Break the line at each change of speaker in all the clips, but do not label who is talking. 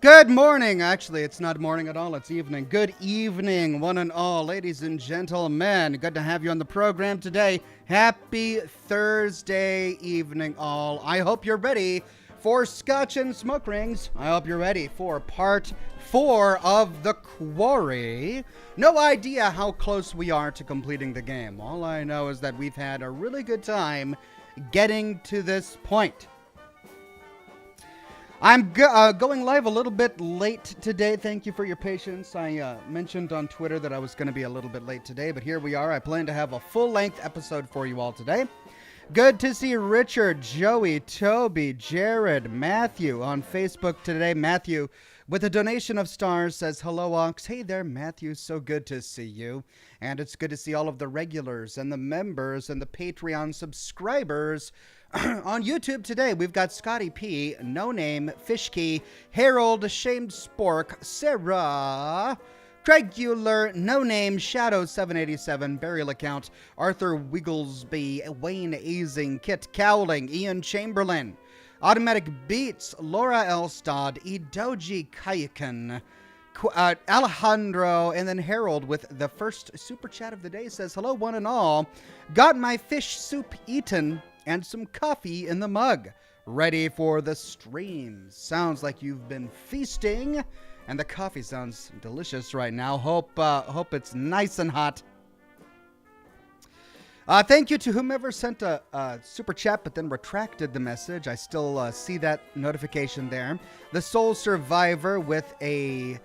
Good morning. Actually, it's not morning at all. It's evening. Good evening, one and all, ladies and gentlemen. Good to have you on the program today. Happy Thursday evening, all. I hope you're ready for Scotch and Smoke Rings. I hope you're ready for part 4 of the Quarry. No idea how close we are to completing the game. All I know is that we've had a really good time getting to this point. I'm going live a little bit late today. Thank you for your patience. I mentioned on Twitter that I was going to be a little bit late today, but here we are. I plan to have a full-length episode for you all today. Good to see Richard, Joey, Toby, Jared, Matthew on Facebook today. Matthew, with a donation of stars, says, hello, Ox. Hey there, Matthew. So good to see you. And it's good to see all of the regulars and the members and the Patreon subscribers on YouTube today. We've got Scotty P, No Name, Fishkey, Harold, Shamed Spork, Sarah, Craigular, No Name, Shadow 787, Burial Account, Arthur Wigglesby, Wayne Azing, Kit Cowling, Ian Chamberlain, Automatic Beats, Laura Elstad, Idoji Kayakan, Alejandro, and then Harold with the first super chat of the day says, hello, one and all. Got my fish soup eaten and some coffee in the mug. Ready for the stream. Sounds like you've been feasting, and the coffee sounds delicious right now. Hope it's nice and hot. Thank you to whomever sent a super chat but then retracted the message. I still see that notification there. The Soul Survivor with a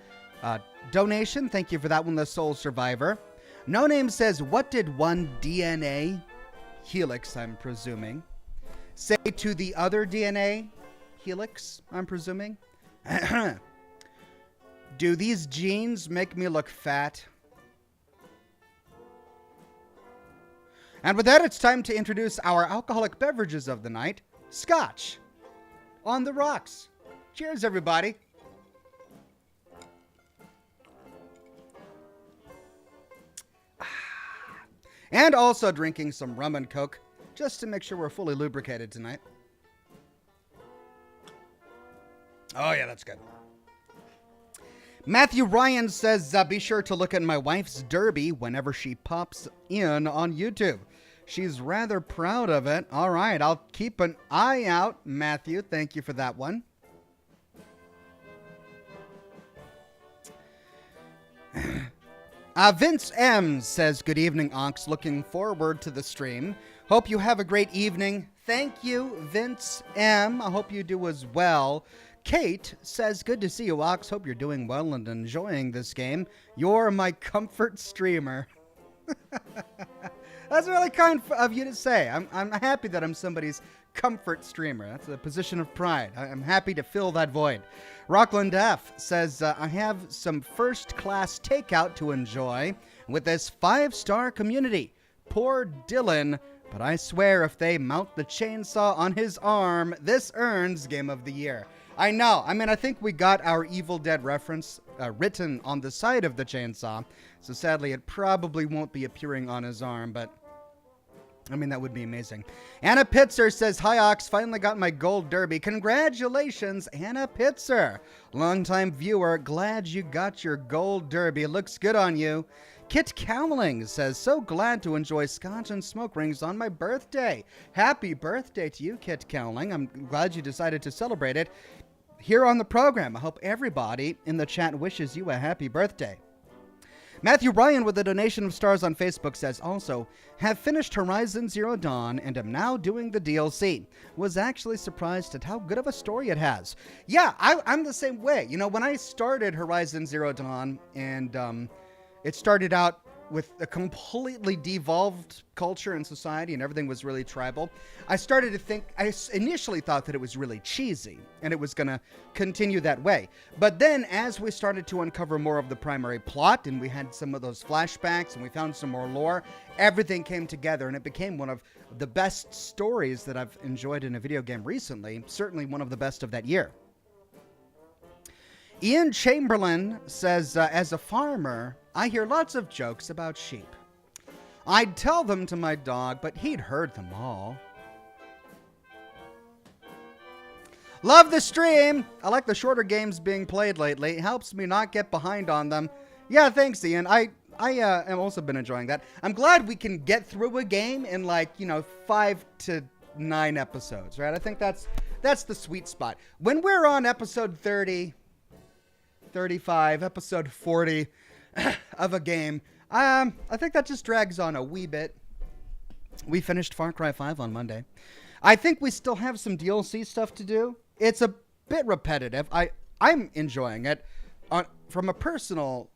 donation. Thank you for that one, the Soul Survivor. No Name says, what did one DNA helix, I'm presuming, say to the other DNA helix, I'm presuming? Do these genes make me look fat? And with that, it's time to introduce our alcoholic beverages of the night. Scotch on the rocks. Cheers, everybody. And also drinking some rum and coke, just to make sure we're fully lubricated tonight. Oh, yeah, that's good. Matthew Ryan says, be sure to look at my wife's derby whenever she pops in on YouTube. She's rather proud of it. All right, I'll keep an eye out, Matthew. Thank you for that one. Vince M says, good evening, Ox. Looking forward to the stream. Hope you have a great evening. Thank you, Vince M. I hope you do as well. Kate says, good to see you, Ox. Hope you're doing well and enjoying this game. You're my comfort streamer. That's really kind of you to say. I'm happy that I'm somebody's comfort streamer. That's a position of pride. I'm happy to fill that void. Rockland F says, I have some first-class takeout to enjoy with this 5-star community. Poor Dylan, but I swear if they mount the chainsaw on his arm, this earns Game of the Year. I know. I mean, I think we got our Evil Dead reference written on the side of the chainsaw, so sadly it probably won't be appearing on his arm, but I mean, that would be amazing. Anna Pitzer says, hi, Ox. Finally got my gold derby. Congratulations, Anna Pitzer. Longtime viewer. Glad you got your gold derby. Looks good on you. Kit Cowling says, so glad to enjoy Scotch and Smoke Rings on my birthday. Happy birthday to you, Kit Cowling. I'm glad you decided to celebrate it here on the program. I hope everybody in the chat wishes you a happy birthday. Matthew Ryan with a donation of stars on Facebook says, also, have finished Horizon Zero Dawn and am now doing the DLC. Was actually surprised at how good of a story it has. Yeah, I'm the same way. You know, when I started Horizon Zero Dawn and it started out with a completely devolved culture and society and everything was really tribal, I started to think, I initially thought that it was really cheesy and it was going to continue that way. But then as we started to uncover more of the primary plot and we had some of those flashbacks and we found some more lore, everything came together and it became one of the best stories that I've enjoyed in a video game recently, certainly one of the best of that year. Ian Chamberlain says, as a farmer, I hear lots of jokes about sheep. I'd tell them to my dog, but he'd heard them all. Love the stream. I like the shorter games being played lately. It helps me not get behind on them. Yeah, thanks, Ian. I am also been enjoying that. I'm glad we can get through a game in 5 to 9 episodes, right? I think that's the sweet spot. When we're on episode 30, 35, episode 40 of a game, I think that just drags on a wee bit. We finished Far Cry 5 on Monday. I think we still have some DLC stuff to do. It's a bit repetitive. I'm enjoying it. From a personal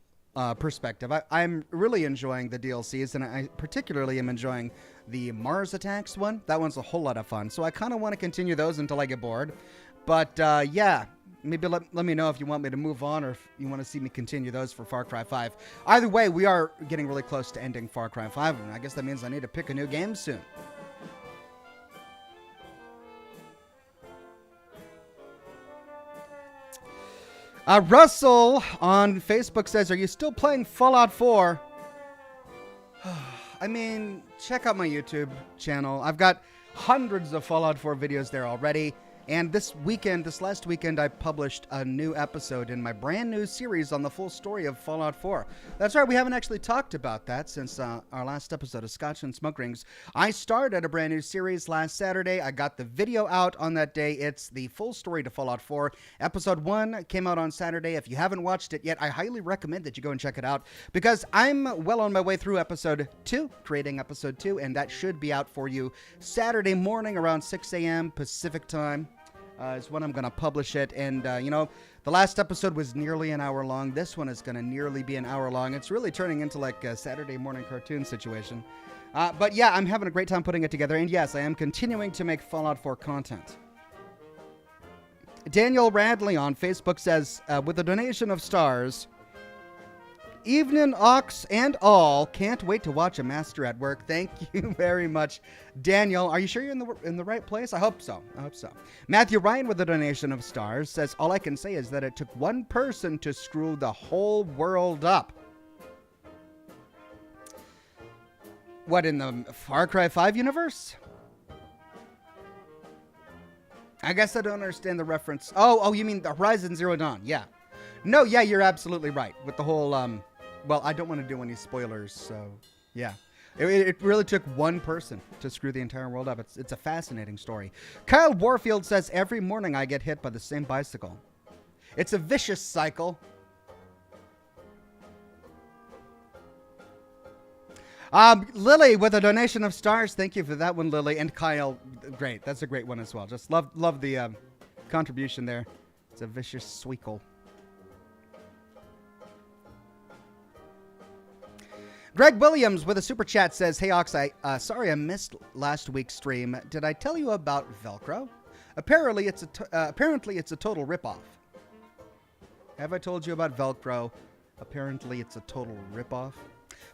perspective, I'm really enjoying the DLCs, and I particularly am enjoying the Mars Attacks one. That one's a whole lot of fun, so I kind of want to continue those until I get bored. But yeah, maybe let me know if you want me to move on or if you want to see me continue those for Far Cry 5. Either way, we are getting really close to ending Far Cry 5, and I guess that means I need to pick a new game soon. Russell on Facebook says, are you still playing Fallout 4? I mean, check out my YouTube channel. I've got hundreds of Fallout 4 videos there already. And this last weekend, I published a new episode in my brand new series on the full story of Fallout 4. That's right, we haven't actually talked about that since our last episode of Scotch and Smoke Rings. I started a brand new series last Saturday. I got the video out on that day. It's the full story to Fallout 4. Episode 1 came out on Saturday. If you haven't watched it yet, I highly recommend that you go and check it out because I'm well on my way through episode 2, creating episode 2, and that should be out for you Saturday morning around 6 a.m. Pacific time. Is when I'm going to publish it. And, the last episode was nearly an hour long. This one is going to nearly be an hour long. It's really turning into like a Saturday morning cartoon situation. But yeah, I'm having a great time putting it together. And yes, I am continuing to make Fallout 4 content. Daniel Radley on Facebook says, with a donation of stars, evening, Ox and all. Can't wait to watch a master at work. Thank you very much, Daniel. Are you sure you're in the right place? I hope so. Matthew Ryan with a donation of stars says, all I can say is that it took one person to screw the whole world up. What, in the Far Cry 5 universe? I guess I don't understand the reference. Oh, you mean the Horizon Zero Dawn? Yeah. No, yeah, you're absolutely right with the whole, well, I don't want to do any spoilers, so, yeah. It really took one person to screw the entire world up. It's a fascinating story. Kyle Warfield says, every morning I get hit by the same bicycle. It's a vicious cycle. Lily with a donation of stars. Thank you for that one, Lily. And Kyle, great. That's a great one as well. Just love the contribution there. It's a vicious sweekle. Greg Williams with a super chat says, hey Ox, sorry I missed last week's stream. Did I tell you about Velcro? Apparently it's a total ripoff. Have I told you about Velcro? Apparently it's a total ripoff.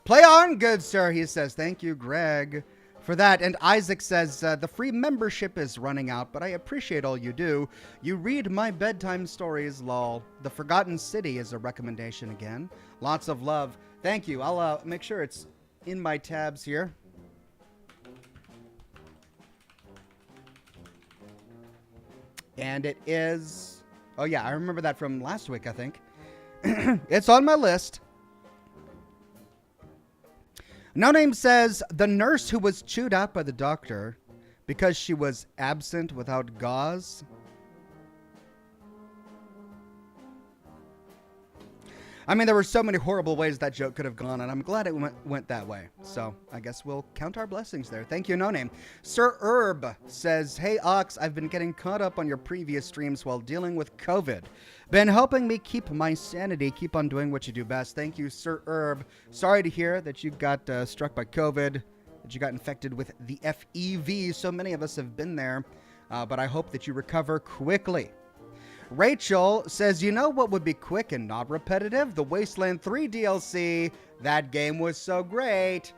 Play on, good sir, he says. Thank you, Greg, for that. And Isaac says, the free membership is running out, but I appreciate all you do. You read my bedtime stories, lol. The Forgotten City is a recommendation again. Lots of love. Thank you. I'll make sure it's in my tabs here. And it is... Oh, yeah, I remember that from last week, I think. It's on my list. No Name says, the nurse who was chewed out by the doctor because she was absent without gauze. I mean, there were so many horrible ways that joke could have gone, and I'm glad it went that way. So I guess we'll count our blessings there. Thank you, No Name. Sir Herb says, hey, Ox, I've been getting caught up on your previous streams while dealing with COVID. Been helping me keep my sanity. Keep on doing what you do best. Thank you, Sir Herb. Sorry to hear that you got struck by COVID, that you got infected with the FEV. So many of us have been there, but I hope that you recover quickly. Rachel says, you know what would be quick and not repetitive? The Wasteland 3 DLC. That game was so great.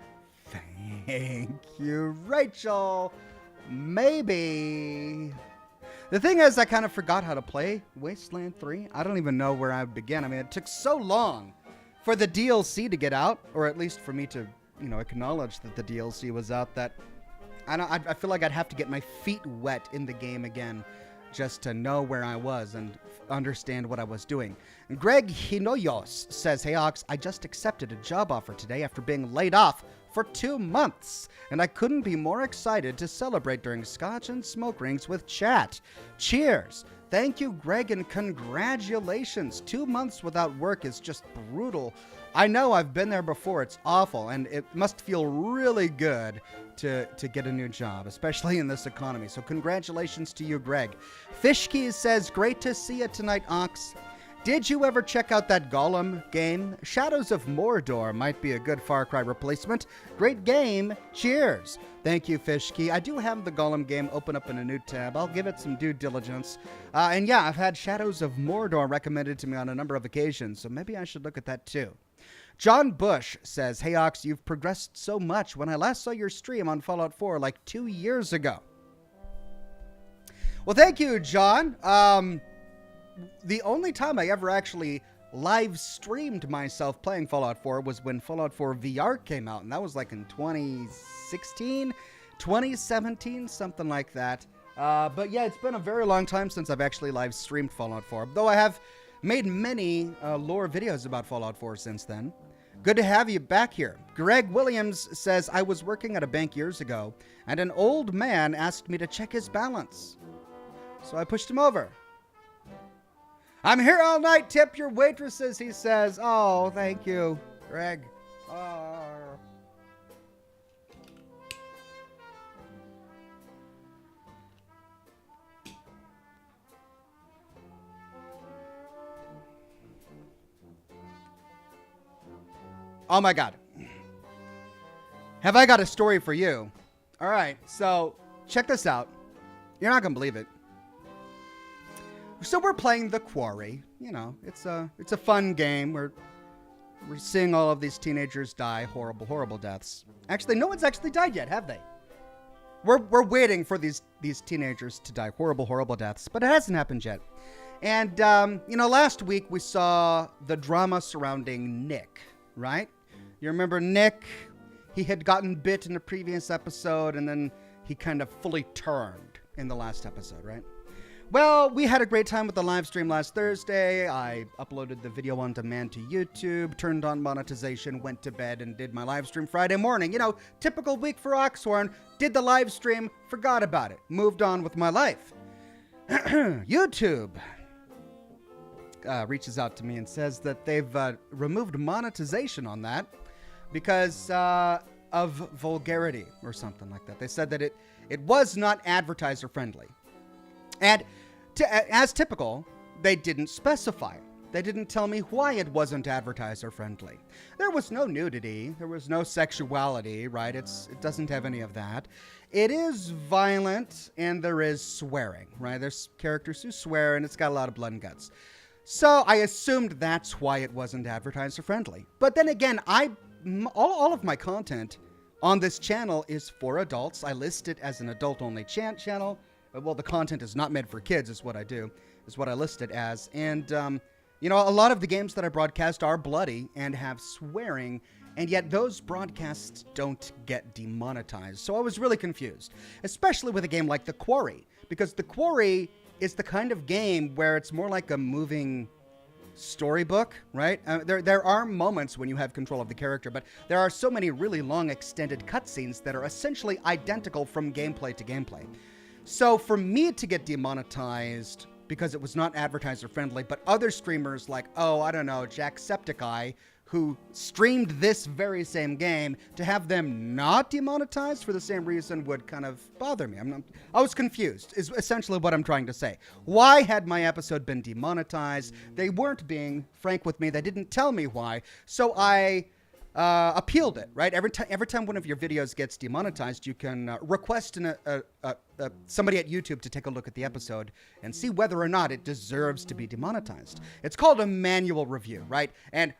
Thank you, Rachel. Maybe. The thing is, I kind of forgot how to play Wasteland 3. I don't even know where I would begin. I mean, it took so long for the DLC to get out, or at least for me to, acknowledge that the DLC was out, that I feel like I'd have to get my feet wet in the game again just to know where I was and understand what I was doing. And Greg Hinoyos says, "Hey Ox, I just accepted a job offer today after being laid off for 2 months, and I couldn't be more excited to celebrate during Scotch and smoke rings with chat. Cheers." Thank you, Greg, and congratulations. 2 months without work is just brutal. I know, I've been there before. It's awful, and it must feel really good to get a new job, especially in this economy. So congratulations to you, Greg. Fishkeys says, "Great to see you tonight, Ox. Did you ever check out that Gollum game? Shadows of Mordor might be a good Far Cry replacement. Great game. Cheers." Thank you, Fishkey. I do have the Gollum game open up in a new tab. I'll give it some due diligence. And yeah, I've had Shadows of Mordor recommended to me on a number of occasions, so maybe I should look at that too. John Bush says, "Hey Ox, you've progressed so much. When I last saw your stream on Fallout 4 like 2 years ago." Well, thank you, John. The only time I ever actually live streamed myself playing Fallout 4 was when Fallout 4 VR came out, and that was like in 2016, 2017, something like that. But yeah, it's been a very long time since I've actually live streamed Fallout 4, though I have made many lore videos about Fallout 4 since then. Good to have you back here. Greg Williams says, "I was working at a bank years ago, and an old man asked me to check his balance. So I pushed him over. I'm here all night, tip your waitresses," he says. Oh, thank you, Greg. Oh my God. Have I got a story for you? All right, so check this out. You're not gonna believe it. So we're playing the Quarry. You know, it's a fun game. We're seeing all of these teenagers die horrible, horrible deaths. Actually, no one's actually died yet, have they? We're waiting for these teenagers to die horrible, horrible deaths, but it hasn't happened yet. And you know, last week we saw the drama surrounding Nick, right? You remember Nick? He had gotten bit in a previous episode, and then he kind of fully turned in the last episode, right? Well, we had a great time with the live stream last Thursday. I uploaded the video on demand to YouTube, turned on monetization, went to bed, and did my live stream Friday morning. You know, typical week for Oxhorn. Did the live stream, forgot about it, moved on with my life. YouTube reaches out to me and says that they've removed monetization on that because of vulgarity or something like that. They said that it was not advertiser friendly. And as typical, they didn't specify. They didn't tell me why it wasn't advertiser friendly. There was no nudity. There was no sexuality, right? It doesn't have any of that. It is violent, and there is swearing, right? There's characters who swear, and it's got a lot of blood and guts. So I assumed that's why it wasn't advertiser friendly. But then again, all of my content on this channel is for adults. I list it as an adult-only channel. Well, the content is not meant for kids, is what I do, is what I list it as. And, you know, a lot of the games that I broadcast are bloody and have swearing, and yet those broadcasts don't get demonetized. So I was really confused, especially with a game like The Quarry, because The Quarry is the kind of game where it's more like a moving storybook, right? There are moments when you have control of the character, but there are so many really long extended cutscenes that are essentially identical from gameplay to gameplay. So for me to get demonetized because it was not advertiser friendly, but other streamers like, oh, I don't know, Jacksepticeye, who streamed this very same game, to have them not demonetized for the same reason would kind of bother me. I was confused, is essentially what I'm trying to say. Why had my episode been demonetized? They weren't being frank with me. They didn't tell me why. So I appealed it, right? Every time one of your videos gets demonetized, you can request somebody at YouTube to take a look at the episode and see whether or not it deserves to be demonetized. It's called a manual review, right? And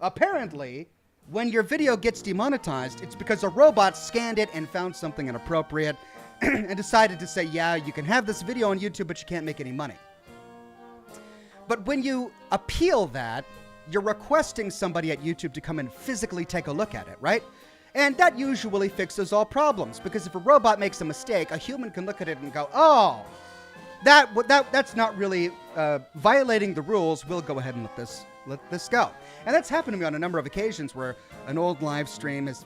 apparently, when your video gets demonetized, it's because a robot scanned it and found something inappropriate and decided to say, yeah, you can have this video on YouTube, but you can't make any money. But when you appeal that, you're requesting somebody at YouTube to come and physically take a look at it, right? And that usually fixes all problems, because if a robot makes a mistake, a human can look at it and go, oh, that's not really violating the rules. We'll go ahead and let this go. And that's happened to me on a number of occasions where an old live stream has,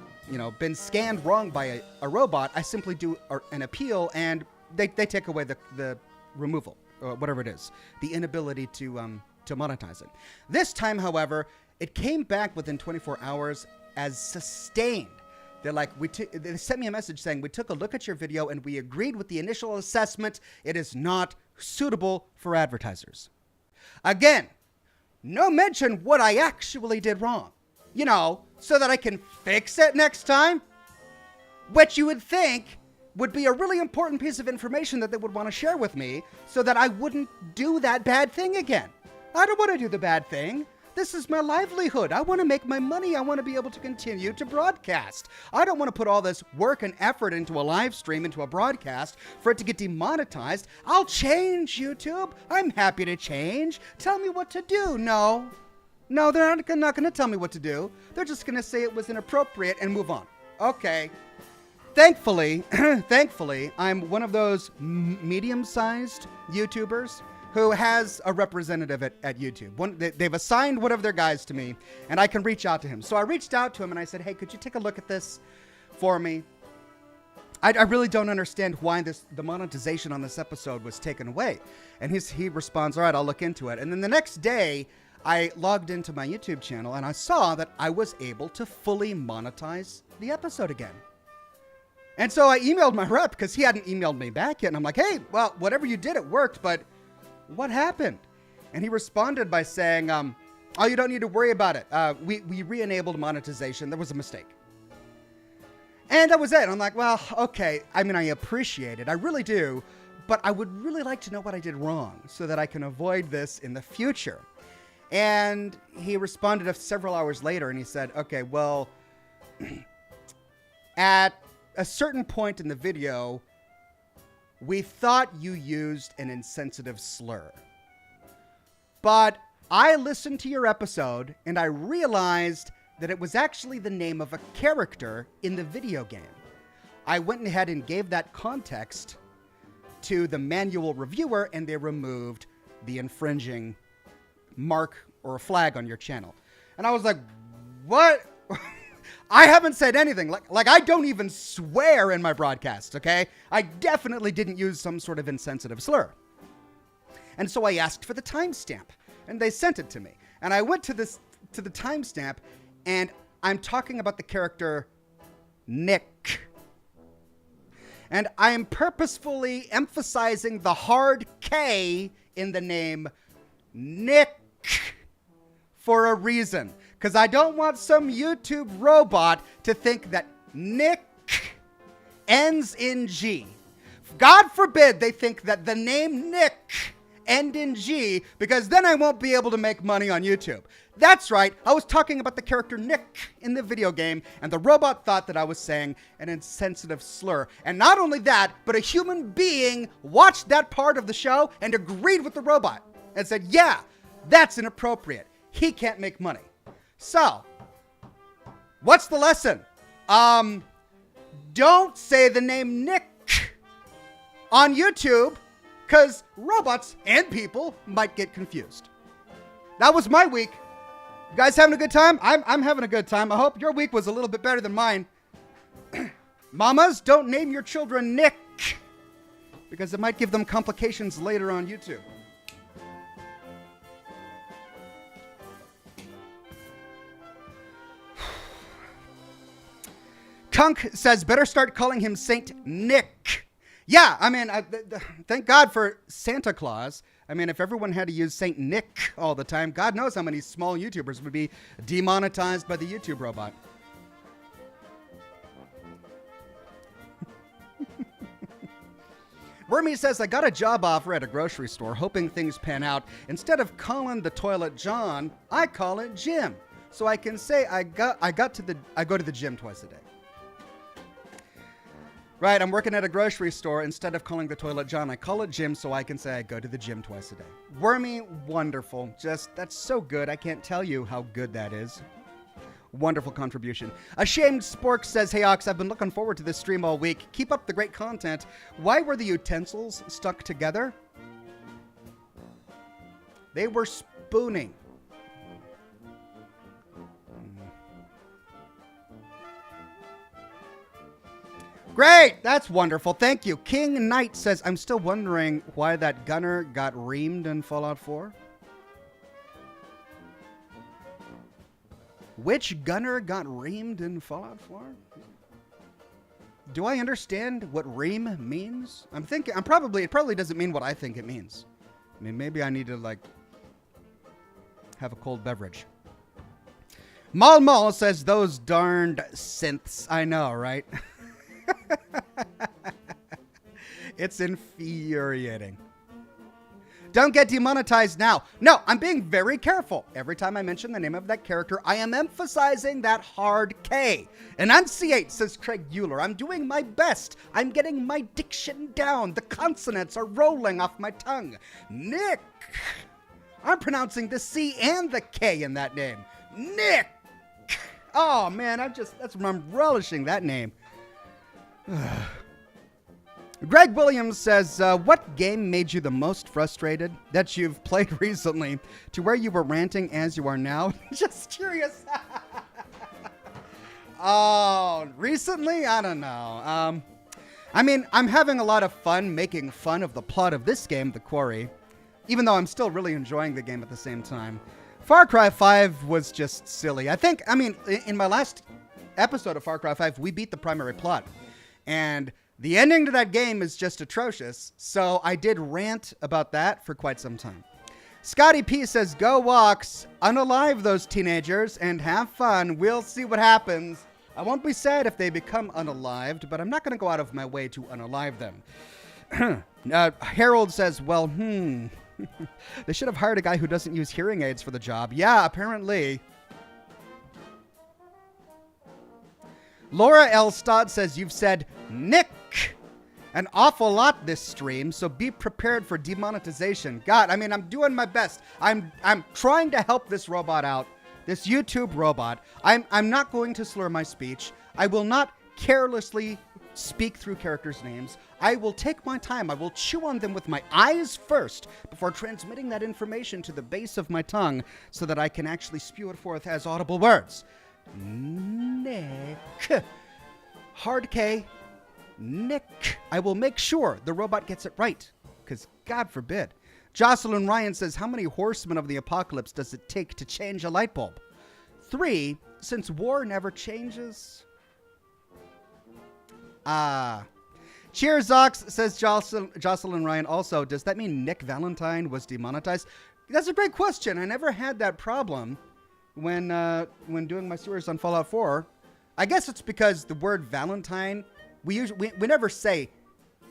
been scanned wrong by a robot. I simply do an appeal, and they take away the removal, or whatever it is, the inability to monetize it. This time, however, it came back within 24 hours as sustained. They're like, they sent me a message saying, we took a look at your video and we agreed with the initial assessment. It is not suitable for advertisers. Again, no mention what I actually did wrong, so that I can fix it next time, which you would think would be a really important piece of information that they would want to share with me so that I wouldn't do that bad thing again. I don't want to do the bad thing. This is my livelihood. I want to make my money. I want to be able to continue to broadcast. I don't want to put all this work and effort into a live stream, into a broadcast, for it to get demonetized. I'll change, YouTube. I'm happy to change. Tell me what to do. No, they're not going to tell me what to do. They're just going to say it was inappropriate and move on. Okay. Thankfully, I'm one of those medium-sized YouTubers who has a representative at YouTube. They've assigned one of their guys to me, and I can reach out to him. So I reached out to him, and I said, hey, could you take a look at this for me? I really don't understand why the monetization on this episode was taken away. And he responds, all right, I'll look into it. And then the next day, I logged into my YouTube channel, and I saw that I was able to fully monetize the episode again. And so I emailed my rep, because he hadn't emailed me back yet. And I'm like, hey, well, whatever you did, it worked, but what happened? And he responded by saying, oh, you don't need to worry about it. We re-enabled monetization. There was a mistake. And that was it. I'm like, well, okay. I mean, I appreciate it. I really do. But I would really like to know what I did wrong so that I can avoid this in the future. And he responded several hours later, and he said, okay, well, at a certain point in the video, we thought you used an insensitive slur. But I listened to your episode, and I realized that it was actually the name of a character in the video game. I went ahead and gave that context to the manual reviewer, and they removed the infringing mark or flag on your channel. And I was like, what? I haven't said anything. Like I don't even swear in my broadcast, okay? I definitely didn't use some sort of insensitive slur. And so I asked for the timestamp, and they sent it to me. And I went to the timestamp, and I'm talking about the character Nick. And I am purposefully emphasizing the hard K in the name Nick for a reason. Because I don't want some YouTube robot to think that Nick ends in G. God forbid they think that the name Nick end in G, because then I won't be able to make money on YouTube. That's right, I was talking about the character Nick in the video game, and the robot thought that I was saying an insensitive slur. And not only that, but a human being watched that part of the show and agreed with the robot and said, yeah, that's inappropriate. He can't make money. So, what's the lesson? Don't say the name Nick on YouTube, because robots and people might get confused. That was my week. You guys having a good time? I'm having a good time. I hope your week was a little bit better than mine. Mamas, don't name your children Nick, because it might give them complications later on YouTube. Kunk says, better start calling him Saint Nick. Yeah, I mean, thank God for Santa Claus. I mean, if everyone had to use Saint Nick all the time, God knows how many small YouTubers would be demonetized by the YouTube robot. Wormy says, I got a job offer at a grocery store, hoping things pan out. Instead of calling the toilet John, I call it Jim. So I can say I go to the gym twice a day. Right, I'm working at a grocery store. Instead of calling the toilet John, I call it Jim so I can say I go to the gym twice a day. Wormy, wonderful. Just, that's so good. I can't tell you how good that is. Wonderful contribution. Ashamed Spork says, hey Ox, I've been looking forward to this stream all week. Keep up the great content. Why were the utensils stuck together? They were spooning. Great! That's wonderful. Thank you. King Knight says, I'm still wondering why that gunner got reamed in Fallout 4. Which gunner got reamed in Fallout 4? Do I understand what ream means? It probably doesn't mean what I think it means. I mean, maybe I need to, like, have a cold beverage. Mal says, those darned synths. I know, right? It's infuriating. Don't get demonetized now. No, I'm being very careful. Every time I mention the name of that character, I am emphasizing that hard K. Enunciate, says Craig Euler. I'm doing my best. I'm getting my diction down. The consonants are rolling off my tongue. Nick. I'm pronouncing the C and the K in that name. Nick. Oh, man, I'm relishing that name. Greg Williams says, what game made you the most frustrated that you've played recently to where you were ranting as you are now? Just curious. Oh, recently? I don't know. I mean, I'm having a lot of fun making fun of the plot of this game, The Quarry, even though I'm still really enjoying the game at the same time. Far Cry 5 was just silly. In my last episode of Far Cry 5, we beat the primary plot. And the ending to that game is just atrocious, so I did rant about that for quite some time. Scotty P says, go walks, unalive those teenagers, and have fun. We'll see what happens. I won't be sad if they become unalived, but I'm not going to go out of my way to unalive them. Harold says, well, they should have hired a guy who doesn't use hearing aids for the job. Yeah, apparently. Laura L. Stott says, you've said Nick an awful lot this stream, so be prepared for demonetization. God, I mean, I'm doing my best. I'm trying to help this robot out, this YouTube robot. I'm not going to slur my speech. I will not carelessly speak through characters' names. I will take my time. I will chew on them with my eyes first before transmitting that information to the base of my tongue so that I can actually spew it forth as audible words. Nick. Hard K. Nick. I will make sure the robot gets it right, because God forbid. Jocelyn Ryan says, how many horsemen of the apocalypse does it take to change a light bulb? 3, since war never changes. Cheers, Ox, says Jocelyn Ryan. Also, does that mean Nick Valentine was demonetized? That's a great question. I never had that problem when doing my series on Fallout 4. I guess it's because the word Valentine, we never say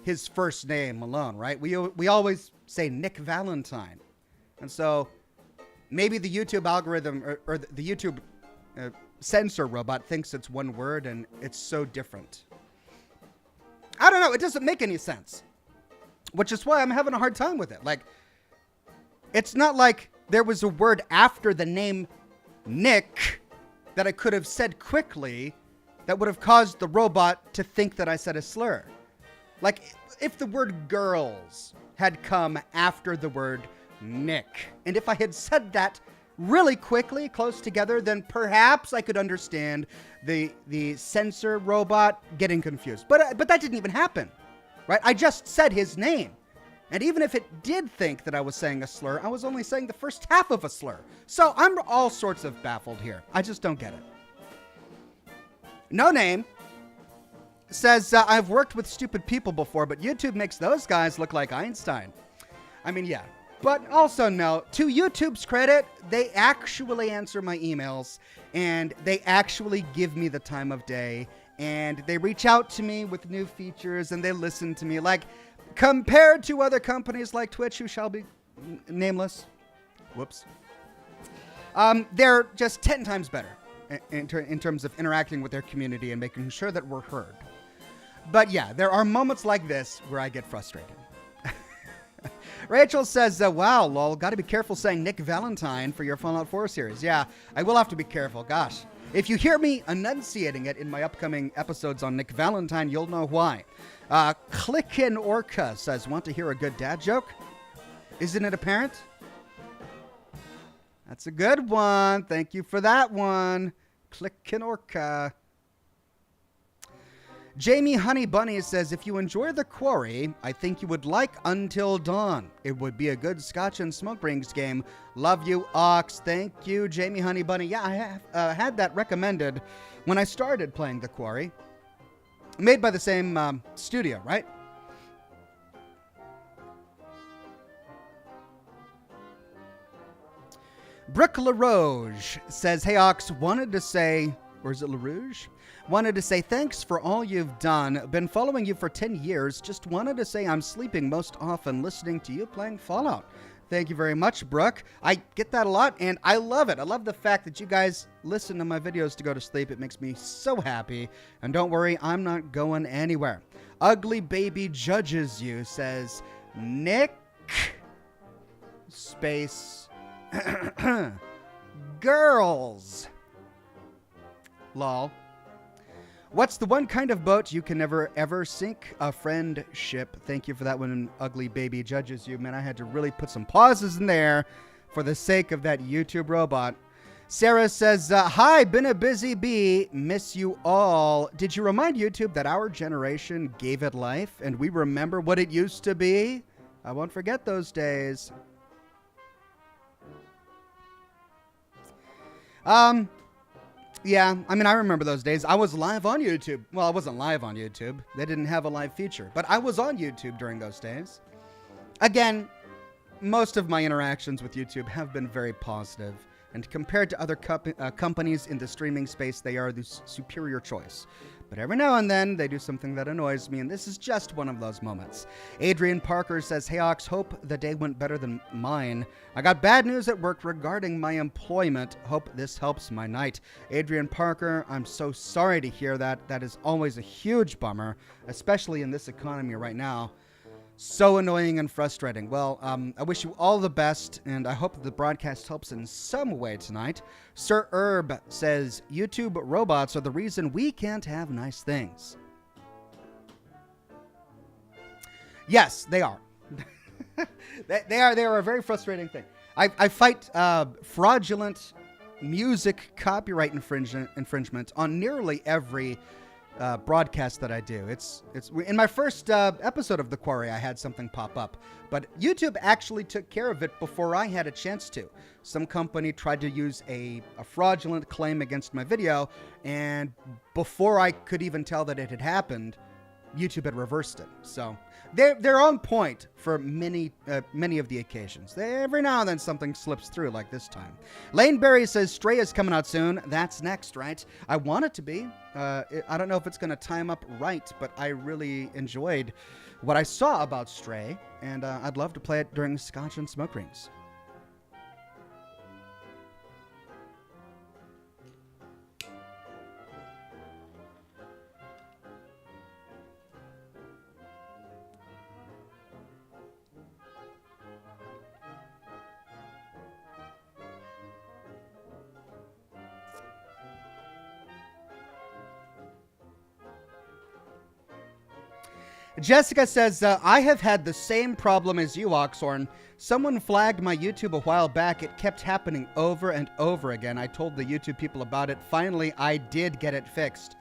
his first name alone, right? We always say Nick Valentine. And so maybe the YouTube algorithm or the YouTube censor robot thinks it's one word and it's so different. I don't know. It doesn't make any sense, which is why I'm having a hard time with it. Like, it's not like there was a word after the name Nick that I could have said quickly that would have caused the robot to think that I said a slur. Like, if the word girls had come after the word Nick, and if I had said that really quickly, close together, then perhaps I could understand the censor robot getting confused. But that didn't even happen, right? I just said his name. And even if it did think that I was saying a slur, I was only saying the first half of a slur. So I'm all sorts of baffled here. I just don't get it. No Name says, I've worked with stupid people before, but YouTube makes those guys look like Einstein. I mean, yeah. But also, no, to YouTube's credit, they actually answer my emails, and they actually give me the time of day, and they reach out to me with new features, and they listen to me. Like, compared to other companies like Twitch, who shall be nameless, whoops, they're just 10 times better in terms of interacting with their community and making sure that we're heard. But yeah, there are moments like this where I get frustrated. Rachel says, wow, lol, got to be careful saying Nick Valentine for your Fallout 4 series. Yeah, I will have to be careful. Gosh, if you hear me enunciating it in my upcoming episodes on Nick Valentine, you'll know why. Clickin' Orca says, want to hear a good dad joke? Isn't it apparent? That's a good one. Thank you for that one. Clickin' Orca. Jamie Honey Bunny says, if you enjoy The Quarry, I think you would like Until Dawn. It would be a good Scotch and Smoke Rings game. Love you, Ox. Thank you, Jamie Honey Bunny. Yeah, I have had that recommended when I started playing The Quarry. Made by the same studio, right? Brooke LaRoge says, hey, Ox, wanted to say, or is it LaRouge? Wanted to say thanks for all you've done. Been following you for 10 years. Just wanted to say I'm sleeping most often listening to you playing Fallout. Thank you very much, Brooke. I get that a lot, and I love it. I love the fact that you guys listen to my videos to go to sleep. It makes me so happy. And don't worry, I'm not going anywhere. Ugly Baby Judges You says, Nick space girls. Lol. What's the one kind of boat you can never ever sink? A friendship. Thank you for that one, Ugly Baby Judges You. Man, I had to really put some pauses in there for the sake of that YouTube robot. Sarah says, hi, been a busy bee. Miss you all. Did you remind YouTube that our generation gave it life and we remember what it used to be? I won't forget those days. Yeah, I mean, I remember those days. I was live on YouTube. Well, I wasn't live on YouTube. They didn't have a live feature. But I was on YouTube during those days. Again, most of my interactions with YouTube have been very positive. And compared to other companies in the streaming space, they are the superior choice. But every now and then, they do something that annoys me, and this is just one of those moments. Adrian Parker says, hey, Ox, hope the day went better than mine. I got bad news at work regarding my employment. Hope this helps my night. Adrian Parker, I'm so sorry to hear that. That is always a huge bummer, especially in this economy right now. So annoying and frustrating. Well, I wish you all the best, and I hope the broadcast helps in some way tonight. Sir Herb says, YouTube robots are the reason we can't have nice things. Yes, they are. They are a very frustrating thing. I fight fraudulent music copyright infringement on nearly every broadcast that I do. It's in my first episode of The Quarry, I had something pop up, but YouTube actually took care of it before I had a chance to. Some company tried to use a fraudulent claim against my video, and before I could even tell that it had happened, YouTube had reversed it. So they're on point for many of the occasions. Every now and then something slips through, like this time. Lane Berry says Stray is coming out soon. That's next, right? I want it to be. I don't know if it's going to time up right, but I really enjoyed what I saw about Stray, and I'd love to play it during Scotch and Smoke Rings. Jessica says, I have had the same problem as you, Oxhorn. Someone flagged my YouTube a while back. It kept happening over and over again. I told the YouTube people about it. Finally, I did get it fixed.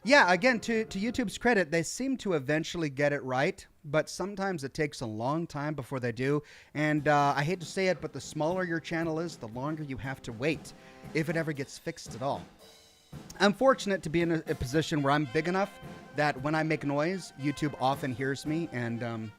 Yeah, again, to YouTube's credit, they seem to eventually get it right, but sometimes it takes a long time before they do. And I hate to say it, but the smaller your channel is, the longer you have to wait, if it ever gets fixed at all. I'm fortunate to be in a position where I'm big enough that when I make noise, YouTube often hears me and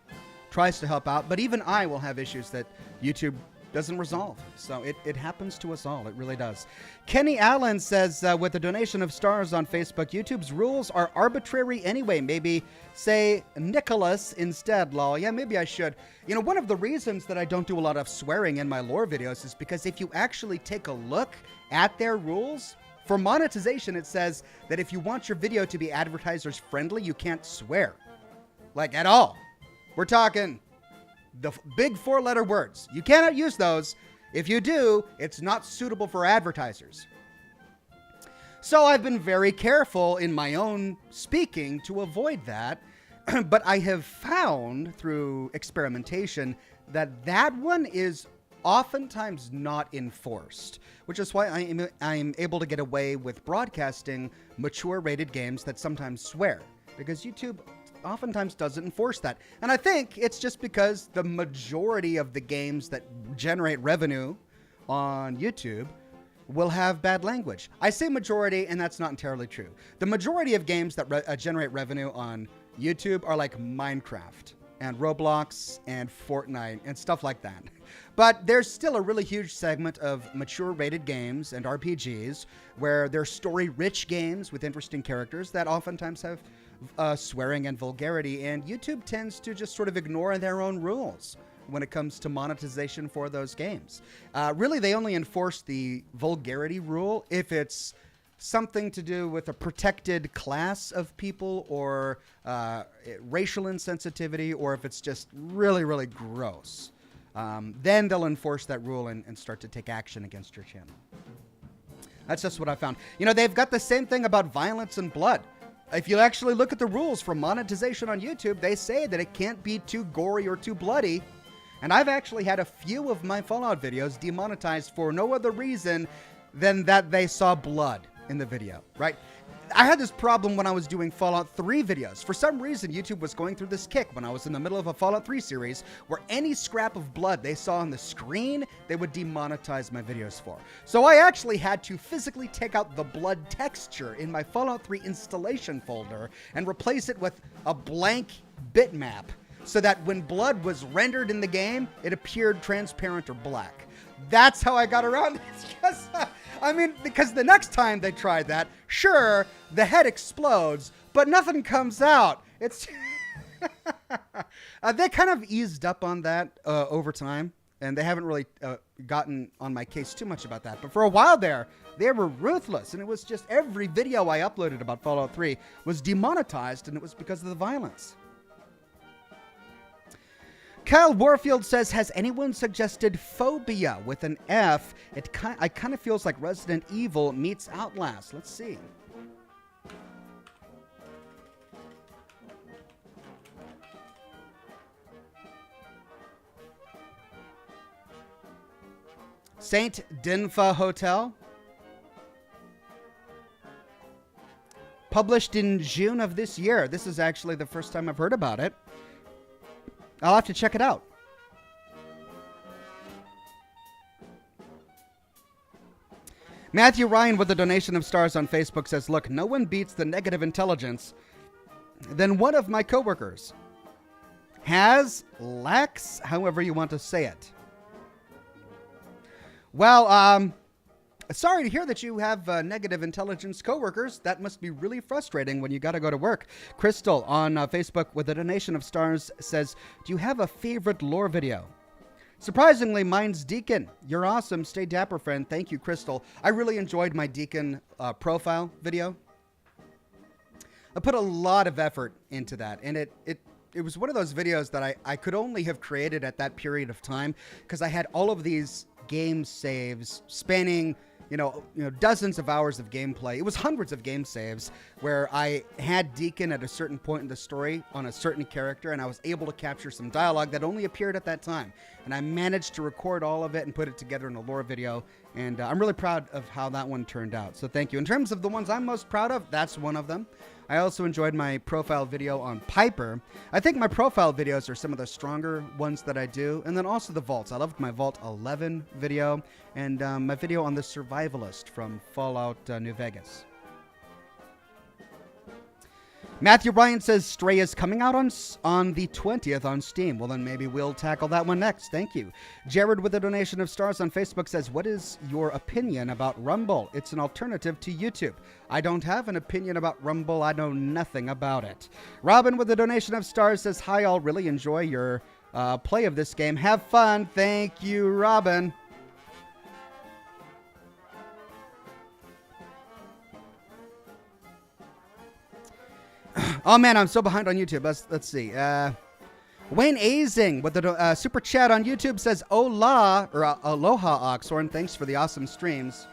tries to help out. But even I will have issues that YouTube doesn't resolve. So it happens to us all. It really does. Kenny Allen says, with a donation of stars on Facebook, YouTube's rules are arbitrary anyway. Maybe say Nicholas instead, lol. Yeah, maybe I should. You know, one of the reasons that I don't do a lot of swearing in my lore videos is because if you actually take a look at their rules, for monetization, it says that if you want your video to be advertisers friendly, you can't swear. Like, at all. We're talking the big 4-letter words. You cannot use those. If you do, it's not suitable for advertisers. So I've been very careful in my own speaking to avoid that. But I have found through experimentation that that one is oftentimes not enforced, which is why I'm able to get away with broadcasting mature rated games that sometimes swear, because YouTube oftentimes doesn't enforce that. And I think it's just because the majority of the games that generate revenue on YouTube will have bad language. I say majority, and that's not entirely true. The majority of games that generate revenue on YouTube are like Minecraft and Roblox and Fortnite and stuff like that. But there's still a really huge segment of mature rated games and RPGs where they're story-rich games with interesting characters that oftentimes have swearing and vulgarity, and YouTube tends to just sort of ignore their own rules when it comes to monetization for those games. Really, they only enforce the vulgarity rule if it's something to do with a protected class of people or racial insensitivity, or if it's just really, really gross. Then they'll enforce that rule and start to take action against your channel. That's just what I found. You know, they've got the same thing about violence and blood. If you actually look at the rules for monetization on YouTube, they say that it can't be too gory or too bloody. And I've actually had a few of my Fallout videos demonetized for no other reason than that they saw blood in the video, right? I had this problem when I was doing Fallout 3 videos. For some reason, YouTube was going through this kick when I was in the middle of a Fallout 3 series where any scrap of blood they saw on the screen, they would demonetize my videos for. So I actually had to physically take out the blood texture in my Fallout 3 installation folder and replace it with a blank bitmap so that when blood was rendered in the game, it appeared transparent or black. That's how I got around it. Because the next time they tried that, sure, the head explodes, but nothing comes out. It's they kind of eased up on that over time, and they haven't really gotten on my case too much about that. But for a while there, they were ruthless, and it was just every video I uploaded about Fallout 3 was demonetized, and it was because of the violence. Kyle Warfield says, has anyone suggested Phobia with an F? I kind of feels like Resident Evil meets Outlast. Let's see. Saint Dinfa Hotel. Published in June of this year. This is actually the first time I've heard about it. I'll have to check it out. Matthew Ryan with a donation of stars on Facebook says, look, no one beats the negative intelligence than one of my coworkers. Lacks, however you want to say it. Well, sorry to hear that you have negative intelligence coworkers. That must be really frustrating when you got to go to work. Crystal on Facebook with a donation of stars says, do you have a favorite lore video? Surprisingly, mine's Deacon. You're awesome. Stay dapper, friend. Thank you, Crystal. I really enjoyed my Deacon profile video. I put a lot of effort into that, and it was one of those videos that I could only have created at that period of time because I had all of these game saves spanning dozens of hours of gameplay. It was hundreds of game saves where I had Deacon at a certain point in the story on a certain character, and I was able to capture some dialogue that only appeared at that time. And I managed to record all of it and put it together in a lore video, and I'm really proud of how that one turned out. So thank you. In terms of the ones I'm most proud of, that's one of them. I also enjoyed my profile video on Piper. I think my profile videos are some of the stronger ones that I do. And then also the vaults. I loved my Vault 11 video and my video on the Survivalist from Fallout New Vegas. Matthew Ryan says Stray is coming out on the 20th on Steam. Well, then maybe we'll tackle that one next. Thank you. Jared with a donation of stars on Facebook says, what is your opinion about Rumble? It's an alternative to YouTube. I don't have an opinion about Rumble. I know nothing about it. Robin with a donation of stars says, hi, I'll really enjoy your play of this game. Have fun. Thank you, Robin. Oh, man, I'm so behind on YouTube. Let's see. Wayne Azing with the super chat on YouTube says, Hola, or Aloha, Oxhorn. Thanks for the awesome streams.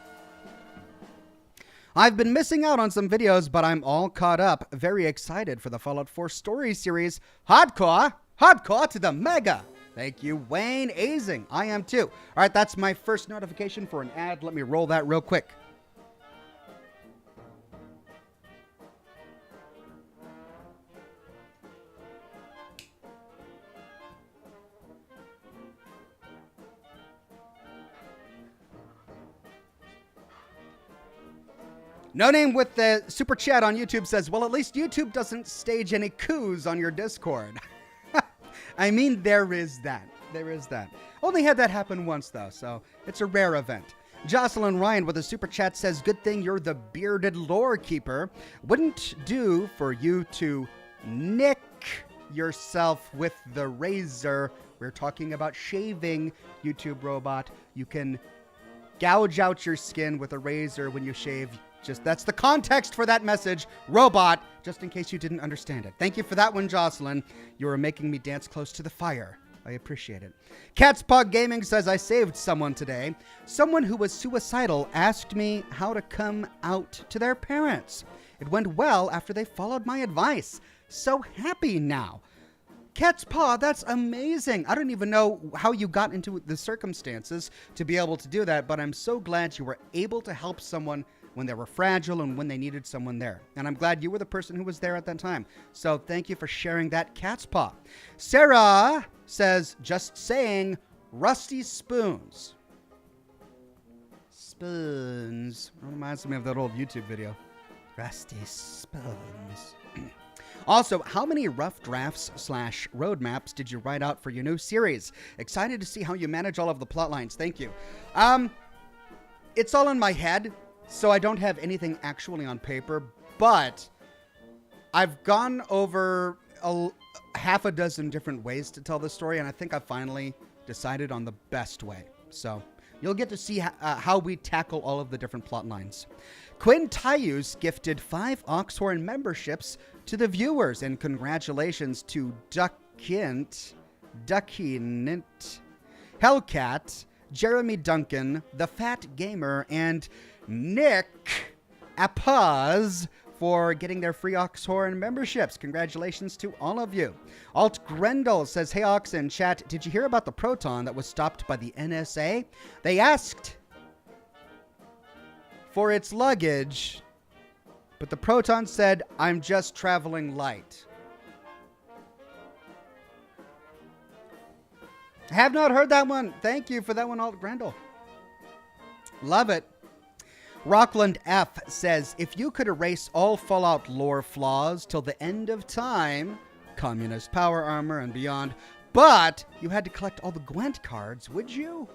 I've been missing out on some videos, but I'm all caught up. Very excited for the Fallout 4 story series. Hardcore to the mega. Thank you, Wayne Azing. I am too. All right, that's my first notification for an ad. Let me roll that real quick. No Name with the super chat on YouTube says, well, at least YouTube doesn't stage any coups on your Discord. I mean, there is that. There is that. Only had that happen once, though, so it's a rare event. Jocelyn Ryan with a super chat says, good thing you're the bearded lore keeper. Wouldn't do for you to nick yourself with the razor. We're talking about shaving, YouTube robot. You can gouge out your skin with a razor when you shave. Just that's the context for that message, robot, just in case you didn't understand it. Thank you for that one, Jocelyn. You are making me dance close to the fire. I appreciate it. Cat's Paw Gaming says, I saved someone today. Someone who was suicidal asked me how to come out to their parents. It went well after they followed my advice. So happy now. Cat's Paw, that's amazing. I don't even know how you got into the circumstances to be able to do that, but I'm so glad you were able to help someone when they were fragile and when they needed someone there. And I'm glad you were the person who was there at that time. So thank you for sharing that, Cat's Paw. Sarah says, just saying, rusty spoons. Spoons. Reminds me of that old YouTube video. Rusty spoons. Also, how many rough drafts / roadmaps did you write out for your new series? Excited to see how you manage all of the plot lines. Thank you. It's all in my head. So I don't have anything actually on paper, but I've gone over half a dozen different ways to tell the story, and I think I finally decided on the best way. So you'll get to see how we tackle all of the different plot lines. Quinn Tayus gifted 5 Oxhorn memberships to the viewers, and congratulations to Duckint, Hellcat, Jeremy Duncan, The Fat Gamer, and Nick Apaz for getting their free Oxhorn memberships. Congratulations to all of you. Alt Grendel says, hey Ox in chat, did you hear about the Proton that was stopped by the NSA? They asked for its luggage, but the Proton said, I'm just traveling light. I have not heard that one. Thank you for that one, Alt Grendel. Love it. Rockland F says, if you could erase all Fallout lore flaws till the end of time, communist power armor and beyond, but you had to collect all the Gwent cards, would you?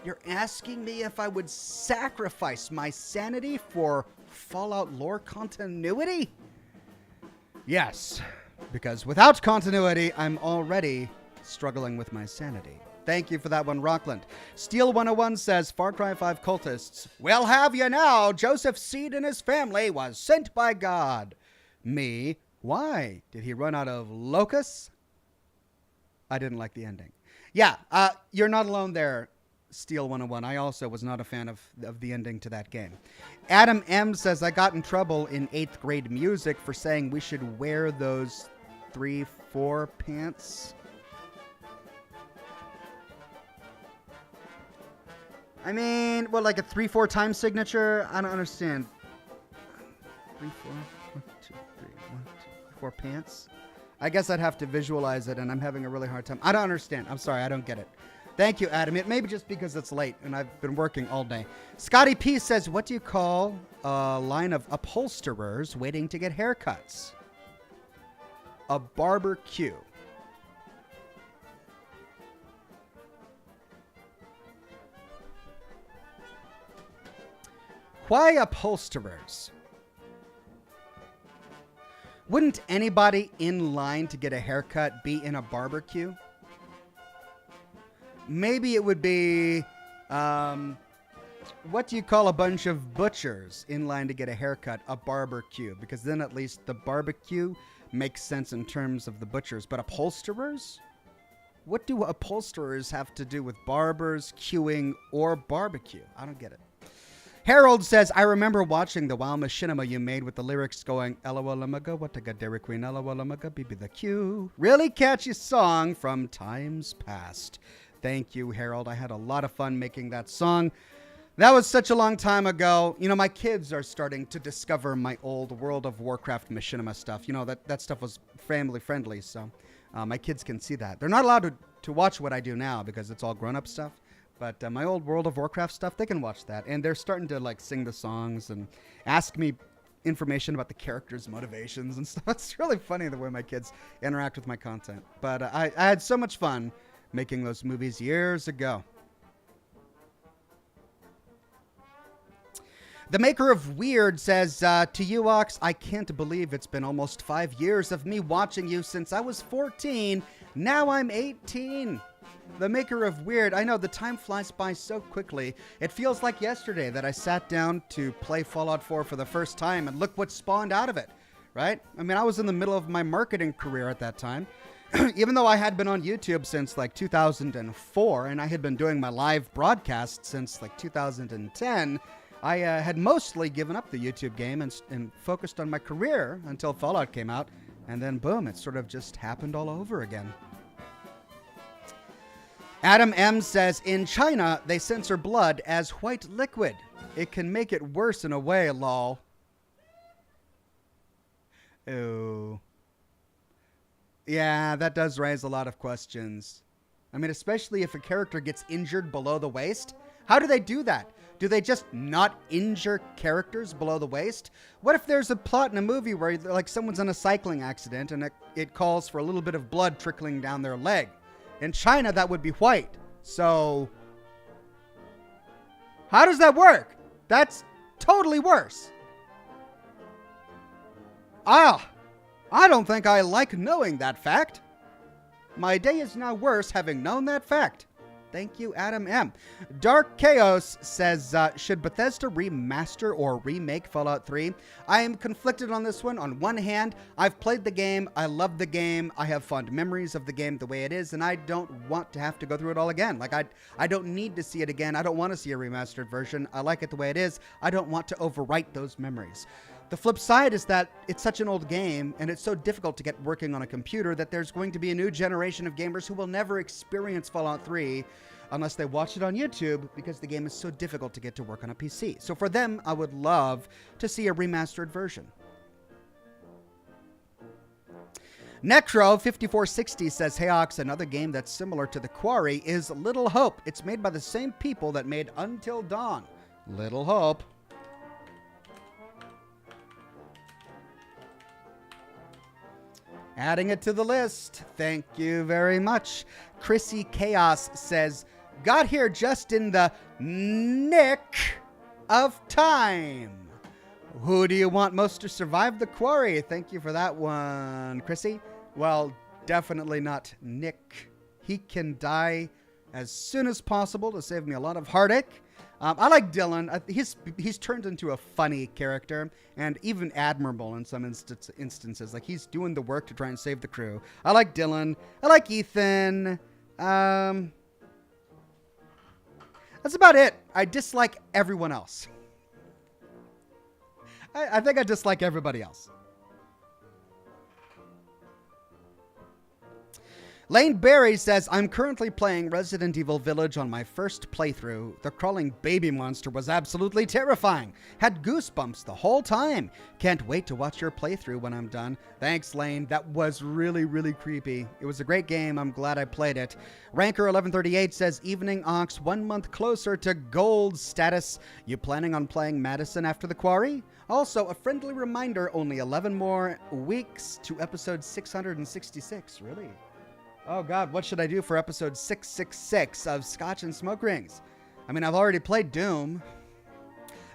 You're asking me if I would sacrifice my sanity for Fallout lore continuity? Yes, because without continuity, I'm already struggling with my sanity. Thank you for that one, Rockland. Steel 101 says, Far Cry 5 cultists, we'll have you now. Joseph Seed and his family was sent by God. Me? Why? Did he run out of locusts? I didn't like the ending. Yeah, you're not alone there, Steel 101. I also was not a fan of the ending to that game. Adam M says, I got in trouble in 8th grade music for saying we should wear those 3/4 pants. I mean, well, like a 3/4 time signature? I don't understand. 3/4, 1, 2, 3, 1, 2, 4 pants? I guess I'd have to visualize it, and I'm having a really hard time. I don't understand. I'm sorry, I don't get it. Thank you, Adam. It may be just because it's late, and I've been working all day. Scotty P says, what do you call a line of upholsterers waiting to get haircuts? A barbecue. Why upholsterers? Wouldn't anybody in line to get a haircut be in a barbecue? Maybe it would be, what do you call a bunch of butchers in line to get a haircut? A barbecue, because then at least the barbecue makes sense in terms of the butchers. But upholsterers? What do upholsterers have to do with barbers, queuing, or barbecue? I don't get it. Harold says, I remember watching the WoW machinima you made with the lyrics going, LOLamaga, what a good Dairy Queen, LOLamaga, BB the Q. Really catchy song from times past. Thank you, Harold. I had a lot of fun making that song. That was such a long time ago. You know, my kids are starting to discover my old World of Warcraft machinima stuff. You know, that stuff was family friendly, so my kids can see that. They're not allowed to watch what I do now because it's all grown-up stuff. But my old World of Warcraft stuff, they can watch that. And they're starting to, like, sing the songs and ask me information about the characters' motivations and stuff. It's really funny the way my kids interact with my content. But I had so much fun making those movies years ago. The maker of Weird says, to you, Ox, I can't believe it's been almost 5 years of me watching you since I was 14. Now I'm 18. The maker of Weird, I know the time flies by so quickly. It feels like yesterday that I sat down to play Fallout 4 for the first time, and look what spawned out of it, right? I mean, I was in the middle of my marketing career at that time. Even though I had been on YouTube since like 2004, and I had been doing my live broadcast since like 2010, I had mostly given up the YouTube game and focused on my career until Fallout came out, and then boom, it sort of just happened all over again. Adam M. says, in China, they censor blood as white liquid. It can make it worse in a way, lol. Ooh. Yeah, that does raise a lot of questions. I mean, especially if a character gets injured below the waist. How do they do that? Do they just not injure characters below the waist? What if there's a plot in a movie where, like, someone's in a cycling accident and it calls for a little bit of blood trickling down their leg? In China, that would be white. So, how does that work? That's totally worse. I don't think I like knowing that fact. My day is now worse having known that fact. Thank you, Adam M. Dark Chaos says, should Bethesda remaster or remake Fallout 3? I am conflicted on this one. On one hand, I've played the game. I love the game. I have fond memories of the game the way it is, and I don't want to have to go through it all again. Like, I don't need to see it again. I don't want to see a remastered version. I like it the way it is. I don't want to overwrite those memories. The flip side is that it's such an old game, and it's so difficult to get working on a computer that there's going to be a new generation of gamers who will never experience Fallout 3 unless they watch it on YouTube, because the game is so difficult to get to work on a PC. So for them, I would love to see a remastered version. Necro5460 says, hey Ox, another game that's similar to the Quarry is Little Hope. It's made by the same people that made Until Dawn. Little Hope. Adding it to the list. Thank you very much. Chrissy Chaos says, got here just in the nick of time. Who do you want most to survive the Quarry? Thank you for that one, Chrissy. Well, definitely not Nick. He can die as soon as possible to save me a lot of heartache. I like Dylan. He's turned into a funny character and even admirable in some instances. Like, he's doing the work to try and save the crew. I like Dylan. I like Ethan. That's about it. I dislike everyone else. I think I dislike everybody else. Lane Berry says, I'm currently playing Resident Evil Village on my first playthrough. The crawling baby monster was absolutely terrifying. Had goosebumps the whole time. Can't wait to watch your playthrough when I'm done. Thanks, Lane. That was really, really creepy. It was a great game. I'm glad I played it. Ranker1138 says, Evening Ox, 1 month closer to gold status. You planning on playing Madison after the Quarry? Also, a friendly reminder, only 11 more weeks to episode 666. Really? Oh, God, what should I do for episode 666 of Scotch and Smoke Rings? I mean, I've already played Doom.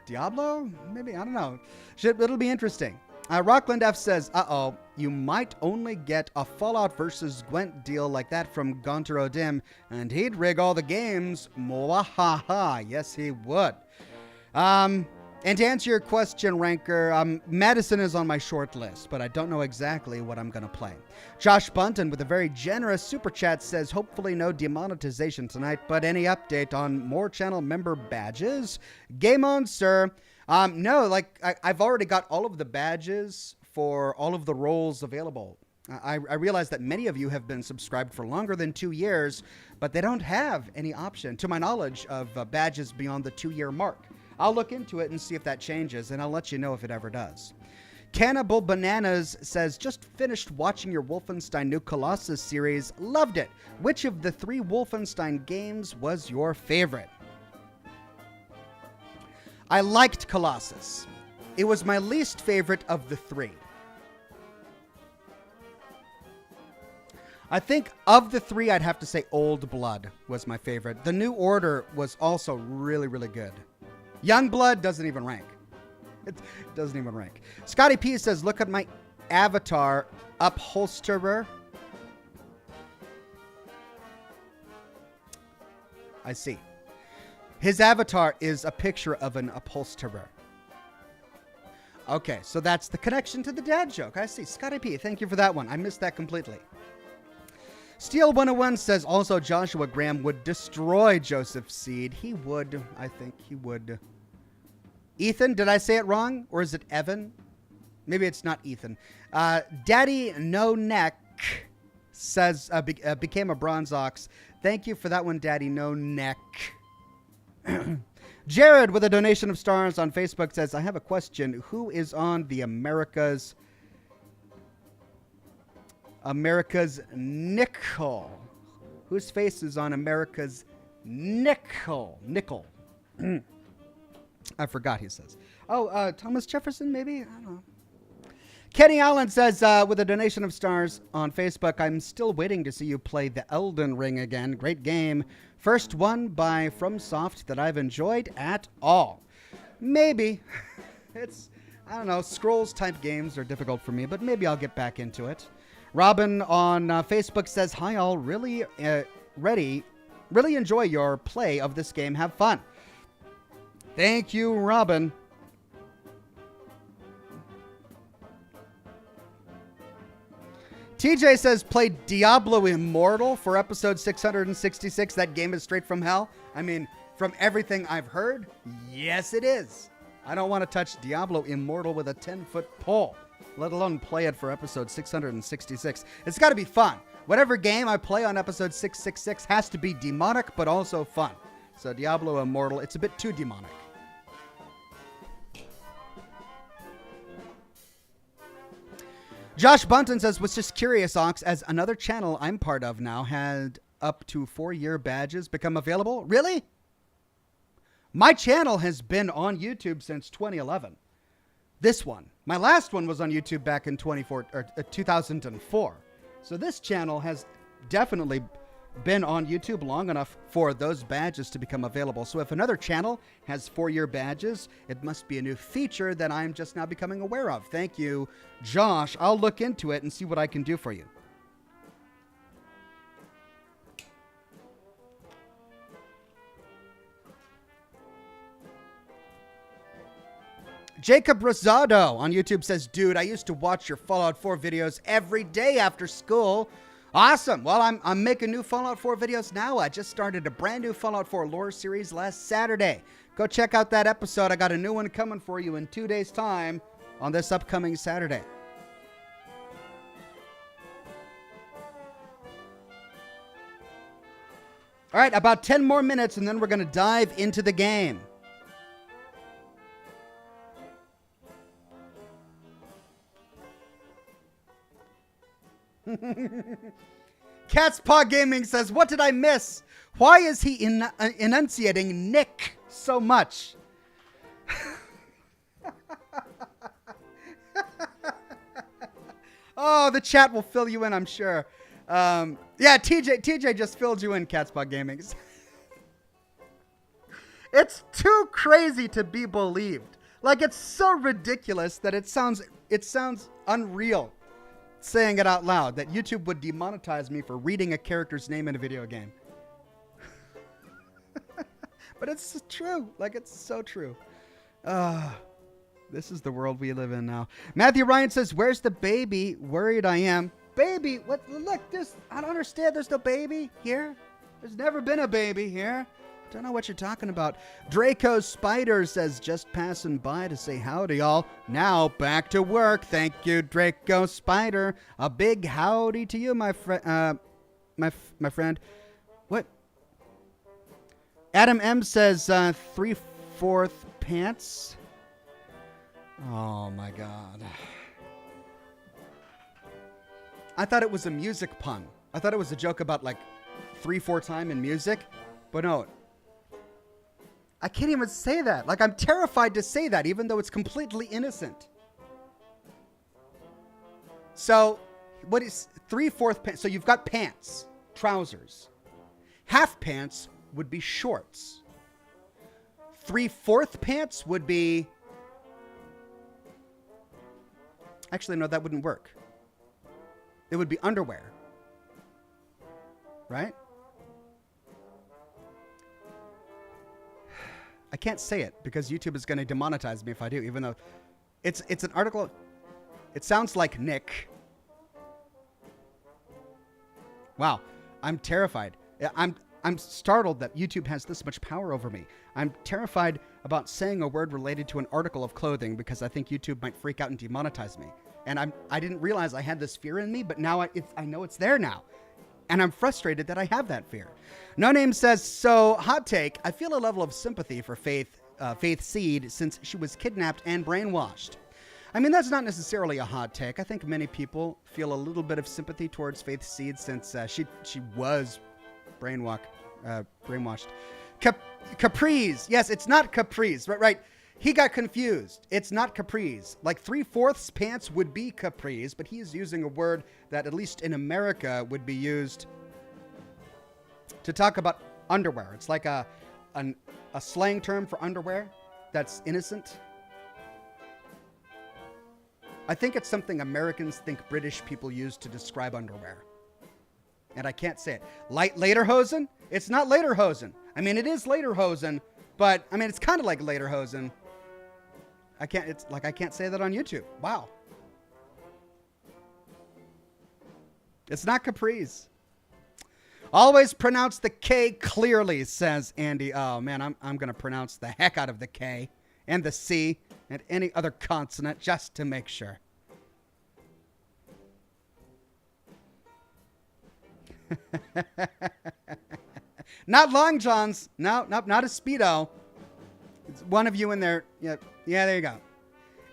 Diablo? Maybe? I don't know. It'll be interesting. Rockland F says, uh-oh, you might only get a Fallout versus Gwent deal like that from Gonter O'Dim, and he'd rig all the games. Mwahaha. Yes, he would. And to answer your question, Ranker, Madison is on my short list, but I don't know exactly what I'm going to play. Josh Bunton with a very generous super chat says, hopefully no demonetization tonight, but any update on more channel member badges? Game on, sir. No, like I've already got all of the badges for all of the roles available. I realize that many of you have been subscribed for longer than 2 years, but they don't have any option, to my knowledge, of badges beyond the 2-year mark. I'll look into it and see if that changes, and I'll let you know if it ever does. Cannibal Bananas says, just finished watching your Wolfenstein New Colossus series. Loved it. Which of the 3 Wolfenstein games was your favorite? I liked Colossus. It was my least favorite of the 3. I think of the 3, I'd have to say Old Blood was my favorite. The New Order was also really, really good. Young Blood doesn't even rank. It doesn't even rank. Scotty P says, look at my avatar upholsterer. I see. His avatar is a picture of an upholsterer. Okay, so that's the connection to the dad joke. I see. Scotty P, thank you for that one. I missed that completely. Steel 101 says, also Joshua Graham would destroy Joseph Seed. He would. I think he would. Ethan, did I say it wrong? Or is it Evan? Maybe it's not Ethan. Daddy No Neck says, became a Bronze Ox. Thank you for that one, Daddy No Neck. Jared with a donation of stars on Facebook says, I have a question. Who is on the America's nickel? Whose face is on America's nickel? I forgot, he says. Oh, Thomas Jefferson, maybe? I don't know. Kenny Allen says, with a donation of stars on Facebook, I'm still waiting to see you play the Elden Ring again. Great game. First one by FromSoft that I've enjoyed at all. Maybe. I don't know, Scrolls-type games are difficult for me, but maybe I'll get back into it. Robin on Facebook says, hi all, really enjoy your play of this game. Have fun. Thank you, Robin. TJ says, play Diablo Immortal for episode 666. That game is straight from hell. I mean, from everything I've heard, yes, it is. I don't want to touch Diablo Immortal with a 10-foot pole, let alone play it for episode 666. It's got to be fun. Whatever game I play on episode 666 has to be demonic, but also fun. So Diablo Immortal, it's a bit too demonic. Josh Bunton says, was just curious, Ox, as another channel I'm part of now had up to 4-year badges become available. Really? My channel has been on YouTube since 2011. This one. My last one was on YouTube back in 2004. So this channel has definitely been on YouTube long enough for those badges to become available. So if another channel has 4-year badges, it must be a new feature that I'm just now becoming aware of. Thank you, Josh. I'll look into it and see what I can do for you. Jacob Rosado on YouTube says, dude, I used to watch your Fallout 4 videos every day after school. Awesome. Well, I'm making new Fallout 4 videos now. I just started a brand new Fallout 4 lore series last Saturday. Go check out that episode. I got a new one coming for you in 2 days' time on this upcoming Saturday. All right, about 10 more minutes, and then we're going to dive into the game. Cat's Paw Gaming says, what did I miss? Why is he enunciating Nick so much? Oh, the chat will fill you in, I'm sure. Yeah, TJ just filled you in, Cat's Paw Gaming. It's too crazy to be believed. Like, it's so ridiculous that it sounds unreal saying it out loud, that YouTube would demonetize me for reading a character's name in a video game. But it's true. Like, it's so true. This is the world we live in now. Matthew Ryan says, "Where's the baby? Worried I am." Baby? What? Look, I don't understand. There's no baby here. There's never been a baby here. Don't know what you're talking about. Draco Spider says, "Just passing by to say howdy, y'all. Now back to work." Thank you, Draco Spider. A big howdy to you, my friend. My friend. What? Adam M says, 3/4 pants. Oh my God. I thought it was a music pun. I thought it was a joke about like 3/4 time in music, but no. I can't even say that. Like, I'm terrified to say that, even though it's completely innocent. So, what is 3/4 pants? So you've got pants, trousers. Half pants would be shorts. 3/4 pants would be... Actually, no, that wouldn't work. It would be underwear. Right? I can't say it because YouTube is going to demonetize me if I do, even though it's an article. It sounds like Nick. Wow, I'm terrified. I'm startled that YouTube has this much power over me. I'm terrified about saying a word related to an article of clothing because I think YouTube might freak out and demonetize me. And I didn't realize I had this fear in me, but now I know it's there now. And I'm frustrated that I have that fear. No Name says, "So, hot take, I feel a level of sympathy for Faith Seed since she was kidnapped and brainwashed." I mean, that's not necessarily a hot take. I think many people feel a little bit of sympathy towards Faith Seed since she was brainwashed. Capris. Yes, it's not capris. Right. He got confused. It's not capris. Like 3/4 pants would be capris, but he is using a word that, at least in America, would be used to talk about underwear. It's like a slang term for underwear that's innocent. I think it's something Americans think British people use to describe underwear. And I can't say it. Lederhosen? It's not lederhosen. I mean, it is lederhosen, but I mean, it's kind of like lederhosen. I can't say that on YouTube. Wow. It's not capris. Always pronounce the K clearly, says Andy. Oh man, I'm going to pronounce the heck out of the K and the C and any other consonant just to make sure. Not long johns. No, not a Speedo. It's one of you in there. Yeah, there you go.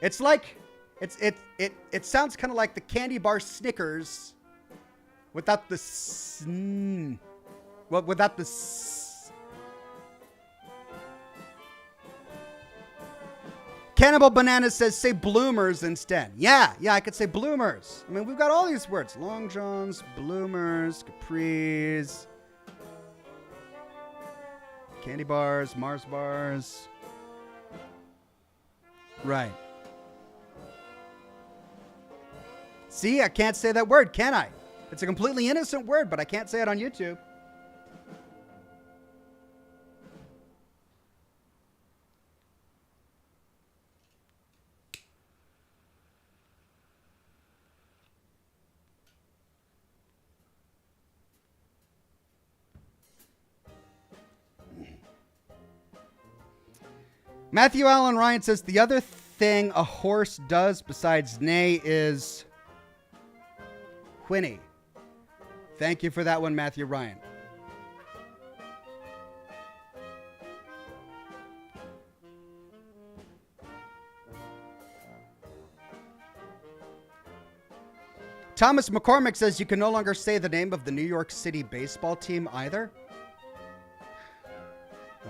It's like it sounds kind of like the candy bar Snickers without the without the Cannibal Banana says, "Say bloomers instead." Yeah, I could say bloomers. I mean, we've got all these words. Long johns, bloomers, capris, candy bars, Mars bars. Right. See, I can't say that word, can I? It's a completely innocent word, but I can't say it on YouTube. Matthew Allen Ryan says, "The other thing a horse does besides neigh is whinny." Thank you for that one, Matthew Ryan. Thomas McCormick says, "You can no longer say the name of the New York City baseball team either."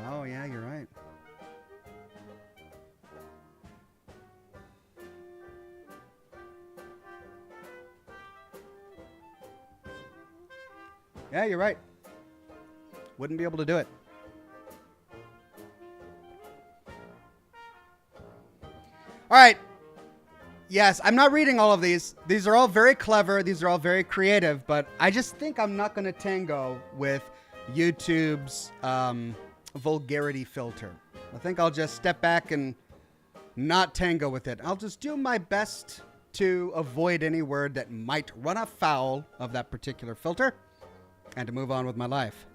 Oh, yeah, you're right. Yeah, you're right. Wouldn't be able to do it. All right. Yes, I'm not reading all of these. These are all very clever. These are all very creative, but I just think I'm not going to tango with YouTube's vulgarity filter. I think I'll just step back and not tango with it. I'll just do my best to avoid any word that might run afoul of that particular filter and to move on with my life.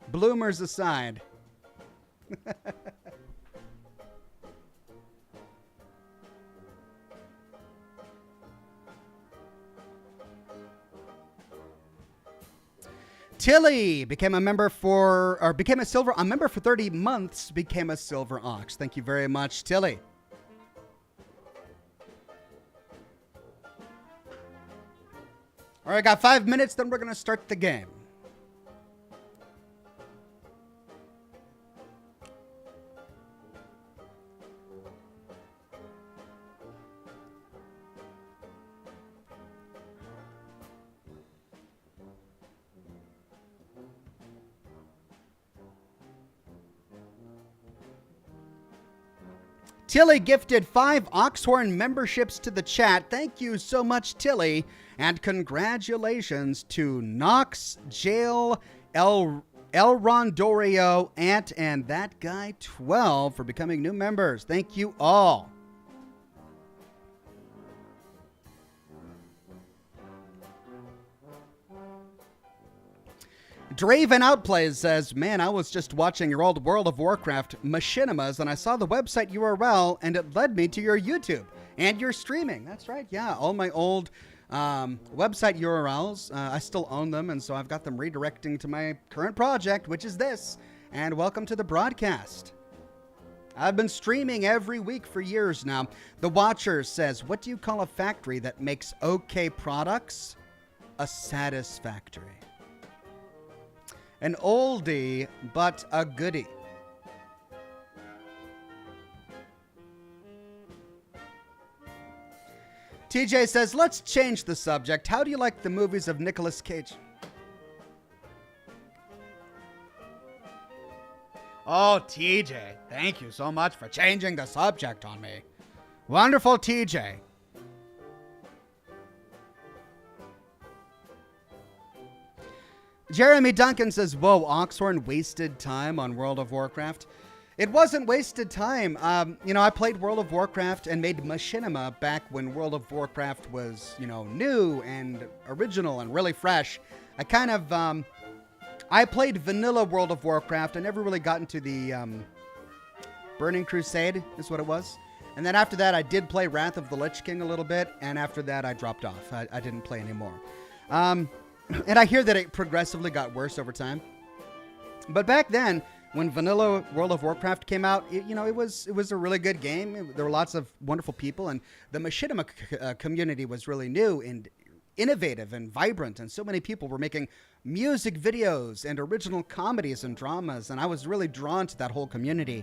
Bloomers aside. Tilly became a member became a member for 30 months, became a silver ox. Thank you very much, Tilly. All right, I got 5 minutes, then we're going to start the game. Tilly gifted 5 Oxhorn memberships to the chat. Thank you so much, Tilly. And congratulations to Knox, Jail, El Rondorio, Ant, and That Guy 12 for becoming new members. Thank you all. Draven Outplays says, man, I was just watching your old World of Warcraft machinimas and I saw the website URL and it led me to your YouTube and your streaming. That's right. Yeah. All my old website URLs, I still own them. And so I've got them redirecting to my current project, which is this. And welcome to the broadcast. I've been streaming every week for years now. The Watcher says, what do you call a factory that makes okay products? A satisfactory. An oldie, but a goodie. TJ says, let's change the subject. How do you like the movies of Nicolas Cage? Oh, TJ, thank you so much for changing the subject on me. Wonderful, TJ. Jeremy Duncan says, whoa, Oxhorn wasted time on World of Warcraft. It wasn't wasted time. I played World of Warcraft and made machinima back when World of Warcraft was, new and original and really fresh. I played vanilla World of Warcraft. I never really got into the Burning Crusade is what it was. And then after that, I did play Wrath of the Lich King a little bit. And after that, I dropped off. I didn't play anymore. And I hear that it progressively got worse over time. But back then, when vanilla World of Warcraft came out, it was a really good game. There were lots of wonderful people, and the machinima community was really new and innovative and vibrant, and so many people were making music videos and original comedies and dramas, and I was really drawn to that whole community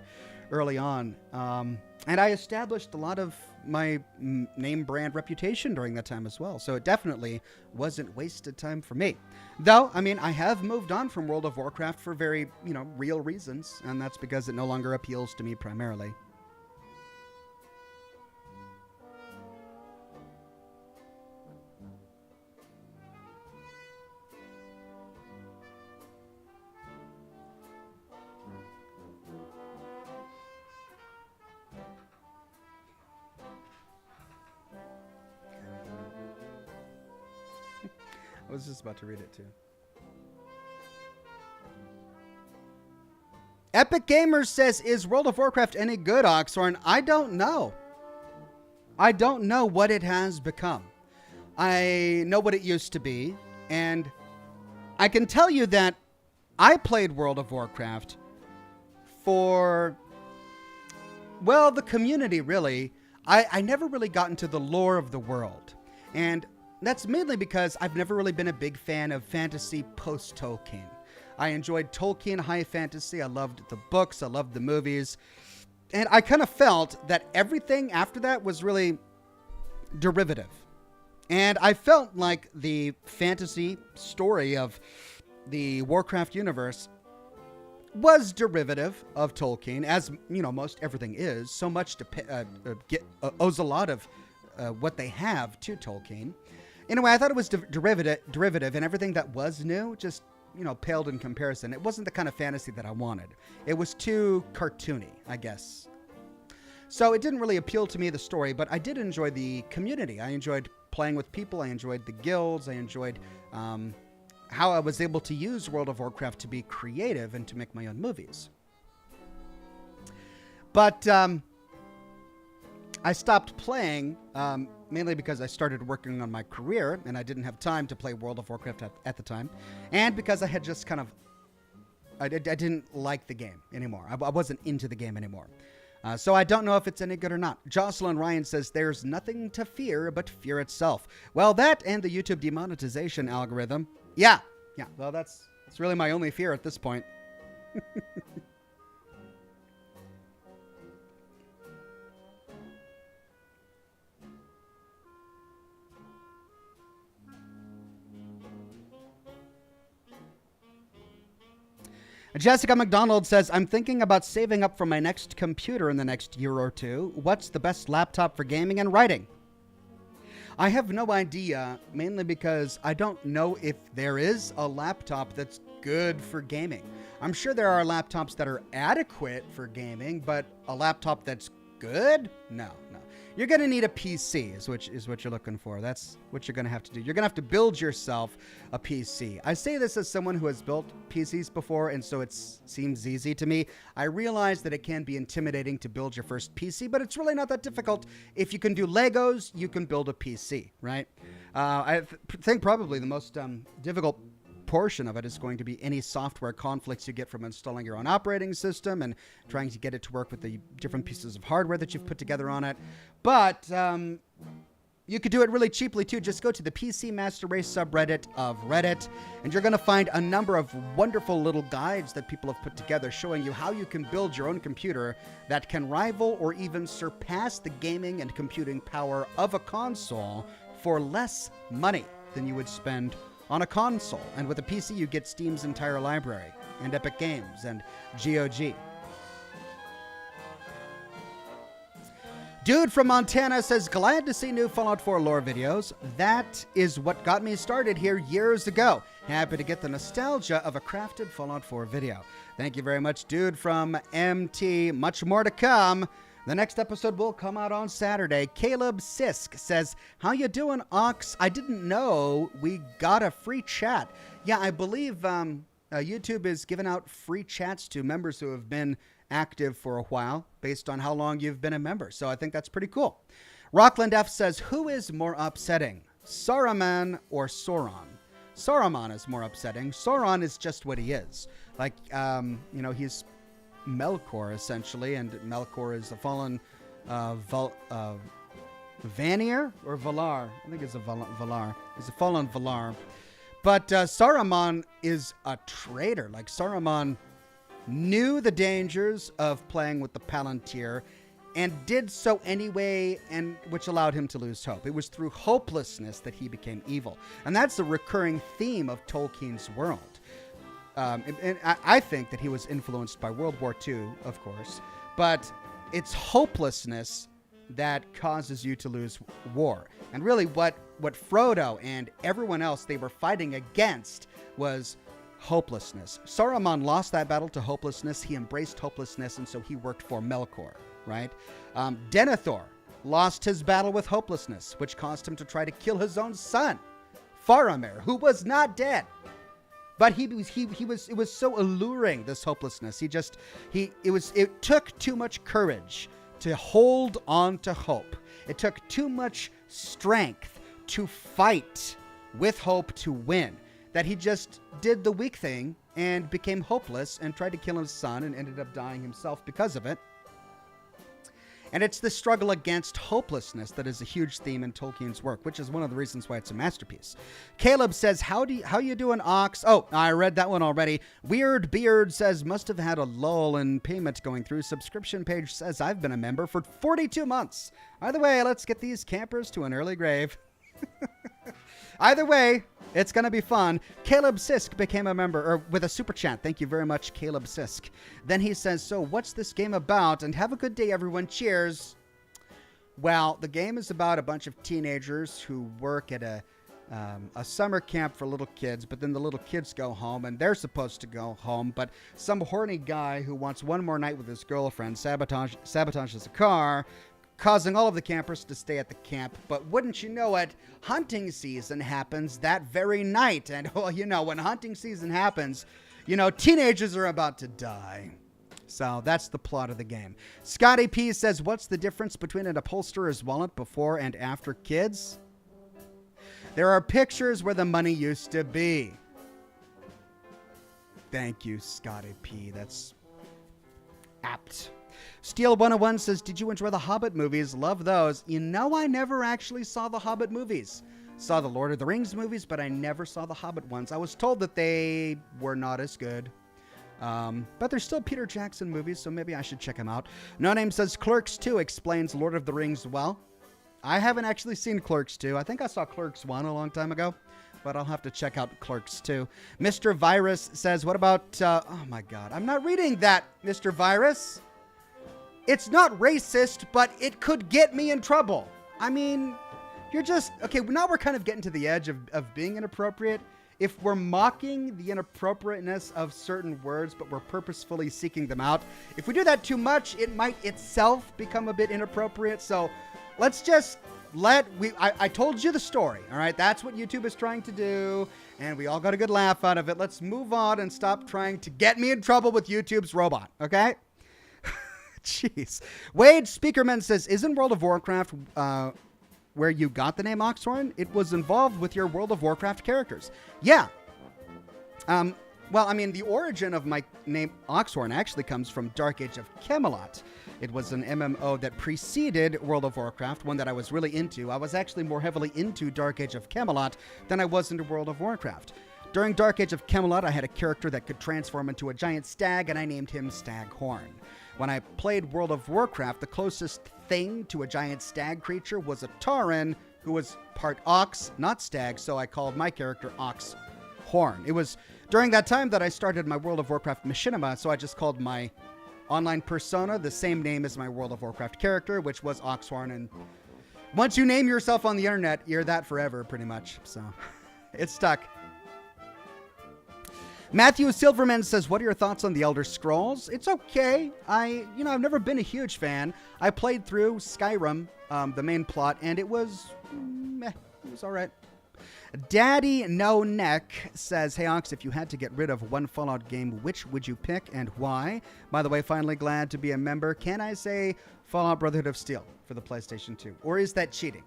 early on. And I established a lot of my name brand reputation during that time as well. So it definitely wasn't wasted time for me. Though, I have moved on from World of Warcraft for very, real reasons. And that's because it no longer appeals to me primarily. I was just about to read it too. Epic Gamers says, is World of Warcraft any good, Oxhorn? I don't know. I don't know what it has become. I know what it used to be, and I can tell you that I played World of Warcraft for, the community, really. I never really got into the lore of the world, and that's mainly because I've never really been a big fan of fantasy post-Tolkien. I enjoyed Tolkien high fantasy. I loved the books. I loved the movies. And I kind of felt that everything after that was really derivative. And I felt like the fantasy story of the Warcraft universe was derivative of Tolkien, as, most everything is. So much owes a lot of what they have to Tolkien. In a way, I thought it was derivative, and everything that was new just paled in comparison. It wasn't the kind of fantasy that I wanted. It was too cartoony, I guess. So it didn't really appeal to me, the story, but I did enjoy the community. I enjoyed playing with people. I enjoyed the guilds. I enjoyed how I was able to use World of Warcraft to be creative and to make my own movies. But I stopped playing mainly because I started working on my career and I didn't have time to play World of Warcraft at the time. And because I had just I didn't like the game anymore. I wasn't into the game anymore. So I don't know if it's any good or not. Jocelyn Ryan says, there's nothing to fear but fear itself. Well, that and the YouTube demonetization algorithm. Yeah. Well, that's really my only fear at this point. Jessica McDonald says, I'm thinking about saving up for my next computer in the next year or two. What's the best laptop for gaming and writing? I have no idea, mainly because I don't know if there is a laptop that's good for gaming. I'm sure there are laptops that are adequate for gaming, but a laptop that's good? No. You're going to need a PC is what you're looking for. That's what you're going to have to do. You're going to have to build yourself a PC. I say this as someone who has built PCs before, and so it seems easy to me. I realize that it can be intimidating to build your first PC, but it's really not that difficult. If you can do Legos, you can build a PC, right? I think probably the most difficult portion of it is going to be any software conflicts you get from installing your own operating system and trying to get it to work with the different pieces of hardware that you've put together on it. But you could do it really cheaply too. Just go to the PC Master Race subreddit of Reddit, and you're going to find a number of wonderful little guides that people have put together showing you how you can build your own computer that can rival or even surpass the gaming and computing power of a console for less money than you would spend on a console. And with a PC, you get Steam's entire library, and Epic Games, and GOG. Dude from Montana says, glad to see new Fallout 4 lore videos. That is what got me started here years ago. Happy to get the nostalgia of a crafted Fallout 4 video. Thank you very much, dude from MT. Much more to come. The next episode will come out on Saturday. Caleb Sisk says, how you doing, Ox? I didn't know we got a free chat. Yeah, I believe YouTube is giving out free chats to members who have been active for a while based on how long you've been a member. So I think that's pretty cool. Rockland F says, who is more upsetting, Saruman or Sauron? Saruman is more upsetting. Sauron is just what he is. Like, he's Melkor, essentially, and Melkor is a fallen Vanir or Valar. I think it's a Valar. He's a fallen Valar. But Saruman is a traitor. Like, Saruman knew the dangers of playing with the Palantir and did so anyway, and which allowed him to lose hope. It was through hopelessness that he became evil. And that's a recurring theme of Tolkien's world. And I think that he was influenced by World War II, of course, but it's hopelessness that causes you to lose war. And really what Frodo and everyone else they were fighting against was hopelessness. Saruman lost that battle to hopelessness. He embraced hopelessness, and so he worked for Melkor, right? Denethor lost his battle with hopelessness, which caused him to try to kill his own son, Faramir, who was not dead. But it was so alluring, this hopelessness. It took too much courage to hold on to hope. It took too much strength to fight with hope to win, that he just did the weak thing and became hopeless and tried to kill his son and ended up dying himself because of it. And it's the struggle against hopelessness that is a huge theme in Tolkien's work, which is one of the reasons why it's a masterpiece. Caleb says, how you doing, Ox? Oh, I read that one already. Weird Beard says, must have had a lull in payment going through. Subscription page says, I've been a member for 42 months. Either way, let's get these campers to an early grave. Either way, it's going to be fun. Caleb Sisk became a member with a super chat. Thank you very much, Caleb Sisk. Then he says, so what's this game about? And have a good day, everyone. Cheers. Well, the game is about a bunch of teenagers who work at a a summer camp for little kids, but then the little kids go home and they're supposed to go home, but some horny guy who wants one more night with his girlfriend sabotages a car, causing all of the campers to stay at the camp. But wouldn't you know it, hunting season happens that very night. And well, you know, when hunting season happens, you know, teenagers are about to die. So that's the plot of the game. Scotty P says, what's the difference between an upholsterer's wallet before and after kids? There are pictures where the money used to be. Thank you, Scotty P. That's apt. Steel 101 says, did you enjoy the Hobbit movies? Love those. You know, I never actually saw the Hobbit movies. Saw the Lord of the Rings movies, but I never saw the Hobbit ones. I was told that they were not as good. But they're still Peter Jackson movies, so maybe I should check them out. No Name says, Clerks 2 explains Lord of the Rings well. I haven't actually seen Clerks 2. I think I saw Clerks 1 a long time ago, but I'll have to check out Clerks 2. Mr. Virus says, what about, oh my God, I'm not reading that, Mr. Virus. It's not racist, but it could get me in trouble. I mean, you're just, okay, now we're kind of getting to the edge of being inappropriate. If we're mocking the inappropriateness of certain words, but we're purposefully seeking them out, if we do that too much, it might itself become a bit inappropriate. So let's just I told you the story, all right? That's what YouTube is trying to do, and we all got a good laugh out of it. Let's move on and stop trying to get me in trouble with YouTube's robot, okay? Jeez. Wade Speakerman says, isn't World of Warcraft where you got the name Oxhorn? It was involved with your World of Warcraft characters. Yeah. Well, I mean, the origin of my name Oxhorn actually comes from Dark Age of Camelot. It was an MMO that preceded World of Warcraft, one that I was really into. I was actually more heavily into Dark Age of Camelot than I was into World of Warcraft. During Dark Age of Camelot, I had a character that could transform into a giant stag, and I named him Staghorn. When I played World of Warcraft, the closest thing to a giant stag creature was a Tauren, who was part ox, not stag, so I called my character Oxhorn. It was during that time that I started my World of Warcraft machinima, so I just called my online persona the same name as my World of Warcraft character, which was Oxhorn. And once you name yourself on the internet, you're that forever, pretty much. So it's stuck. Matthew Silverman says, what are your thoughts on the Elder Scrolls? It's okay. I've never been a huge fan. I played through Skyrim, the main plot, and it was meh. It was all right. Daddy No Neck says, hey Ox, if you had to get rid of one Fallout game, which would you pick and why? By the way, finally glad to be a member. Can I say Fallout Brotherhood of Steel for the PlayStation 2? Or is that cheating?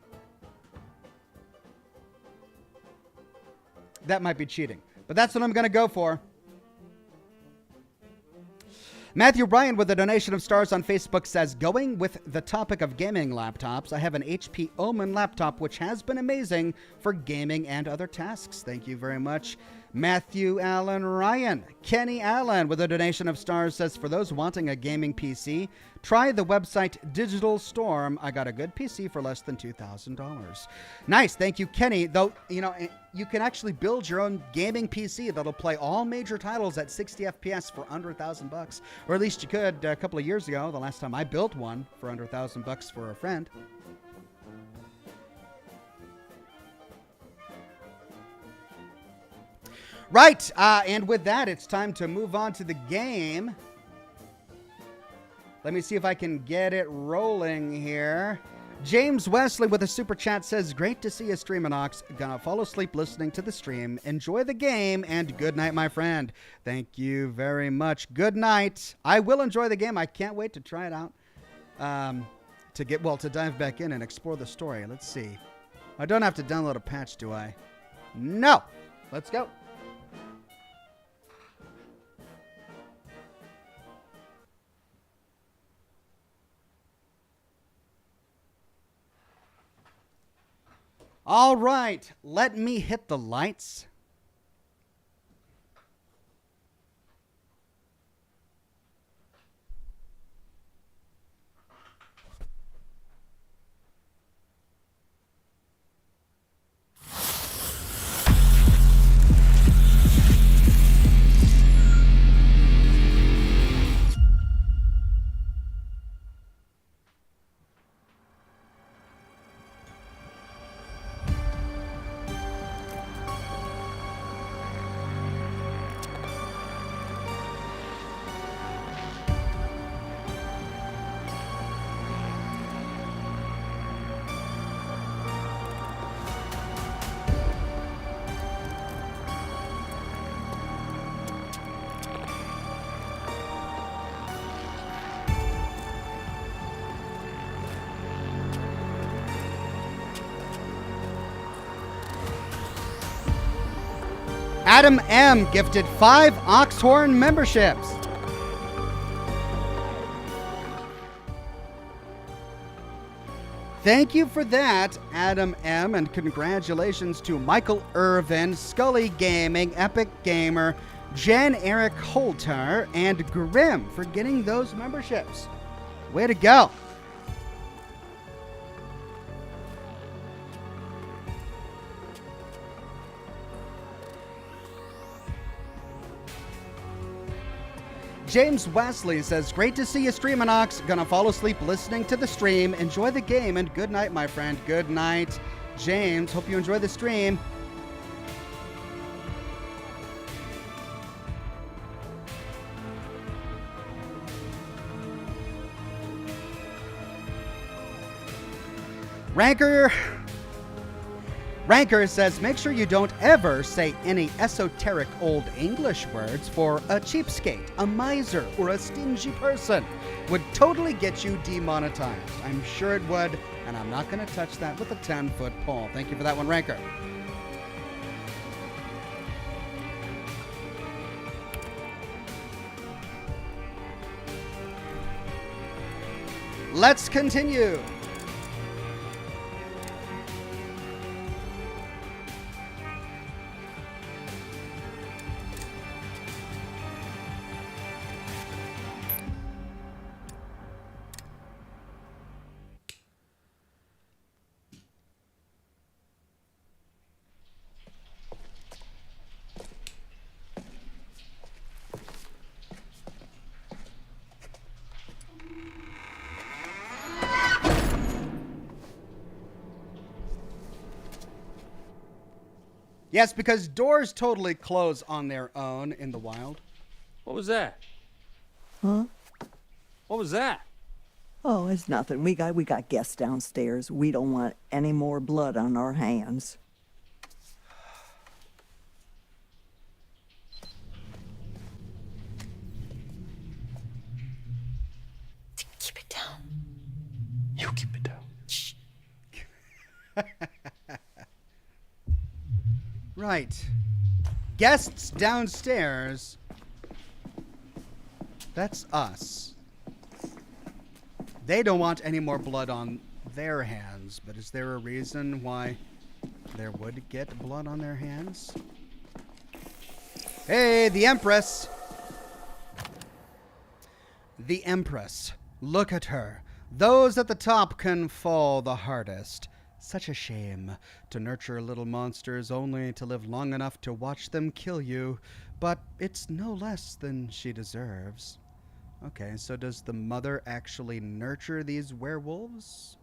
That might be cheating, but that's what I'm going to go for. Matthew Bryan with a donation of stars on Facebook says, going with the topic of gaming laptops, I have an HP Omen laptop, which has been amazing for gaming and other tasks. Thank you very much, Matthew Allen Ryan. Kenny Allen with a donation of stars says, for those wanting a gaming PC, try the website Digital Storm. I got a good PC for less than $2,000. Nice. Thank you, Kenny. Though, you can actually build your own gaming PC that'll play all major titles at 60 FPS for under $1,000, or at least you could a couple of years ago. The last time I built one for under $1,000 for a friend. Right, and with that, it's time to move on to the game. Let me see if I can get it rolling here. James Wesley with a super chat says, great to see you streaming, Ox. Gonna fall asleep listening to the stream. Enjoy the game, and good night, my friend. Thank you very much. Good night. I will enjoy the game. I can't wait to try it out. To dive back in and explore the story. Let's see. I don't have to download a patch, do I? No. Let's go. All right, let me hit the lights. Adam M. gifted 5 Oxhorn memberships. Thank you for that, Adam M., and congratulations to Michael Irvin, Scully Gaming, Epic Gamer, Jen Eric Holter, and Grim for getting those memberships. Way to go. James Wesley says, great to see you streaming, Ox. Gonna fall asleep listening to the stream. Enjoy the game, and good night, my friend. Good night, James. Hope you enjoy the stream. Ranker says, make sure you don't ever say any esoteric old English words, for a cheapskate, a miser, or a stingy person would totally get you demonetized. I'm sure it would, and I'm not going to touch that with a 10-foot pole. Thank you for that one, Ranker. Let's continue. Yes, because doors totally close on their own in the wild.
What was that?
Huh?
What was that?
Oh, it's nothing. We got guests downstairs. We don't want any more blood on our hands.
Keep it down.
You keep it down.
Shh.
Right. Guests downstairs. That's us. They don't want any more blood on their hands, but is there a reason why there would get blood on their hands? Hey, the Empress. The Empress. Look at her. Those at the top can fall the hardest. Such a shame to nurture little monsters only to live long enough to watch them kill you, but it's no less than she deserves. Okay, so does the mother actually nurture these werewolves?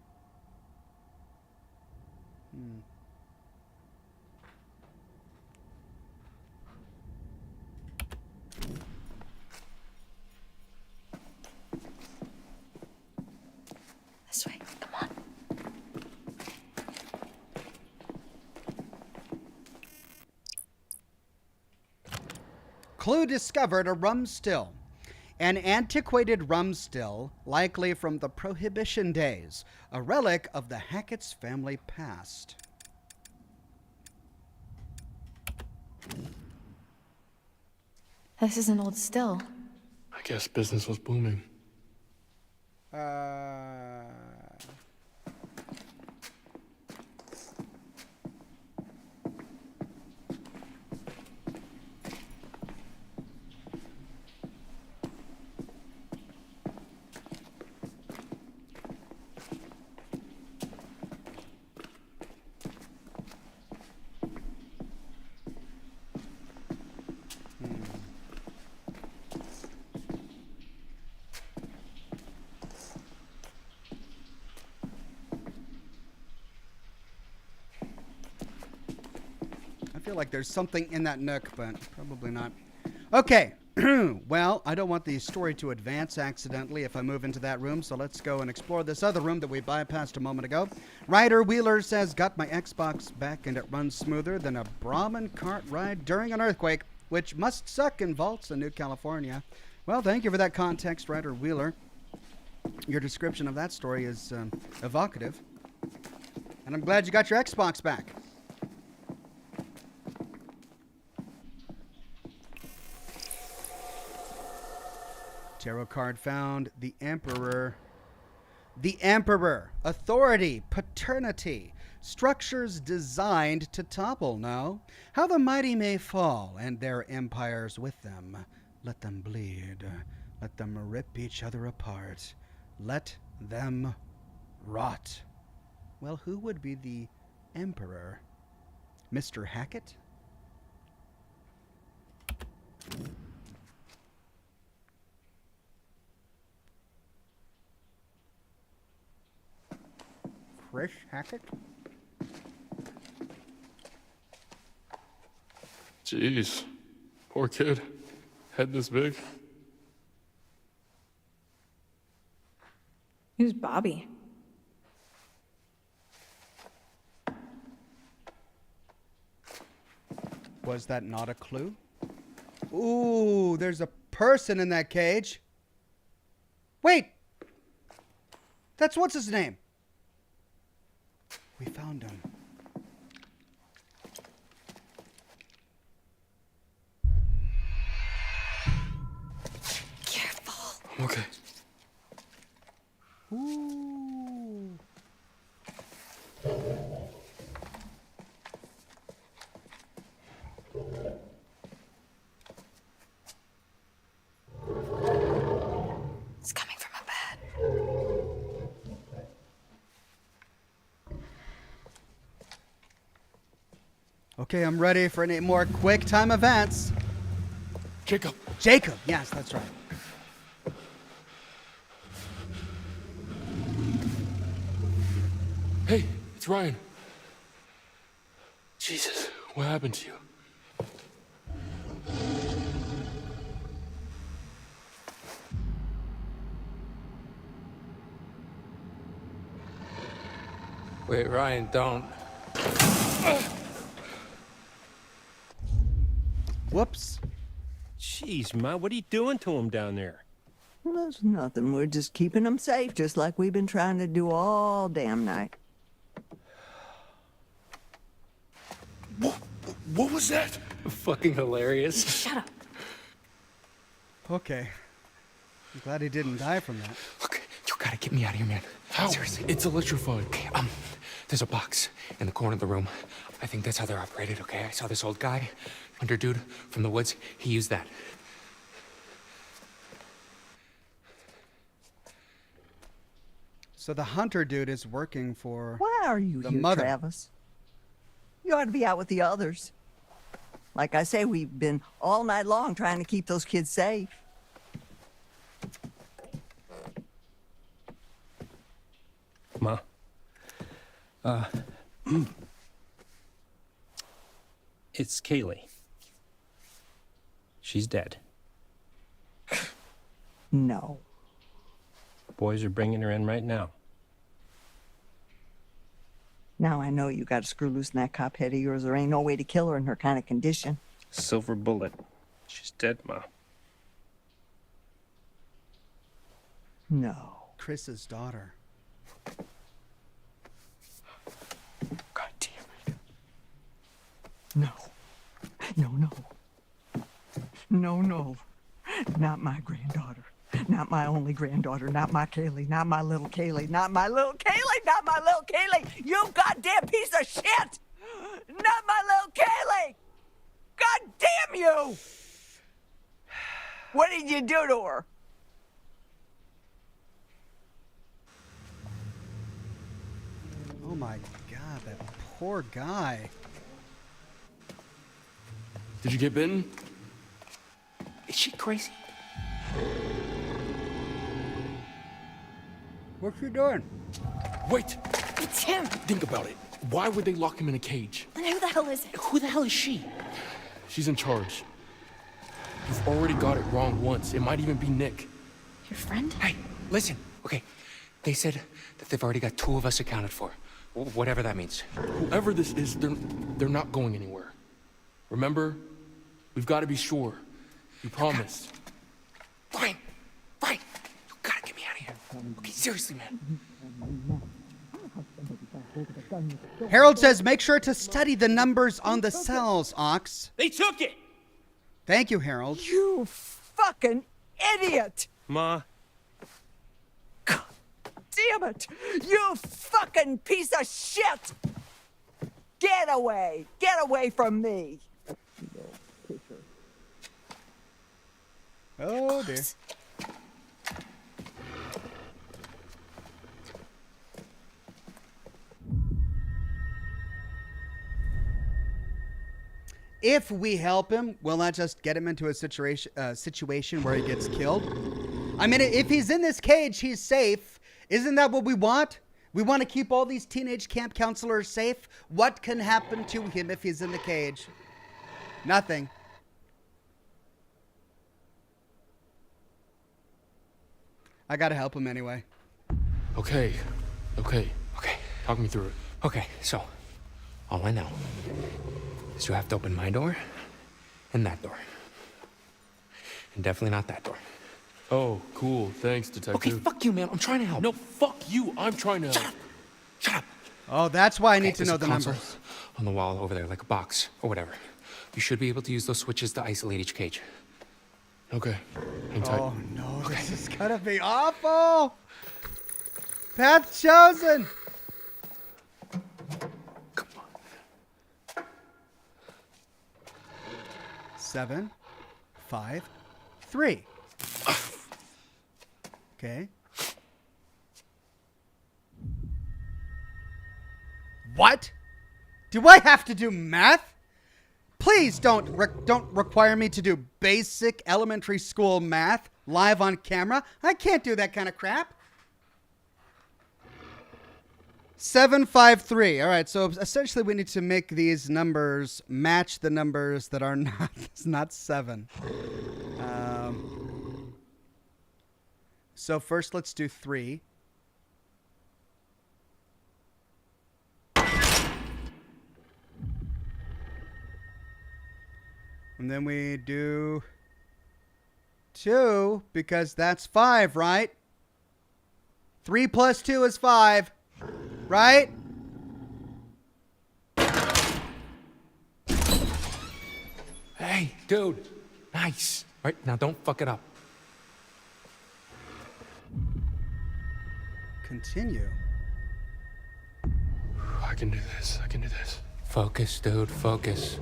This way. Come on.
Clue discovered a rum still. An antiquated rum still, likely from the Prohibition days, a relic of the Hackett's family past.
This is an old still.
I guess business was booming.
I feel like there's something in that nook, but probably not. Okay. Well, I don't want the story to advance accidentally if I move into that room, so let's go and explore this other room that we bypassed a moment ago. Ryder Wheeler says, got my Xbox back and it runs smoother than a Brahmin cart ride during an earthquake, which must suck in vaults in New California. Well, thank you for that context, Ryder Wheeler. Your description of that story is evocative. And I'm glad you got your Xbox back. Tarot card found. The Emperor. The Emperor. Authority. Paternity. Structures designed to topple, no? How the mighty may fall, and their empires with them. Let them bleed. Let them rip each other apart. Let them rot. Well, who would be the Emperor? Mr. Hackett? Chris Hackett?
Jeez. Poor kid. Head this big.
Who's Bobby?
Was that not a clue? Ooh, there's a person in that cage. Wait! That's what's his name? We found him.
Careful.
I'm okay.
Ooh.
It's coming from a bed.
Okay, I'm ready for any more quick time events.
Jacob.
Jacob, yes, that's right.
Hey, it's Ryan. Jesus, what happened to you?
Wait, Ryan, don't.
Whoops.
Jeez, Ma, what are you doing to him down there?
Well, there's nothing. We're just keeping them safe, just like we've been trying to do all damn night.
What was that?
Fucking hilarious.
Shut up.
Okay. I'm glad he didn't die from that.
Look, you gotta get me out of here, man.
How?
Seriously.
It's electrified.
Okay, there's a box in the corner of the room. I think that's how they're operated, okay? I saw this old guy, hunter dude from the woods. He used that.
So the hunter dude is working for...
Why are you
The
here,
mother.
Travis? You ought to be out with the others. Like I say, we've been all night long trying to keep those kids safe.
Ma. It's Kaylee. She's dead.
No.
Boys are bringing her in right now.
Now I know you got to screw loose in that cop head of yours. There ain't no way to kill her in her kind of condition.
Silver bullet. She's dead, Ma.
No.
Chris's daughter.
God damn it. No. No, no. No, no. Not my granddaughter. Not my only granddaughter. Not my Kaylee. Not my little Kaylee. Not my little Kaylee. Not my little Kaylee. You goddamn piece of shit. Not my little Kaylee. God damn you. What did you do to her?
Oh my god, that poor guy.
Did you get bitten?
Is she crazy?
What's she doing?
Wait!
It's him.
Think about it. Why would they lock him in a cage?
And who the hell is it?
Who the hell is she?
She's in charge. You've already got it wrong once. It might even be Nick.
Your friend?
Hey, listen. Okay, they said that they've already got 2 of us accounted for. Whatever that means.
Whoever this is, they're not going anywhere. Remember? We've got to be sure. You promised.
Brian! Brian! You gotta get me out of here. Okay, seriously, man.
Harold says, make sure to study the numbers on the cells, Ox.
They took it!
Thank you, Harold.
You fucking idiot.
Ma.
Damn it! You fucking piece of shit! Get away! Get away from me!
Oh dear. If we help him, will that just get him into a situation where he gets killed? I mean, if he's in this cage, he's safe. Isn't that what we want? We want to keep all these teenage camp counselors safe. What can happen to him if he's in the cage? Nothing. I gotta help him anyway.
Okay.
Talk me through it. Okay, so all I know is you have to open my door and that door. And definitely not that door.
Oh, cool. Thanks, detective.
Okay, fuck you, man. I'm trying to help.
No, fuck you. I'm trying to help.
Shut up.
Oh, that's why I need to
There's
know
a
the
console
numbers.
on the wall over there, like a box or whatever. You should be able to use those switches to isolate each cage.
Okay. Hang tight.
Oh no, this is gonna be awful. Path chosen.
Come on.
7, 5, 3. Okay. What? Do I have to do math? Please don't require me to do basic elementary school math live on camera. I can't do that kind of crap. 753. All right, so essentially we need to make these numbers match the numbers that are not 7. So first let's do 3. And then we do 2 because that's 5, right? 3 plus 2 is 5. Right?
Hey, dude. Nice. All right, now don't fuck it up.
Continue.
I can do this.
Focus, dude, focus.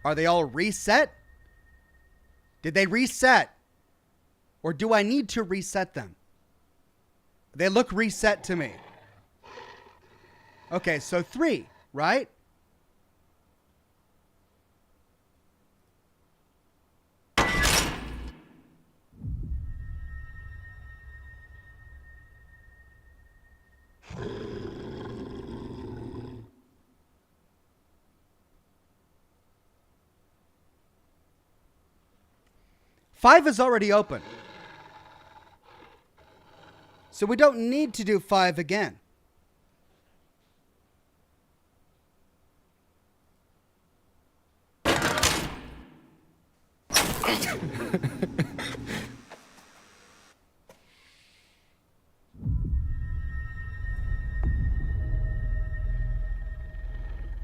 Are they all reset? Did they reset? Or do I need to reset them? They look reset to me. Okay, so 3, right? Five is already open. So we don't need to do 5 again.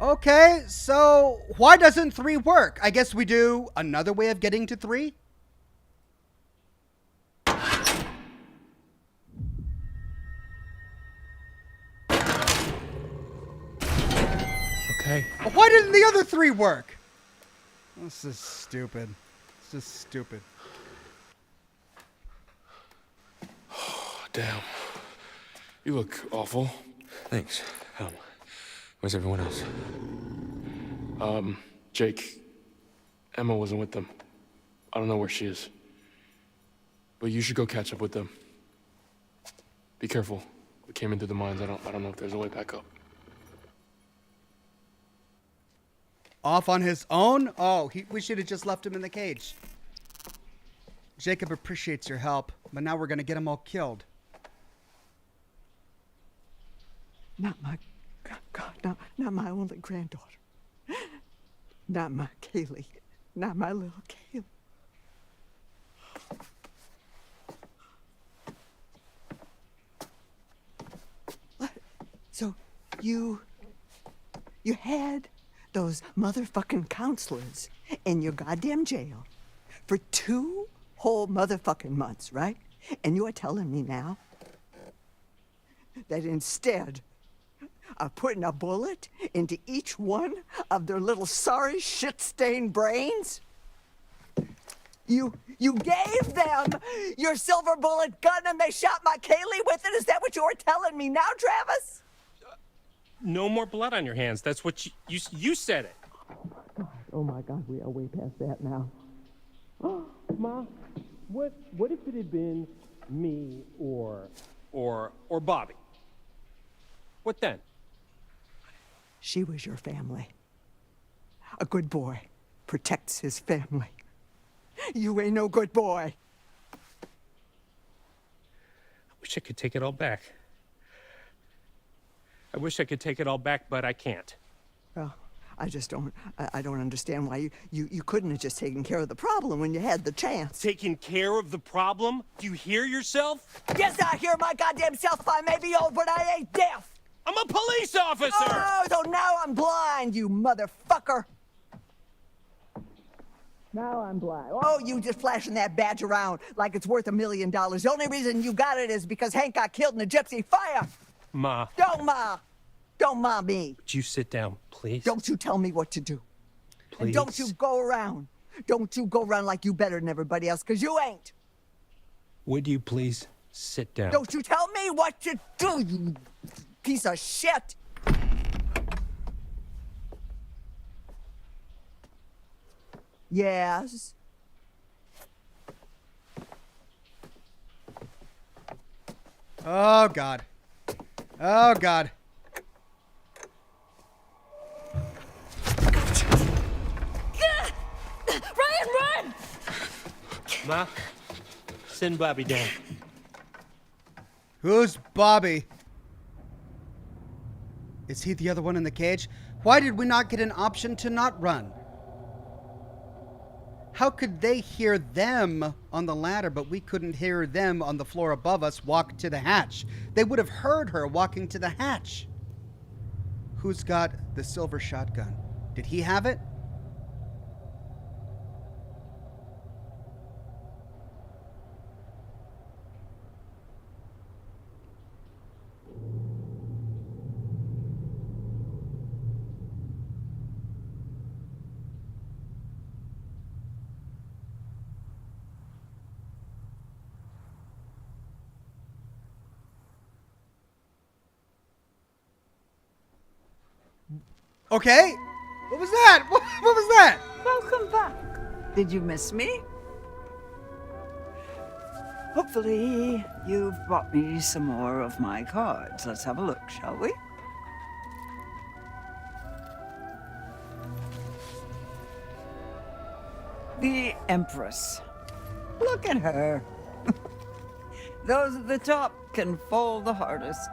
Okay, so why doesn't 3 work? I guess we do another way of getting to 3.
Okay.
Why didn't the other 3 work? This is stupid. This is stupid.
Oh, damn. You look awful.
Thanks. Where's everyone else?
Jake. Emma wasn't with them. I don't know where she is. But you should go catch up with them. Be careful. We came in through the mines. I don't know if there's a way back up.
Off on his own? Oh, we should have just left him in the cage. Jacob appreciates your help, but now we're going to get him all killed.
Not my, God, not my only granddaughter. Not my Kaylee. Not my little Kaylee. What? So you had those motherfucking counselors in your goddamn jail for 2 whole motherfucking months, right? And you are telling me now that instead of putting a bullet into each one of their little sorry shit-stained brains, you gave them your silver bullet gun and they shot my Kaylee with it? Is that what you're telling me now, Travis?
No more blood on your hands. That's what you said it.
Oh my God, we are way past that now.
Ma, what if it had been me or Bobby? What then?
She was your family. A good boy protects his family. You ain't no good boy.
I wish I could take it all back. I wish I could take it all back, but I can't.
Well, I just don't, I don't understand why you couldn't have just taken care of the problem when you had the chance.
Taking care of the problem? Do you hear yourself?
Yes, I hear my goddamn self. I may be old, but I ain't deaf.
I'm a police officer!
Oh, so now I'm blind, you motherfucker. Now I'm blind. Oh, you just flashing that badge around like it's worth $1 million. The only reason you got it is because Hank got killed in a gypsy fire.
Ma.
Don't ma. Don't ma me.
Would you sit down, please?
Don't you tell me what to do.
Please.
And don't you go around. Don't you go around like you better than everybody else, because you ain't.
Would you please sit down?
Don't you tell me what to do, you piece of shit. Yes.
Oh, God. Oh, God.
Ryan, run!
Ma, send Bobby down.
Who's Bobby? Is he the other one in the cage? Why did we not get an option to not run? How could they hear them on the ladder, but we couldn't hear them on the floor above us walk to the hatch? They would have heard her walking to the hatch. Who's got the silver shotgun? Did he have it? Okay. What was that? What was that?
Welcome back. Did you miss me? Hopefully, you've brought me some more of my cards. Let's have a look, shall we? The Empress. Look at her. Those at the top can fall the hardest.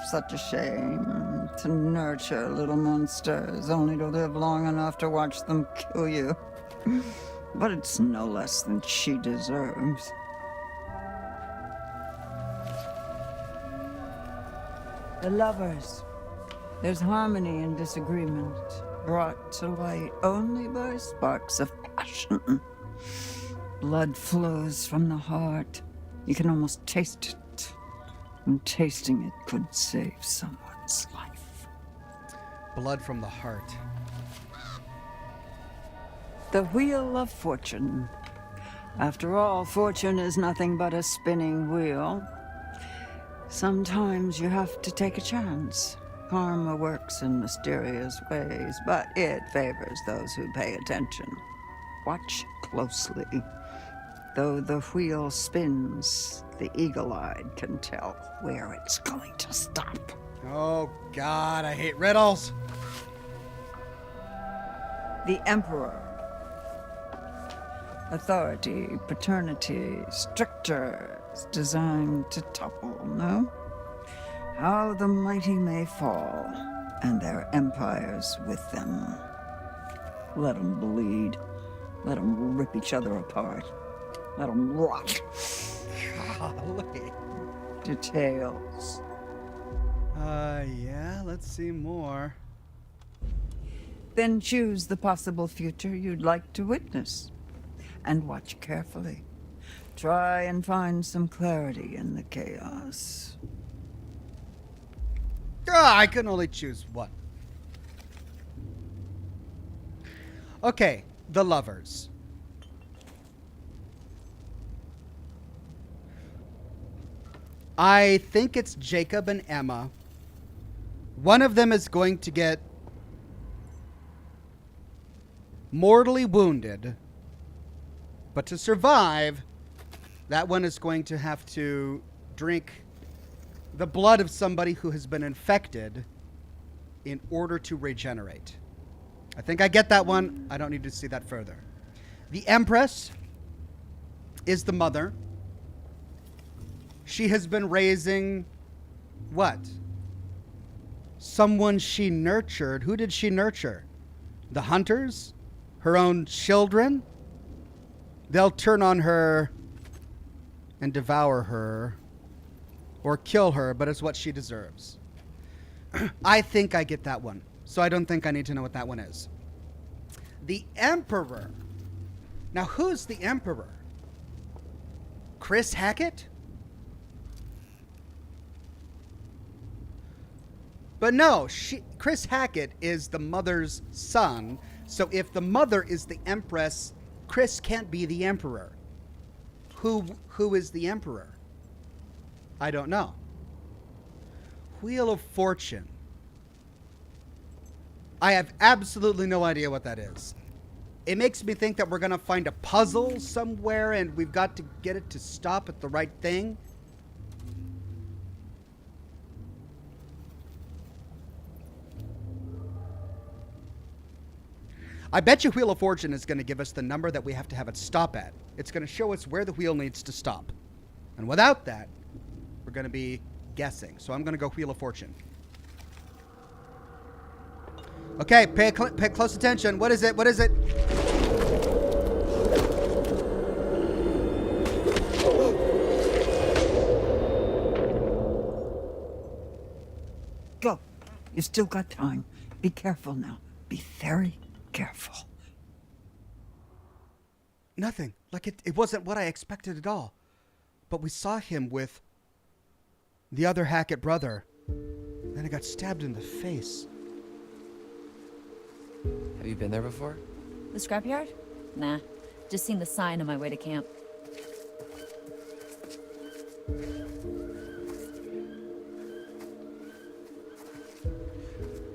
Such a shame to nurture little monsters, only to live long enough to watch them kill you. But it's no less than she deserves. The lovers. There's harmony in disagreement, brought to light only by sparks of passion. Blood flows from the heart. You can almost taste it. And tasting it could save someone's life.
Blood from the heart.
The Wheel of Fortune. After all, fortune is nothing but a spinning wheel. Sometimes you have to take a chance. Karma works in mysterious ways, but it favors those who pay attention. Watch closely. Though the wheel spins, the eagle-eyed can tell where it's going to stop.
Oh, God, I hate riddles.
The Emperor. Authority, paternity, strictures designed to topple, no? How the mighty may fall, and their empires with them. Let them bleed. Let them rip each other apart. Let them rot.
Golly.
Details.
Yeah, let's see more.
Then choose the possible future you'd like to witness. And watch carefully. Try and find some clarity in the chaos.
I can only choose one. Okay, the lovers. I think it's Jacob and Emma. One of them is going to get mortally wounded, but to survive, that one is going to have to drink the blood of somebody who has been infected in order to regenerate. I think I get that one. I don't need to see that further. The Empress is the mother. She has been raising what? Someone she nurtured. Who did she nurture? The hunters? Her own children? They'll turn on her and devour her or kill her, but it's what she deserves. I think I get that one. So I don't think I need to know what that one is. The Emperor. Now, who's the Emperor? Chris Hackett? But no, Chris Hackett is the mother's son. So if the mother is the Empress, Chris can't be the Emperor. Who is the Emperor? I don't know. Wheel of Fortune. I have absolutely no idea what that is. It makes me think that we're going to find a puzzle somewhere and we've got to get it to stop at the right thing. I bet you Wheel of Fortune is going to give us the number that we have to have it stop at. It's going to show us where the wheel needs to stop. And without that, we're going to be guessing. So I'm going to go Wheel of Fortune. Okay, pay close attention. What is it? What is it?
Go. You still got time. Be careful now. Be very careful.
Nothing. Like it wasn't what I expected at all. But we saw him with the other Hackett brother. Then I got stabbed in the face.
Have you been there before?
The scrapyard? Nah. Just seen the sign on my way to camp.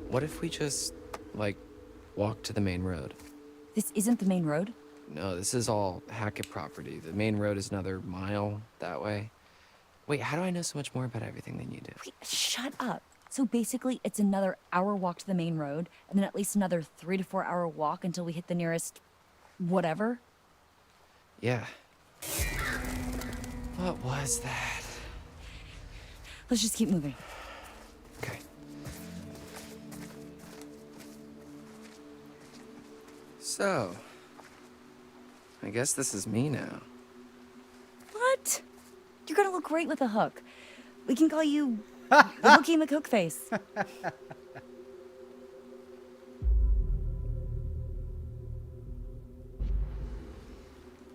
What if we just, like, walk to the main road?
This isn't the main road?
No, this is all Hackett property. The main road is another mile that way. Wait, how do I know so much more about everything than you do?
Wait, shut up. So basically, it's another hour walk to the main road, and then at least another 3 to 4 hour walk until we hit the nearest... whatever?
Yeah. What was that?
Let's just keep moving.
Okay. So, I guess this is me now.
What? You're gonna look great with a hook. We can call you the Hooky McHook Face.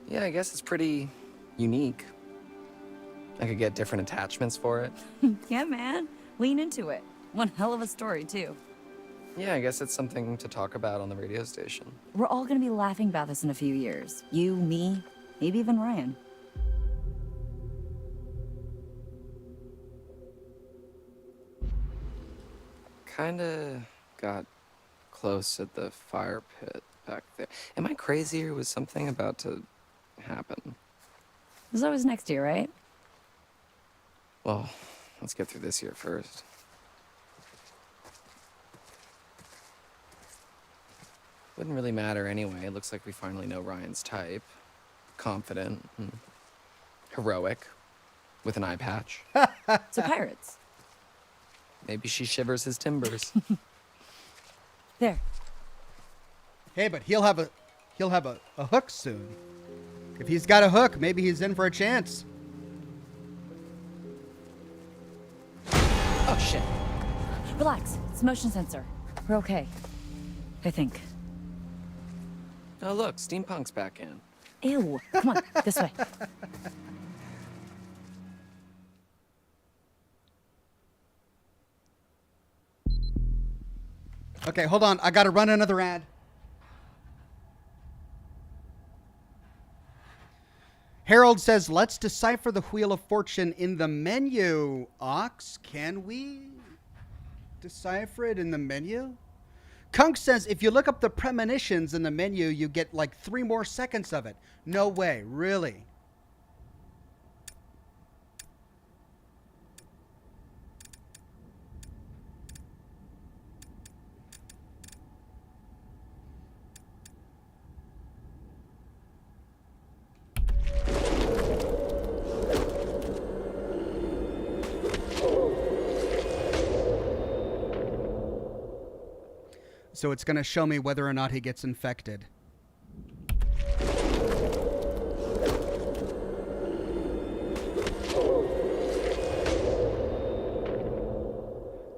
Yeah, I guess it's pretty unique. I could get different attachments for it.
Yeah, man. Lean into it. One hell of a story, too.
Yeah, I guess it's something to talk about on the radio station.
We're all gonna be laughing about this in a few years. You, me, maybe even Ryan.
Kinda got close at the fire pit back there. Am I crazy or was something about to happen?
There's always next year, right?
Well, let's get through this year first. Wouldn't really matter anyway. It looks like we finally know Ryan's type. Confident, and heroic, with an eye patch.
So pirates.
Maybe she shivers his timbers.
There.
Hey, but he'll have a hook soon. If he's got a hook, maybe he's in for a chance.
Oh, shit.
Relax. It's a motion sensor. We're okay. I think.
Oh, look, steampunk's back in.
Ew. Come on, this way.
Okay, hold on. I gotta run another ad. Harold says, let's decipher the Wheel of Fortune in the menu. Ox, can we decipher it in the menu? Kunk says, if you look up the premonitions in the menu, you get like 3 more seconds of it. No way, really? So it's going to show me whether or not he gets infected.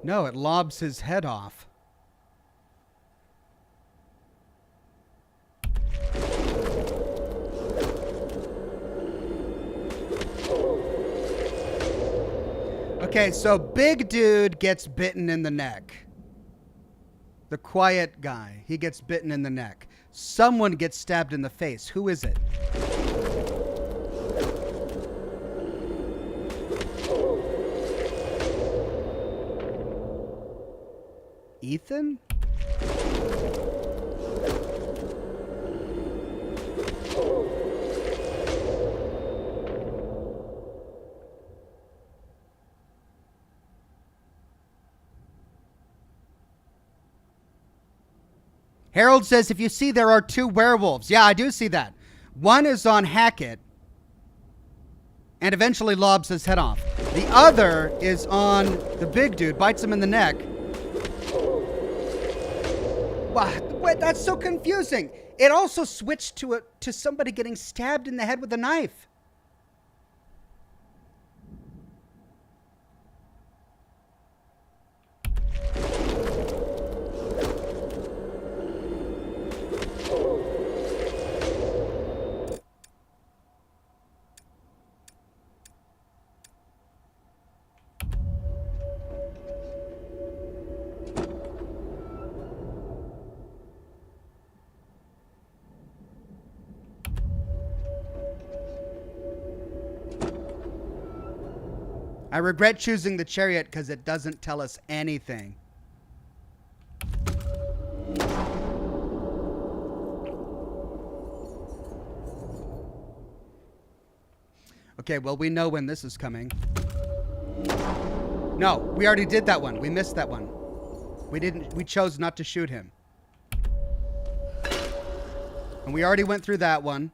No, it lobs his head off. Okay, so big dude gets bitten in the neck. The quiet guy, he gets bitten in the neck. Someone gets stabbed in the face. Who is it? Ethan? Harold says, if you see there are 2 werewolves. Yeah, I do see that. One is on Hackett and eventually lobs his head off. The other is on the big dude, bites him in the neck. What? That's so confusing. It also switched to somebody getting stabbed in the head with a knife. I regret choosing the chariot because it doesn't tell us anything. Okay, well, we know when this is coming. No, we already did that one. We missed that one. We chose not to shoot him. And we already went through that one.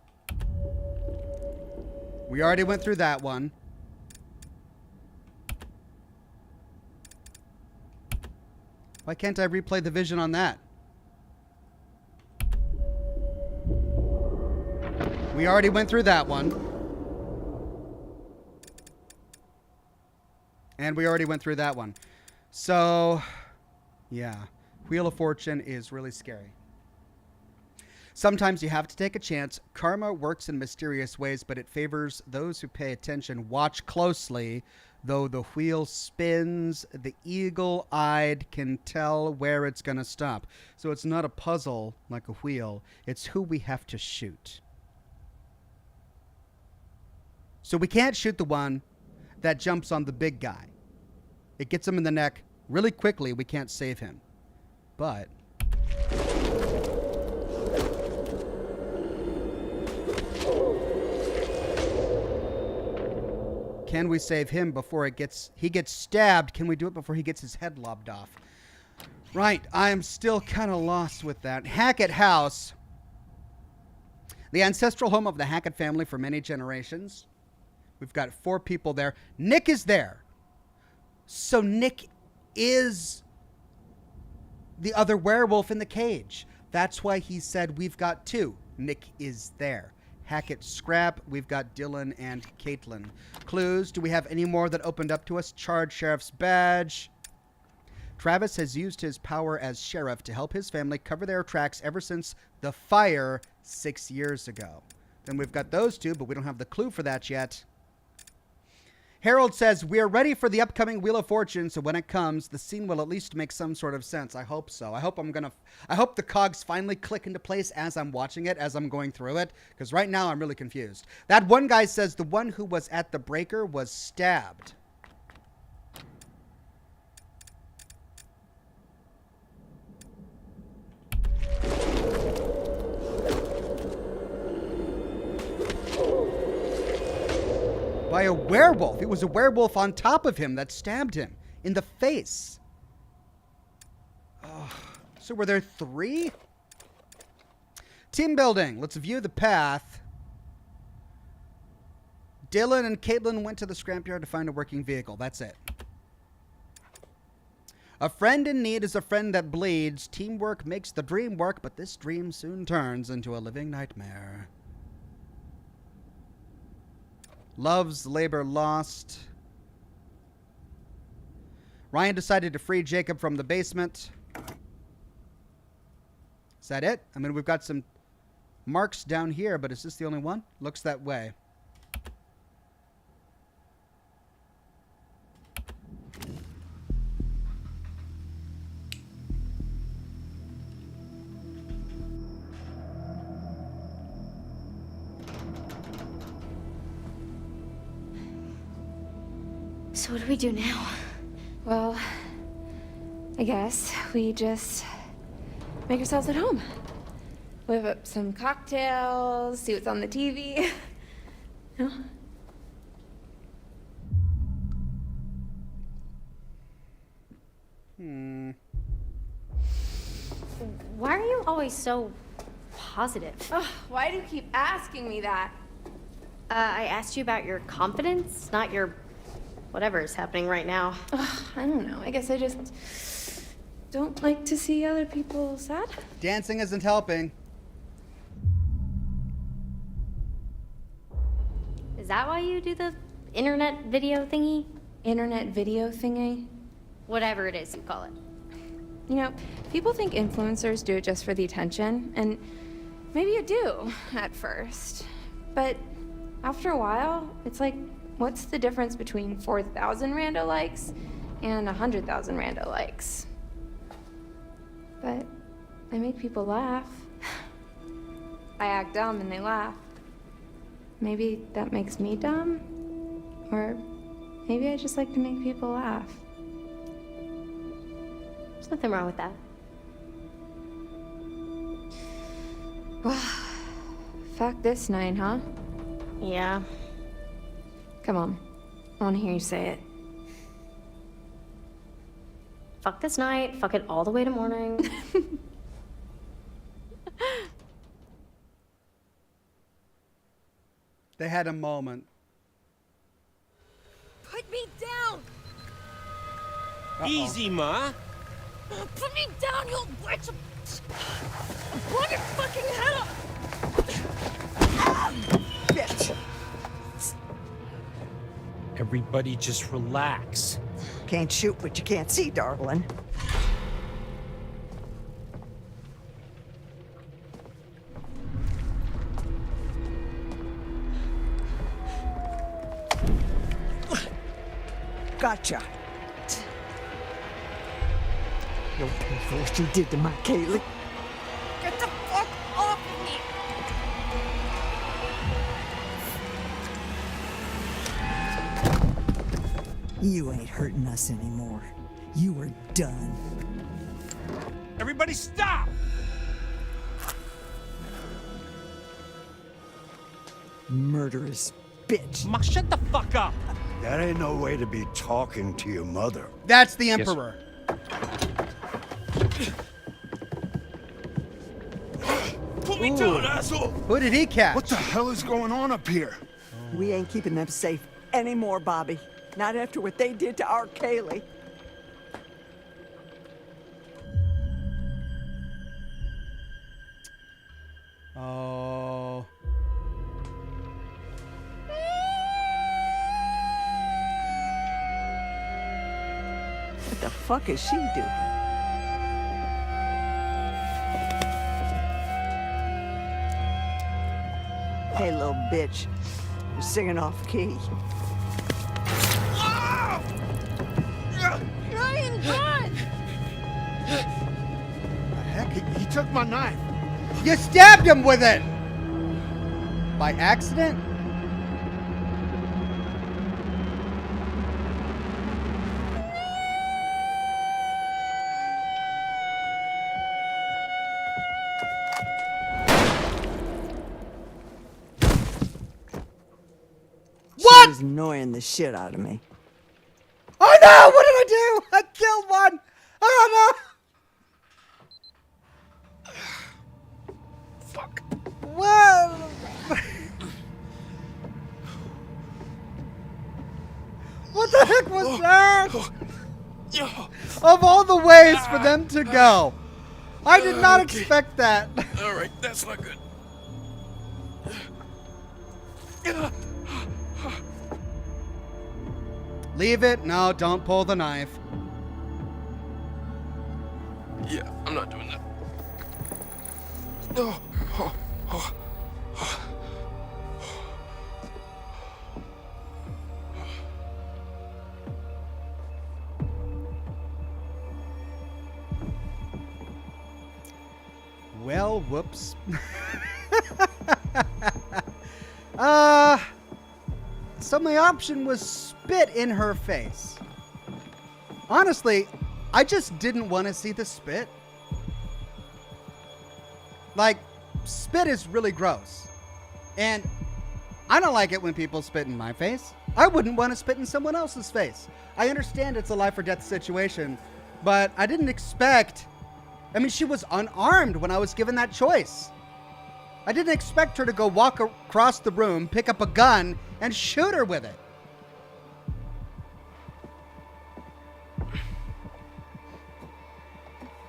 We already went through that one. Why can't I replay the vision on that? We already went through that one. And we already went through that one. So, yeah. Wheel of Fortune is really scary. Sometimes you have to take a chance. Karma works in mysterious ways, but it favors those who pay attention. Watch closely. Though the wheel spins, the eagle-eyed can tell where it's going to stop. So it's not a puzzle like a wheel. It's who we have to shoot. So we can't shoot the one that jumps on the big guy. It gets him in the neck really quickly. We can't save him. But can we save him before he gets stabbed? Can we do it before he gets his head lobbed off? Right, I am still kind of lost with that. Hackett House, the ancestral home of the Hackett family for many generations. We've got 4 people there. Nick is there. So Nick is the other werewolf in the cage. That's why he said we've got 2. Nick is there. Hackett Scrap, we've got Dylan and Caitlin. Clues, do we have any more that opened up to us? Charred Sheriff's Badge. Travis has used his power as sheriff to help his family cover their tracks ever since the fire 6 years ago. Then we've got those two, but we don't have the clue for that yet. Harold says, we are ready for the upcoming Wheel of Fortune, so when it comes, the scene will at least make some sort of sense. I hope so. I hope the cogs finally click into place as I'm watching it, as I'm going through it, because right now I'm really confused. That one guy says the one who was at the breaker was stabbed. By a werewolf. It was a werewolf on top of him that stabbed him in the face. Oh, so were there 3? Team building. Let's view the path. Dylan and Caitlin went to the scrapyard to find a working vehicle. That's it. A friend in need is a friend that bleeds. Teamwork makes the dream work, but this dream soon turns into a living nightmare. Love's labor lost. Ryan decided to free Jacob from the basement. Is that it? I mean, we've got some marks down here, but is this the only one? Looks that way.
So what do we do now?
Well, I guess we just make ourselves at home. Whip up some cocktails, see what's on the TV. No?
Why are you always so positive?
Oh, why do you keep asking me that?
I asked you about your confidence, not your whatever is happening right now.
I don't know. I guess I just don't like to see other people sad.
Dancing isn't helping.
Is that why you do the internet video thingy?
Internet video thingy?
Whatever it is you call it.
You know, people think influencers do it just for the attention, and maybe you do at first. But after a while, it's like, what's the difference between 4,000 rando likes and 100,000 rando likes? But I make people laugh. I act dumb and they laugh. Maybe that makes me dumb? Or maybe I just like to make people laugh.
There's nothing wrong with that.
Fuck this night, huh?
Yeah.
Come on. I want to hear you say it.
Fuck this night, fuck it all the way to morning.
They had a moment.
Put me down!
Easy, Ma.
Put me down, you witch! Blow your fucking head off!
Bitch!
Everybody just relax.
Can't shoot what you can't see, darling. Gotcha. You'll pay for what you did to my Kaylee.
Get the fuck off of me!
You ain't hurting us anymore. You are done.
Everybody stop!
Murderous bitch.
Ma, shut the fuck up!
That ain't no way to be talking to your mother.
That's the Emperor.
Put me down, asshole!
Who did he catch?
What the hell is going on up here?
We ain't keeping them safe anymore, Bobby. Not after what they did to our Kaylee.
Oh.
What the fuck is she doing? Hey, little bitch. You're singing off key.
Ryan, God!
The heck? He took my knife.
You stabbed him with it! By accident?
She was annoying the shit out of me.
Oh no! What did I do? I killed one! Oh no!
Fuck.
Whoa! What the heck was that? Of all the ways for them to go, I did not expect that.
All right, that's not good.
Leave it. No, don't pull the knife.
Yeah, I'm not doing that. Oh, oh, oh.
Well, whoops. So my option was spit in her face. Honestly, I just didn't want to see the spit. Like, spit is really gross. And I don't like it when people spit in my face. I wouldn't want to spit in someone else's face. I understand it's a life or death situation, but I didn't expect... I mean, she was unarmed when I was given that choice. I didn't expect her to go walk across the room, pick up a gun, and shoot her with it.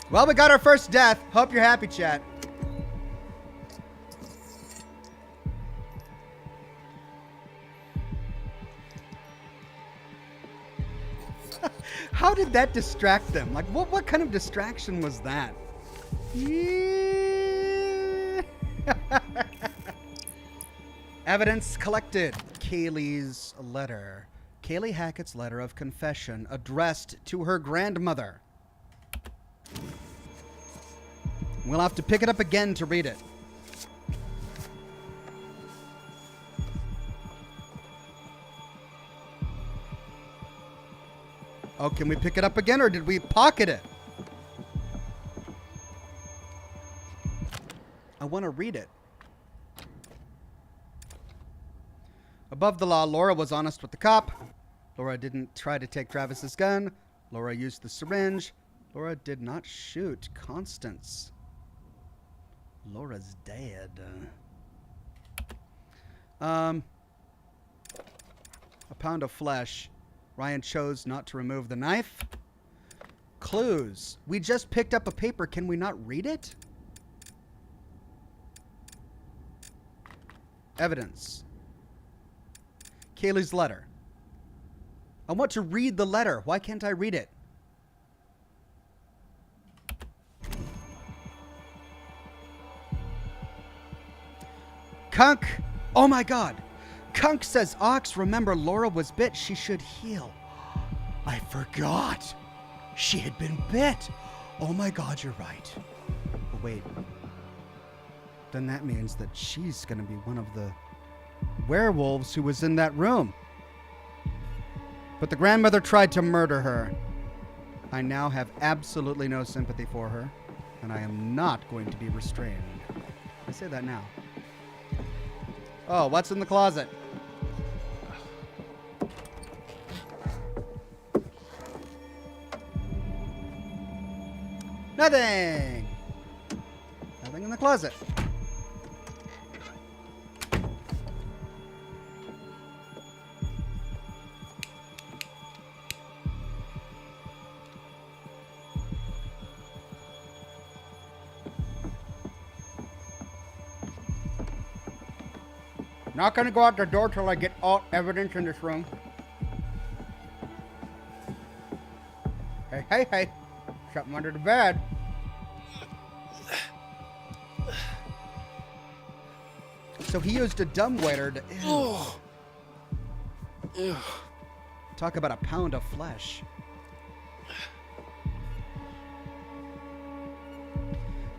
Well, we got our first death. Hope you're happy, chat. How did that distract them? Like, what kind of distraction was that? Yeah. Evidence collected. Kaylee's letter. Kaylee Hackett's letter of confession addressed to her grandmother. We'll have to pick it up again to read it. Oh, can we pick it up again, or did we pocket it? I want to read it. Above the law, Laura was honest with the cop. Laura didn't try to take Travis's gun. Laura used the syringe. Laura did not shoot Constance. Laura's dead. A pound of flesh. Ryan chose not to remove the knife. Clues. We just picked up a paper. Can we not read it? Evidence. Kaylee's letter. I want to read the letter. Why can't I read it? Kunk. Oh my God. Kunk says, Ox, remember Laura was bit. She should heal. I forgot. She had been bit. Oh my God, you're right. But wait. Then that means that she's going to be one of the werewolves who was in that room. But the grandmother tried to murder her. I now have absolutely no sympathy for her, and I am not going to be restrained. I say that now. Oh, what's in the closet? Nothing. Nothing in the closet. Not gonna go out the door till I get all evidence in this room. Hey. Hey, hey. Something under the bed. So he used a dumbwaiter to... Ew. Talk about a pound of flesh.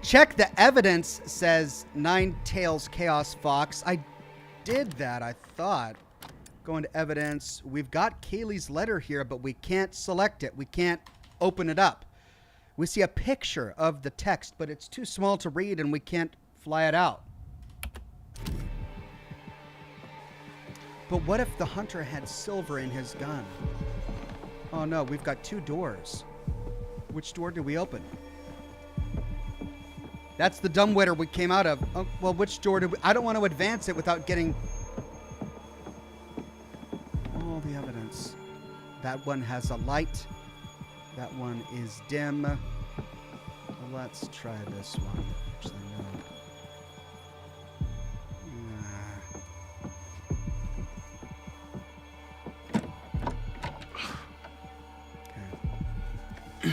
Check the evidence, says Nine Tails Chaos Fox. I did that, I thought. Go into evidence. We've got Kaylee's letter here, but we can't select it. We can't open it up. We see a picture of the text, but it's too small to read and we can't fly it out. But what if the hunter had silver in his gun? Oh no, we've got 2 doors. Which door do we open? That's the dumbwaiter we came out of. Oh, well, which door do we... I don't want to advance it without getting all the evidence. That one has a light. That one is dim. Well, let's try this one. Actually, no.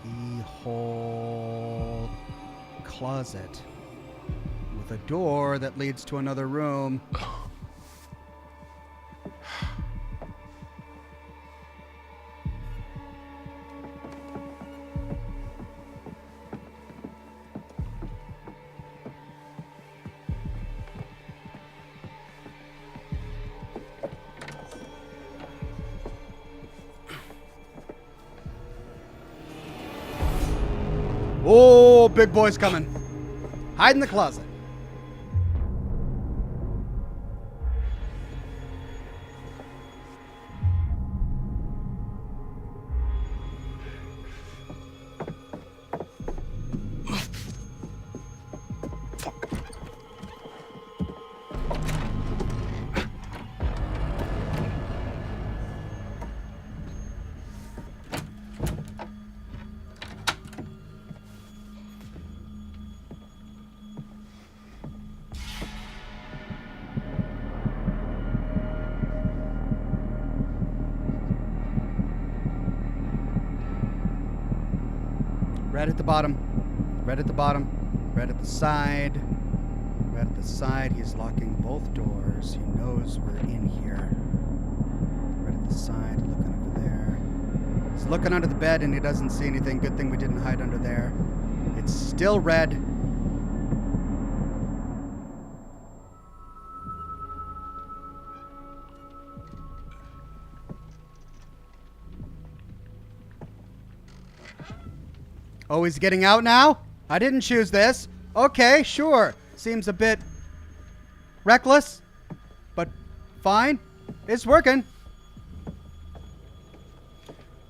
Keyhole closet with a door that leads to another room. Oh, big boy's coming. Hide in the closet. Red at the bottom. Red at the bottom. Red at the side. Red at the side. He's locking both doors. He knows we're in here. Red at the side. Looking over there. He's looking under the bed and he doesn't see anything. Good thing we didn't hide under there. It's still red. Oh, he's getting out now? I didn't choose this. Okay, sure. Seems a bit reckless, but fine. It's working.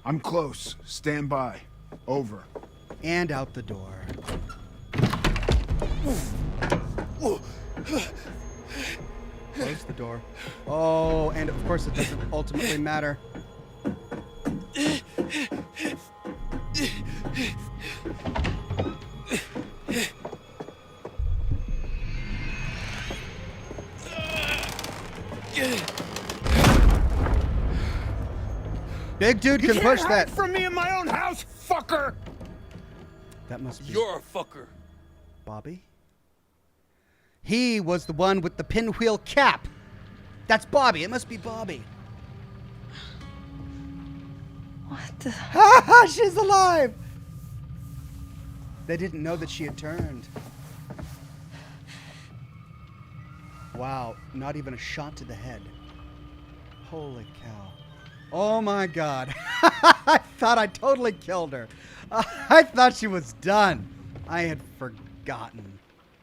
I'm close. Stand by. Over.
And out the door. Close the door. Oh, and of course it doesn't ultimately matter. Big dude can push that.
From me in my own house, fucker.
That must be
You're a fucker.
Bobby. He was the one with the pinwheel cap. That's Bobby. It must be Bobby.
What the?
Ha ha! She's alive. They didn't know that she had turned. Wow, not even a shot to the head. Holy cow. Oh my God. I thought I totally killed her. I thought she was done. I had forgotten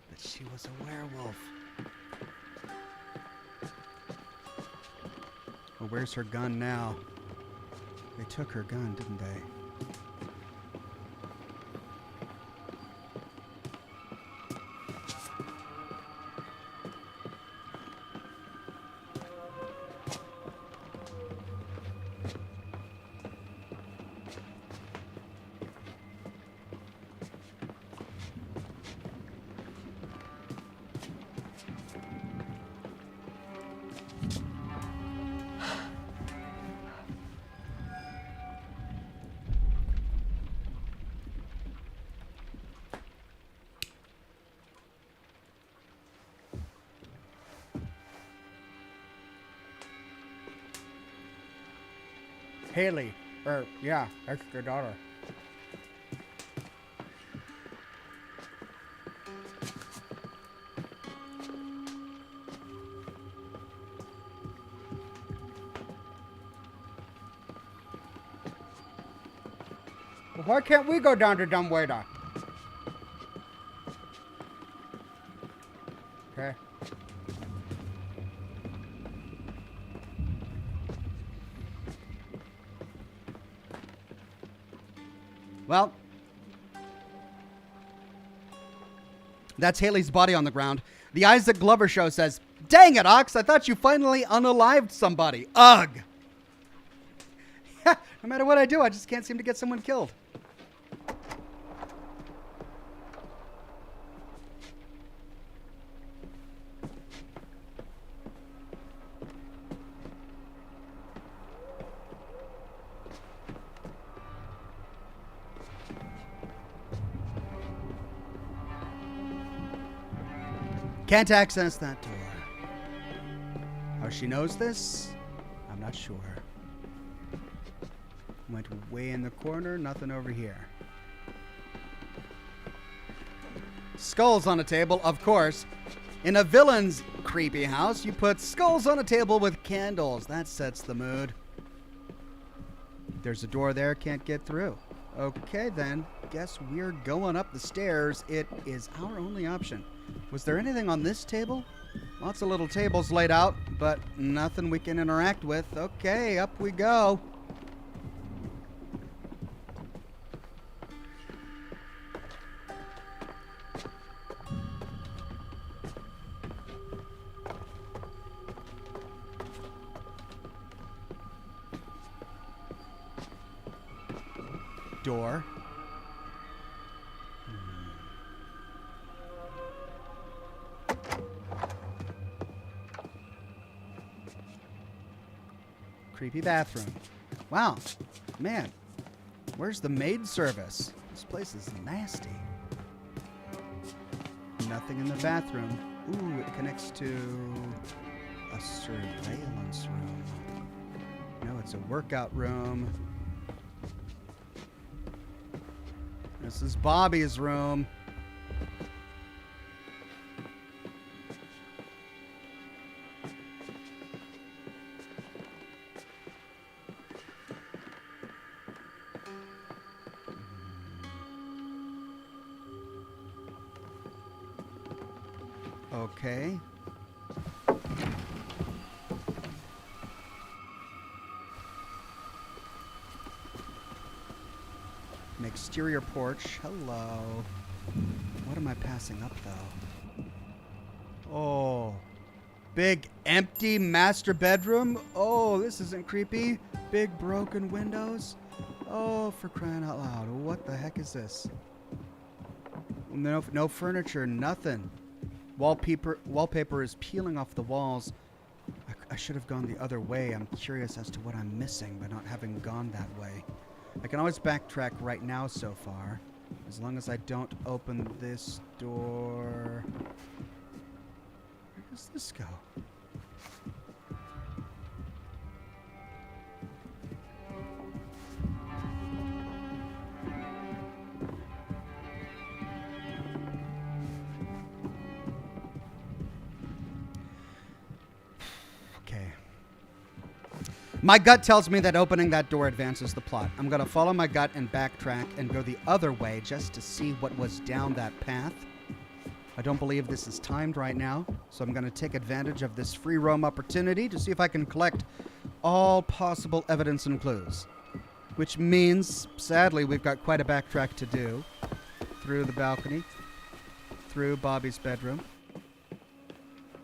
that she was a werewolf. Well, where's her gun now? They took her gun, didn't they? Haley. Yeah, that's your daughter. Well, why can't we go down to dumbwaiter? Okay. Well, that's Haley's body on the ground. The Isaac Glover show says, "Dang it, Ox, I thought you finally unalived somebody." Ugh. No matter what I do, I just can't seem to get someone killed. Can't access that door. How she knows this? I'm not sure. Went way in the corner, nothing over here. Skulls on a table, of course. In a villain's creepy house, you put skulls on a table with candles. That sets the mood. There's a door there, can't get through. Okay, then. Guess we're going up the stairs. It is our only option. Was there anything on this table? Lots of little tables laid out, but nothing we can interact with. Okay, up we go. Door. Creepy bathroom. Wow. Man, where's the maid service? This place is nasty. Nothing in the bathroom. Ooh, it connects to a surveillance room. No, it's a workout room. This is Bobby's room. Okay. An exterior porch. Hello. What am I passing up, though? Oh. Big empty master bedroom? Oh, this isn't creepy. Big broken windows? Oh, for crying out loud. What the heck is this? No furniture, nothing. Wallpaper is peeling off the walls. I should have gone the other way. I'm curious as to what I'm missing by not having gone that way. I can always backtrack right now so far, as long as I don't open this door. Where does this go? My gut tells me that opening that door advances the plot. I'm going to follow my gut and backtrack and go the other way just to see what was down that path. I don't believe this is timed right now, so I'm going to take advantage of this free roam opportunity to see if I can collect all possible evidence and clues. Which means, sadly, we've got quite a backtrack to do. Through the balcony, through Bobby's bedroom,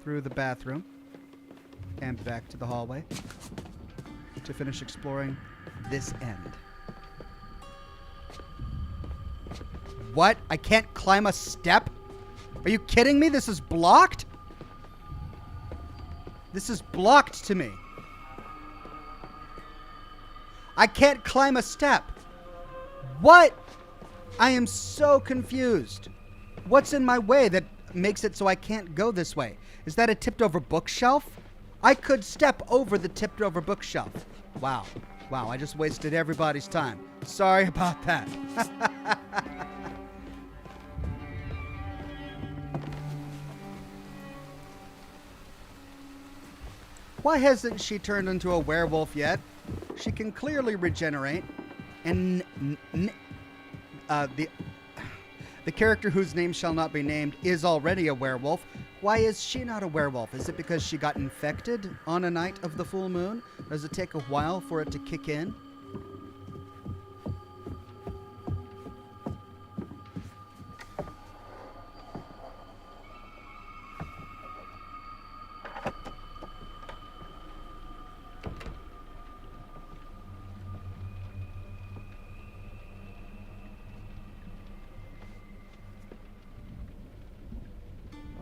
through the bathroom, and back to the hallway, to finish exploring this end. What? I can't climb a step? Are you kidding me? This is blocked? This is blocked to me. I can't climb a step. What? I am so confused. What's in my way that makes it so I can't go this way? Is that a tipped over bookshelf? I could step over the tipped over bookshelf. Wow. Wow, I just wasted everybody's time. Sorry about that. Why hasn't she turned into a werewolf yet? She can clearly regenerate. And the character whose name shall not be named is already a werewolf. Why is she not a werewolf? Is it because she got infected on a night of the full moon? Does it take a while for it to kick in?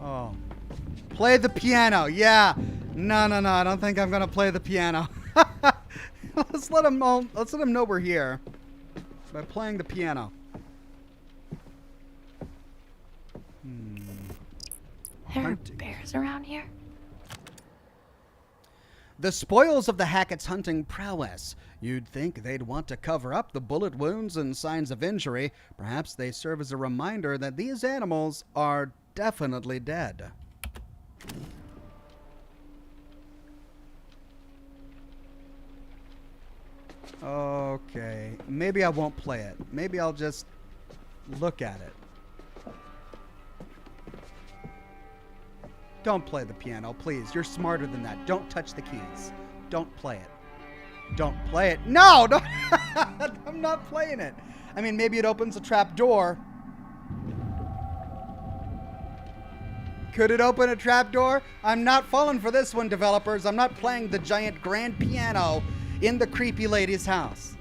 Oh. Play the piano. Yeah. No. I don't think I'm going to play the piano. Let's let him know we're here by playing the piano.
There are bears around here?
The spoils of the Hackett's hunting prowess. You'd think they'd want to cover up the bullet wounds and signs of injury. Perhaps they serve as a reminder that these animals are definitely dead. Okay, maybe I won't play it. Maybe I'll just look at it. Don't play the piano, please. You're smarter than that. Don't touch the keys. Don't play it. Don't play it. No! I'm not playing it. I mean, maybe it opens a trap door. Could it open a trap door? I'm not falling for this one, developers. I'm not playing the giant grand piano in the creepy lady's house.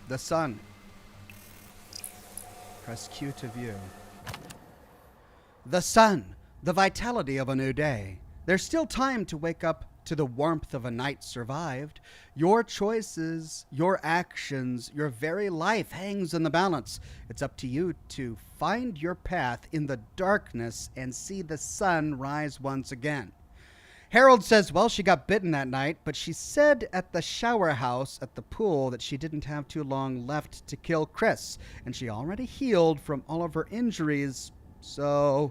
The sun. Press Q to view. The sun, the vitality of a new day. There's still time to wake up to the warmth of a night survived. Your choices, your actions, your very life hangs in the balance. It's up to you to find your path in the darkness and see the sun rise once again. Harold says, well, she got bitten that night, but she said at the shower house at the pool that she didn't have too long left to kill Chris, and she already healed from all of her injuries, so...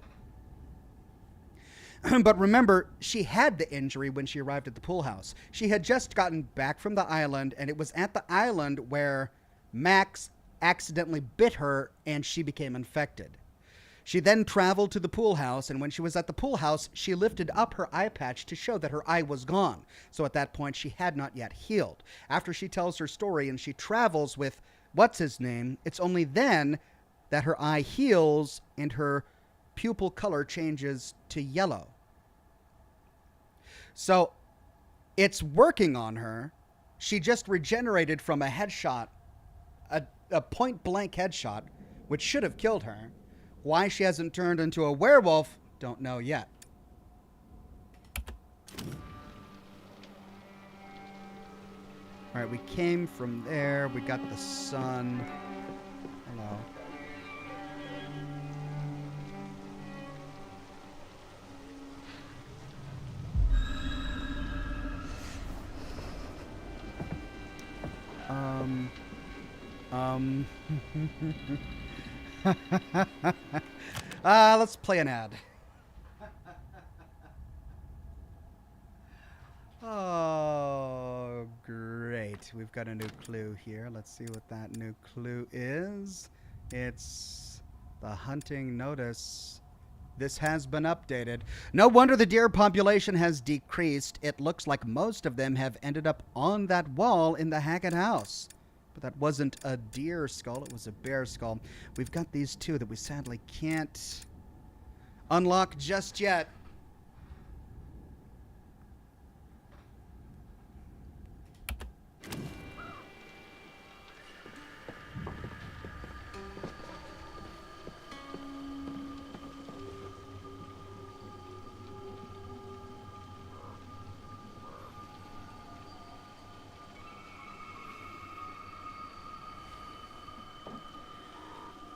But remember, she had the injury when she arrived at the pool house. She had just gotten back from the island, and it was at the island where Max accidentally bit her, and she became infected. She then traveled to the pool house, and when she was at the pool house, she lifted up her eye patch to show that her eye was gone. So at that point, she had not yet healed. After she tells her story and she travels with what's-his-name, it's only then that her eye heals and her pupil color changes to yellow. So it's working on her. She just regenerated from a headshot, a point-blank headshot, which should have killed her. Why she hasn't turned into a werewolf, don't know yet. All right, we came from there. We got the sun. Hello. Let's play an ad. Oh, great. We've got a new clue here. Let's see what that new clue is. It's the hunting notice This has been updated. No wonder the deer population has decreased. It looks like most of them have ended up on that wall in the Hackett house. But that wasn't a deer skull, it was a bear skull. We've got these two that we sadly can't unlock just yet.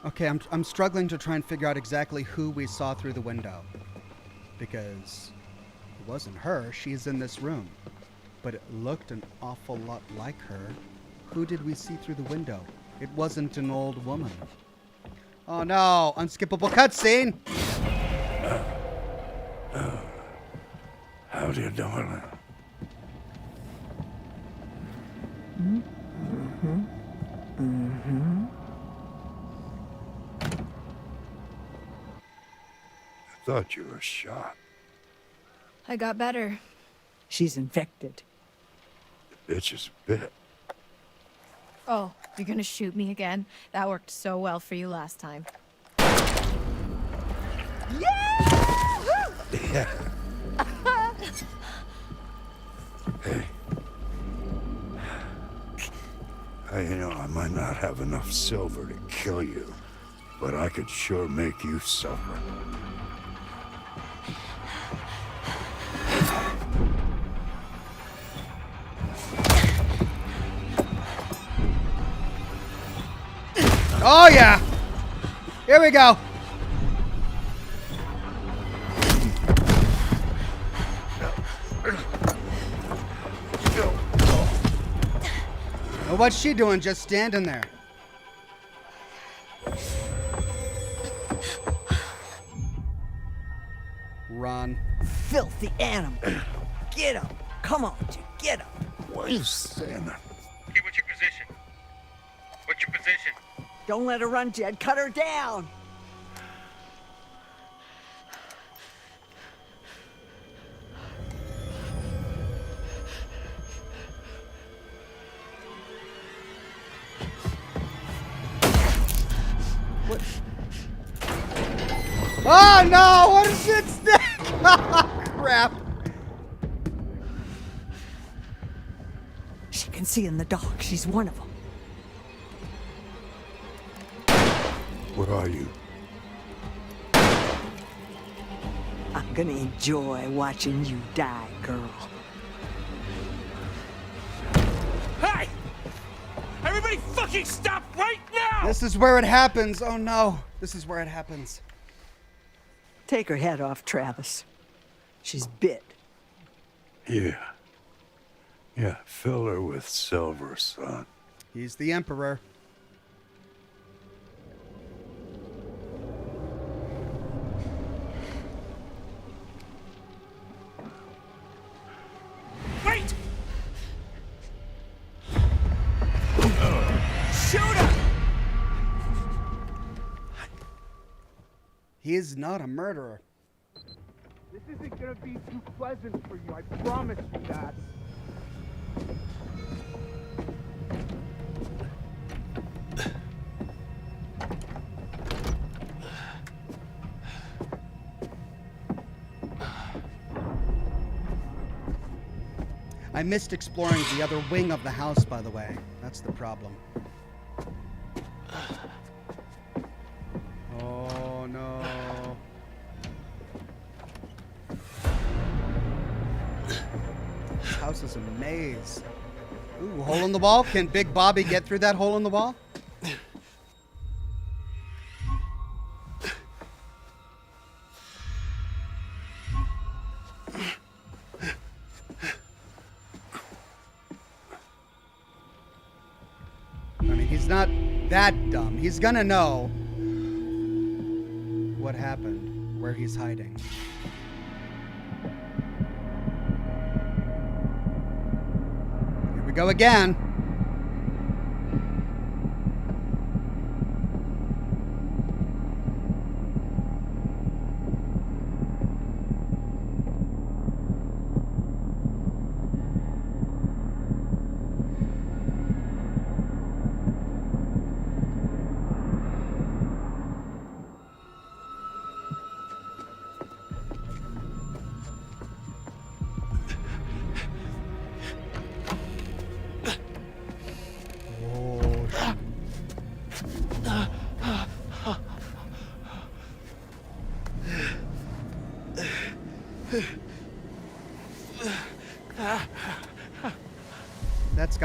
Okay, I'm struggling to try and figure out exactly who we saw through the window. Because it wasn't her. She's in this room. But it looked an awful lot like her. Who did we see through the window? It wasn't an old woman. Oh no! Unskippable cutscene!
Howdy, darling. Thought you were shot.
I got better.
She's infected.
The bitch is bit.
Oh, you're gonna shoot me again? That worked so well for you last time.
Yeah. Hey. I might not have enough silver to kill you, but I could sure make you suffer.
Oh yeah! Here we go! Well, what's she doing just standing there? Run.
Filthy animal. Get up. Come on, Jim. Get up.
What are you saying?
Okay, what's your position? What's your position?
Don't let her run, Jed. Cut her down.
What? Oh no! What is it? Stick? Oh crap!
She can see in the dark. She's one of them.
Where are you?
I'm gonna enjoy watching you die, girl.
Hey! Everybody fucking stop right now!
This is where it happens. Oh no. This is where it happens.
Take her head off, Travis. She's bit.
Yeah. Yeah, fill her with silver, son.
He's the Emperor.
Wait!
Shoot her!
He is not a murderer.
This isn't gonna be too pleasant for you, I promise you that.
I missed exploring the other wing of the house, by the way. That's the problem. Oh, no. This house is a maze. Ooh, hole in the wall? Can Big Bobby get through that hole in the wall? He's not that dumb. He's gonna know what happened, where he's hiding. Here we go again.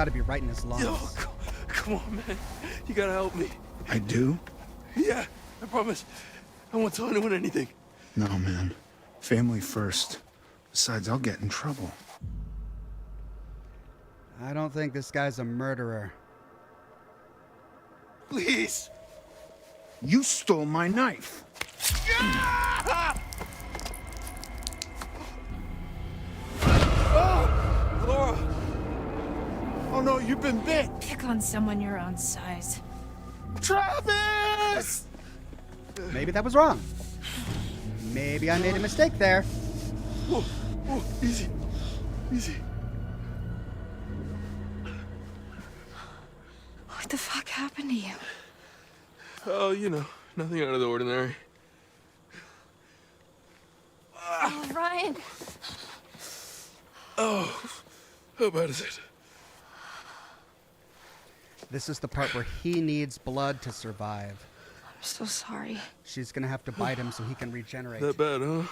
got to be right in his lungs.
Yo, come on, man. You gotta help me.
I do?
Yeah, I promise. I won't tell anyone anything.
No, man. Family first. Besides, I'll get in trouble.
I don't think this guy's a murderer.
Please.
You stole my knife.
Oh, Laura. Oh no, you've been bit.
Pick on someone your own size.
Travis!
Maybe that was wrong. Maybe I made a mistake there.
Oh, easy. Easy.
What the fuck happened to you?
Oh, you know, nothing out of the ordinary.
Oh, Ryan.
Oh, how bad is it?
This is the part where he needs blood to survive.
I'm so sorry.
She's going to have to bite him so he can regenerate.
That bad, huh?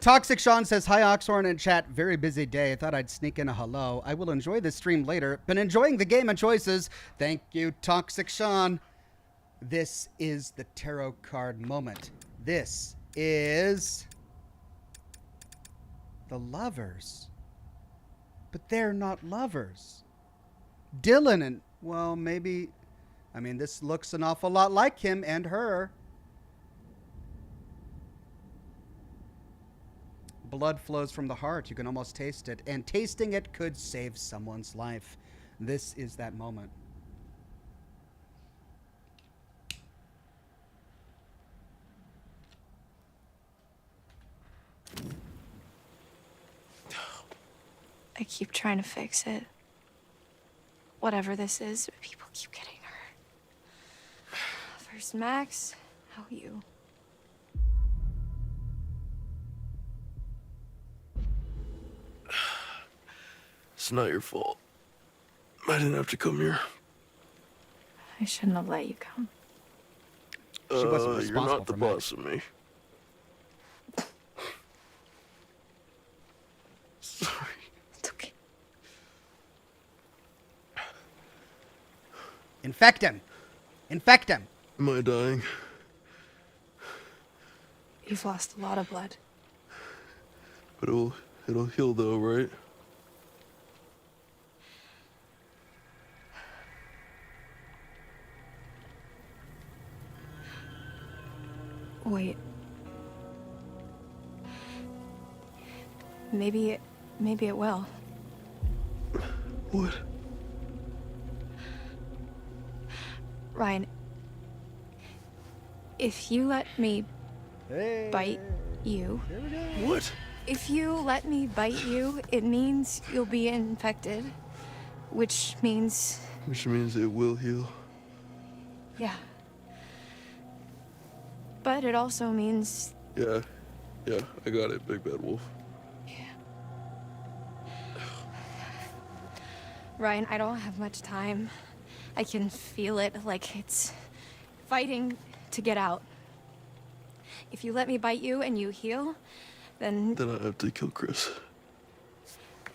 Toxic Sean says, hi, Oxhorn and chat. Very busy day. Thought I'd sneak in a hello. I will enjoy this stream later. Been enjoying the game and choices. Thank you, Toxic Sean. This is the tarot card moment. This is the lovers. But they're not lovers. Dylan and, well, maybe, I mean, this looks an awful lot like him and her. Blood flows from the heart. You can almost taste it. And tasting it could save someone's life. This is that moment.
I keep trying to fix it. Whatever this is, people keep getting hurt. First Max, now you.
It's not your fault. I didn't have to come here.
I shouldn't have let you come.
She wasn't
You're
responsible
not the
for
boss of me. Sorry.
It's okay.
Infect him. Infect him.
Am I dying?
You've lost a lot of blood.
But it'll heal though, right?
Wait. Maybe it will.
What?
Ryan, if you let me bite you.
What?
If you let me bite you, it means you'll be infected, which means,
Which means it will heal.
yeah. But it also means,
Yeah, I got it, Big Bad Wolf.
Ryan, I don't have much time. I can feel it like it's fighting to get out. If you let me bite you and you heal, then
Then I have to kill Chris.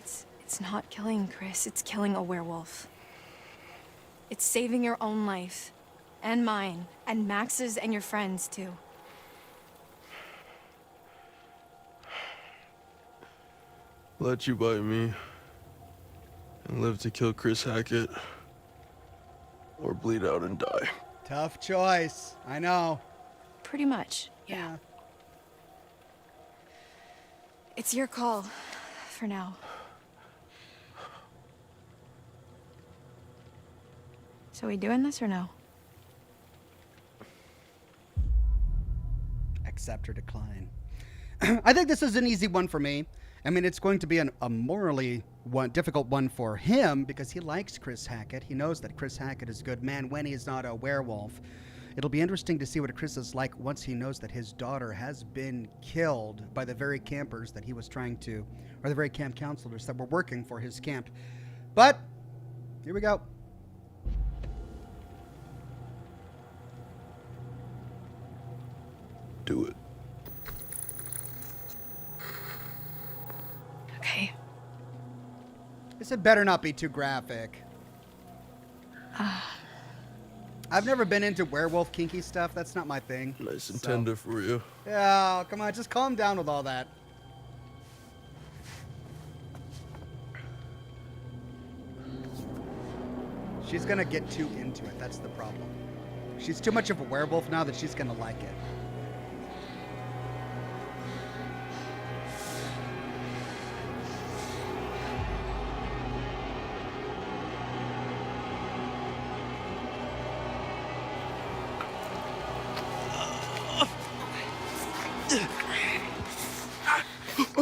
it's not killing Chris, it's killing a werewolf. It's saving your own life, and mine, and Max's, and your friends too.
Let you bite me and live to kill Chris Hackett, or bleed out and die.
Tough choice. I know.
Pretty much, yeah. It's your call, for now. So we doing this or no?
Accept or decline. I think this is an easy one for me. I mean, it's going to be a morally difficult one for him because he likes Chris Hackett. He knows that Chris Hackett is a good man when he's not a werewolf. It'll be interesting to see what Chris is like once he knows that his daughter has been killed by the very campers that he was trying to, or the very camp counselors that were working for his camp. But, here we go.
Do it.
Okay.
This had better not be too graphic. I've never been into werewolf kinky stuff. That's not my thing.
Nice and tender for you.
Yeah, come on, just calm down with all that. She's gonna get too into it. That's the problem. She's too much of a werewolf now that she's gonna like it.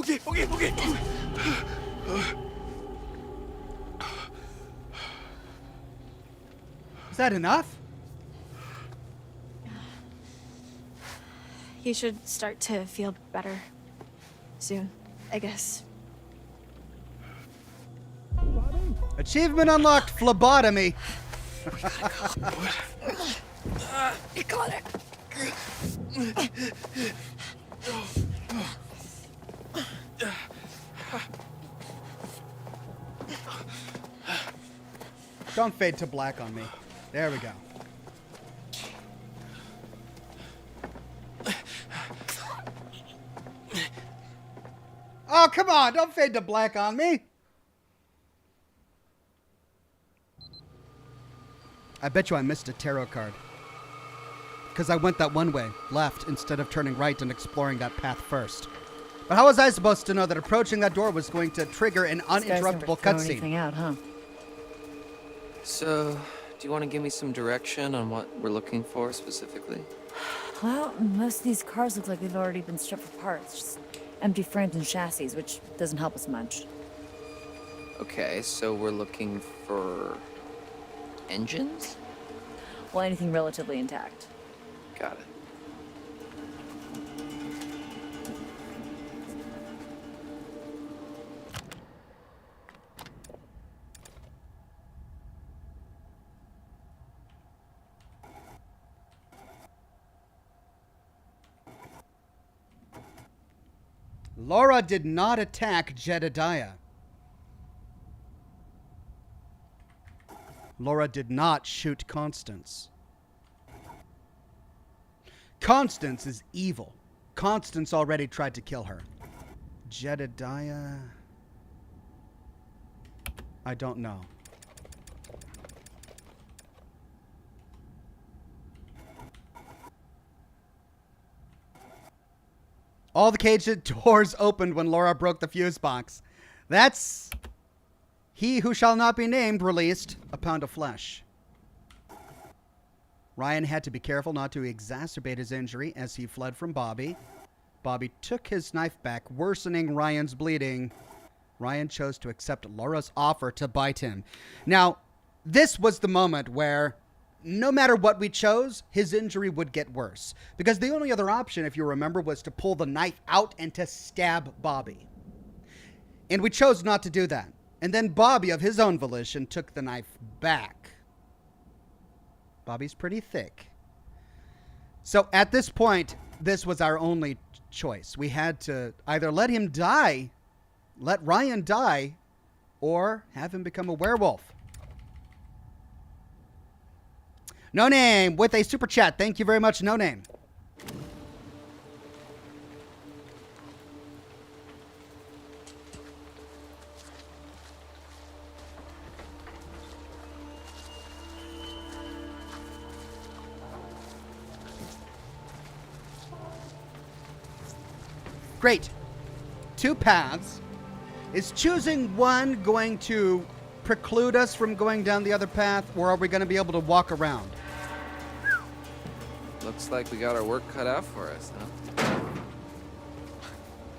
Okay.
Is that enough?
You should start to feel better soon, I guess.
Achievement unlocked, phlebotomy.
You got it.
Don't fade to black on me. There we go. Oh, come on. Don't fade to black on me. I bet you I missed a tarot card. Because I went that one way, left, instead of turning right and exploring that path first. But how was I supposed to know that approaching that door was going to trigger an uninterruptible cutscene?
Anything out, huh?
So, do you want to give me some direction on what we're looking for specifically?
Well, most of these cars look like they've already been stripped for parts. Just empty frames and chassis, which doesn't help us much.
Okay, so we're looking for engines?
Well, anything relatively intact.
Got it.
Laura did not attack Jedediah. Laura did not shoot Constance. Constance is evil. Constance already tried to kill her. Jedediah... I don't know. All the cage doors opened when Laura broke the fuse box. That's... He who shall not be named released a pound of flesh. Ryan had to be careful not to exacerbate his injury as he fled from Bobby. Bobby took his knife back, worsening Ryan's bleeding. Ryan chose to accept Laura's offer to bite him. Now, this was the moment where no matter what we chose, his injury would get worse. Because the only other option, if you remember, was to pull the knife out and to stab Bobby. And we chose not to do that. And then Bobby, of his own volition, took the knife back. Bobby's pretty thick. So at this point, this was our only choice. We had to either let him die, let Ryan die, or have him become a werewolf. No Name with a super chat. Thank you very much, No Name. Great. Two paths. Is choosing one going to preclude us from going down the other path, or are we going to be able to walk around?
Looks like we got our work cut out for us, huh?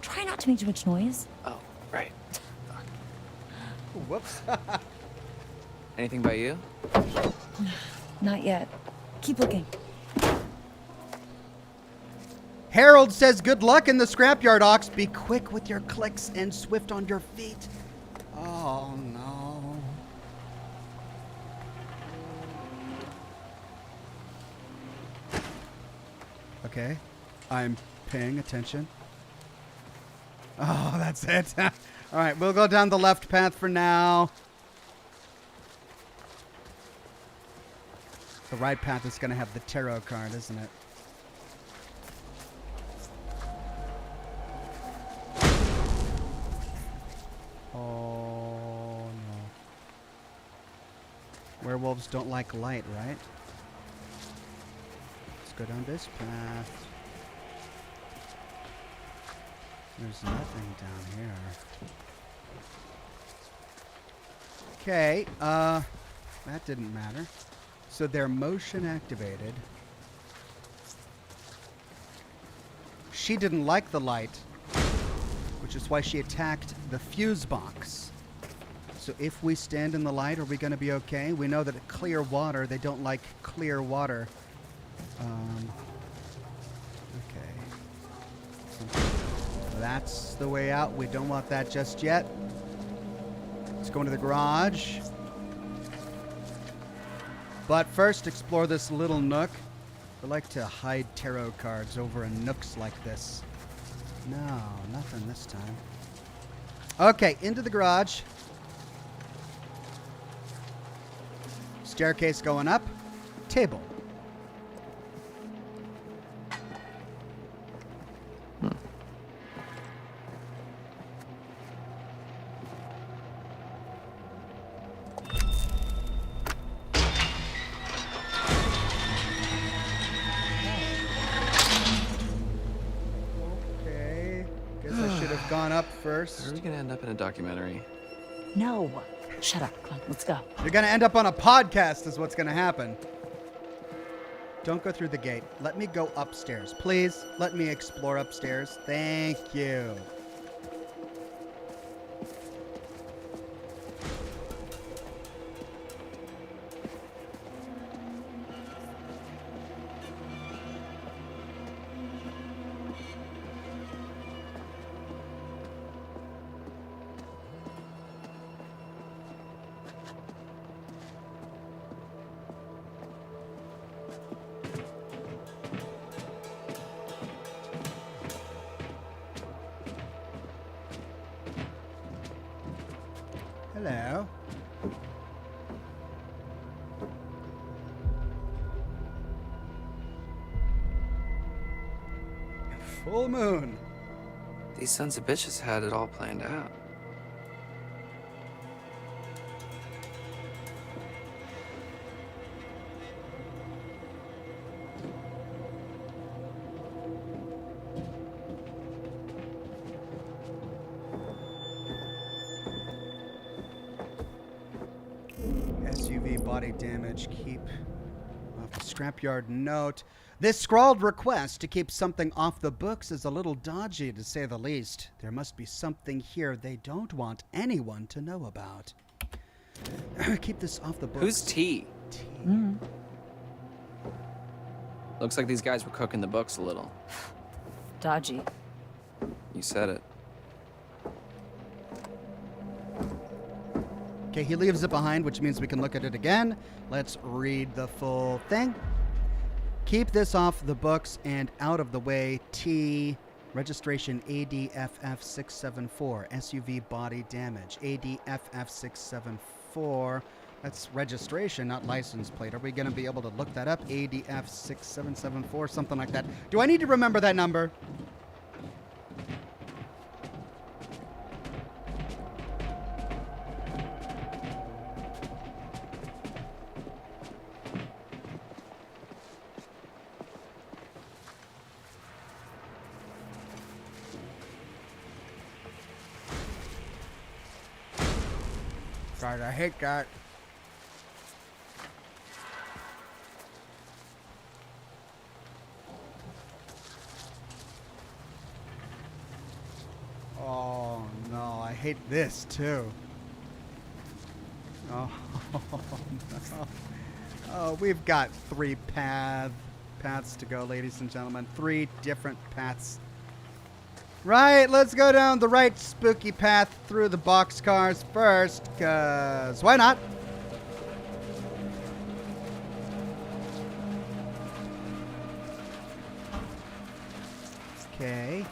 Try not to make too much noise.
Oh, right.
Whoops.
Anything by you?
Not yet. Keep looking.
Harold says, good luck in the scrapyard, Ox. Be quick with your clicks and swift on your feet. Oh, no. Okay. I'm paying attention. Oh, that's it. All right, we'll go down the left path for now. The right path is going to have the tarot card, isn't it? Oh, no. Werewolves don't like light, right? Let's go down this path. There's nothing down here. Okay, that didn't matter. So they're motion activated. She didn't like the light, which is why she attacked the fuse box. So if we stand in the light, are we going to be okay? We know that clear water, they don't like clear water. Okay. That's the way out. We don't want that just yet. Let's go into the garage. But first, explore this little nook. I like to hide tarot cards over in nooks like this. No, nothing this time. Okay, into the garage. Staircase going up. Table. Gone up first.
Are we gonna end up in a documentary?
No. Shut up. Come on, let's go.
You're gonna end up on a podcast is what's gonna happen. Don't go through the gate. Let me go upstairs. Please, let me explore upstairs. Thank you. Hello. Full moon.
These sons of bitches had it all planned out.
SUV body damage. Keep off the scrapyard note. This scrawled request to keep something off the books is a little dodgy, to say the least. There must be something here they don't want anyone to know about. Keep this off the books.
Who's T?
T.
Looks like these guys were cooking the books a little.
Dodgy.
You said it.
Okay, he leaves it behind, which means we can look at it again. Let's read the full thing. Keep this off the books and out of the way. T. Registration ADFF674. SUV body damage. ADFF674. That's registration, not license plate. Are we going to be able to look that up? ADF6774, something like that. Do I need to remember that number? God, I hate that. Oh no, I hate this too. Oh no. Oh, we've got three paths to go, ladies and gentlemen. 3 different paths. Right, let's go down the right spooky path through the boxcars first, cause why not? Okay.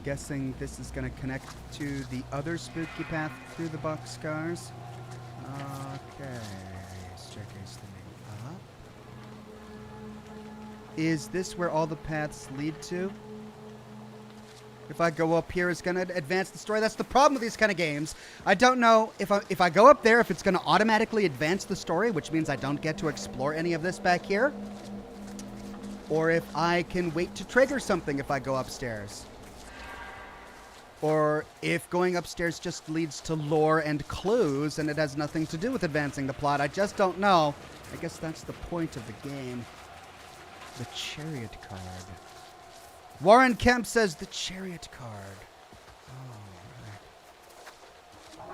Guessing this is going to connect to the other spooky path through the boxcars. Okay. Staircase leading up. Is this where all the paths lead to? If I go up here, it's going to advance the story. That's the problem with these kind of games. I don't know if I go up there, if it's going to automatically advance the story, which means I don't get to explore any of this back here. Or if I can wait to trigger something if I go upstairs. Or if going upstairs just leads to lore and clues and it has nothing to do with advancing the plot. I just don't know. I guess that's the point of the game. The chariot card. Warren Kemp says the chariot card. Oh, right.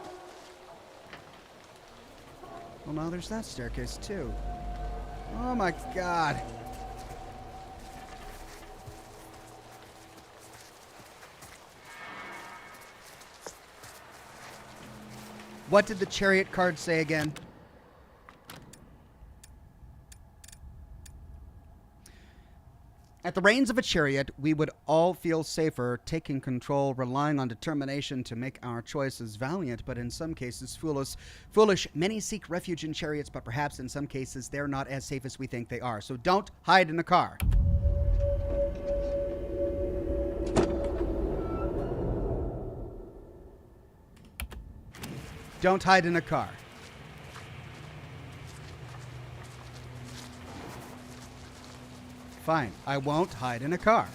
Well, now there's that staircase, too. Oh, my God. What did the chariot card say again? At the reins of a chariot, we would all feel safer, taking control, relying on determination to make our choices valiant, but in some cases foolish. Many seek refuge in chariots, but perhaps in some cases they're not as safe as we think they are. So don't hide in the car. Don't hide in a car. Fine, I won't hide in a car.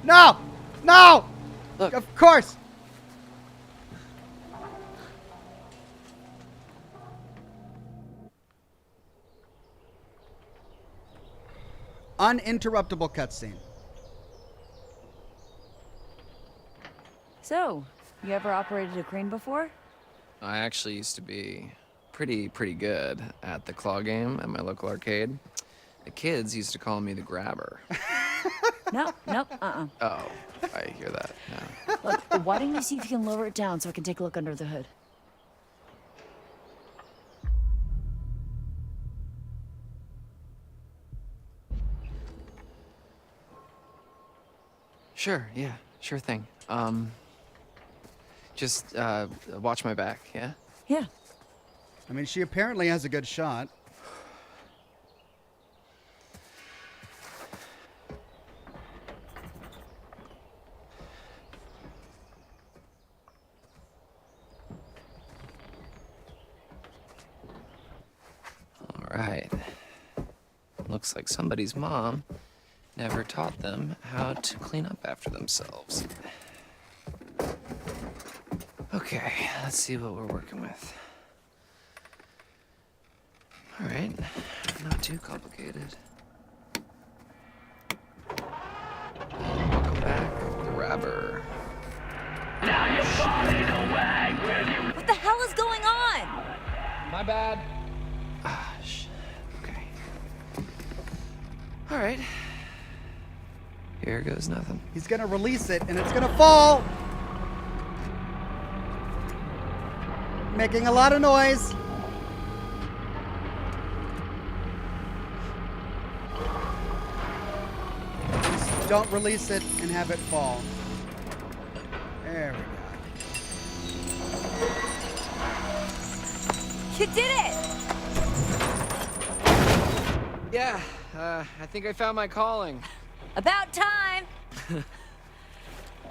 No! No!
Look.
Of course! Uninterruptible cutscene.
So, you ever operated a crane before?
I actually used to be pretty good at the claw game at my local arcade. The kids used to call me the grabber.
No, nope,
Oh, I hear that now.
Look, why don't you see if you can lower it down so I can take a look under the hood?
Sure, yeah, sure thing. Just watch my back, yeah?
Yeah.
I mean, she apparently has a good shot.
All right. Looks like somebody's mom never taught them how to clean up after themselves. Okay, let's see what we're working with. All right, not too complicated. Welcome back, grabber.
Now you're falling away.
What the hell is going on?
My bad. Ah, okay. All right. Here goes nothing.
He's gonna release it, and it's gonna fall! Making a lot of noise. Just don't release it and have it fall. There we go.
You did it!
Yeah, I think I found my calling.
About time!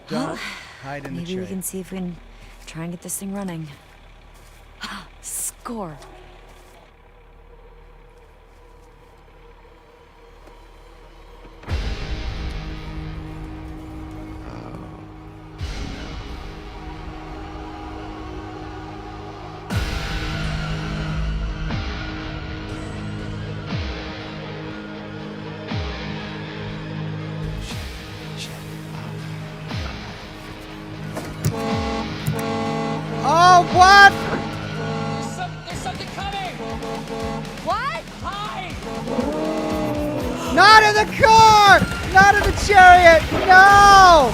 Don't hide in the
Maybe we
chariot.
can see if we can try and get this thing running. Score.
Oh, what?
There's something coming!
What?
Hide!
Not in the car! Not in the chariot! No!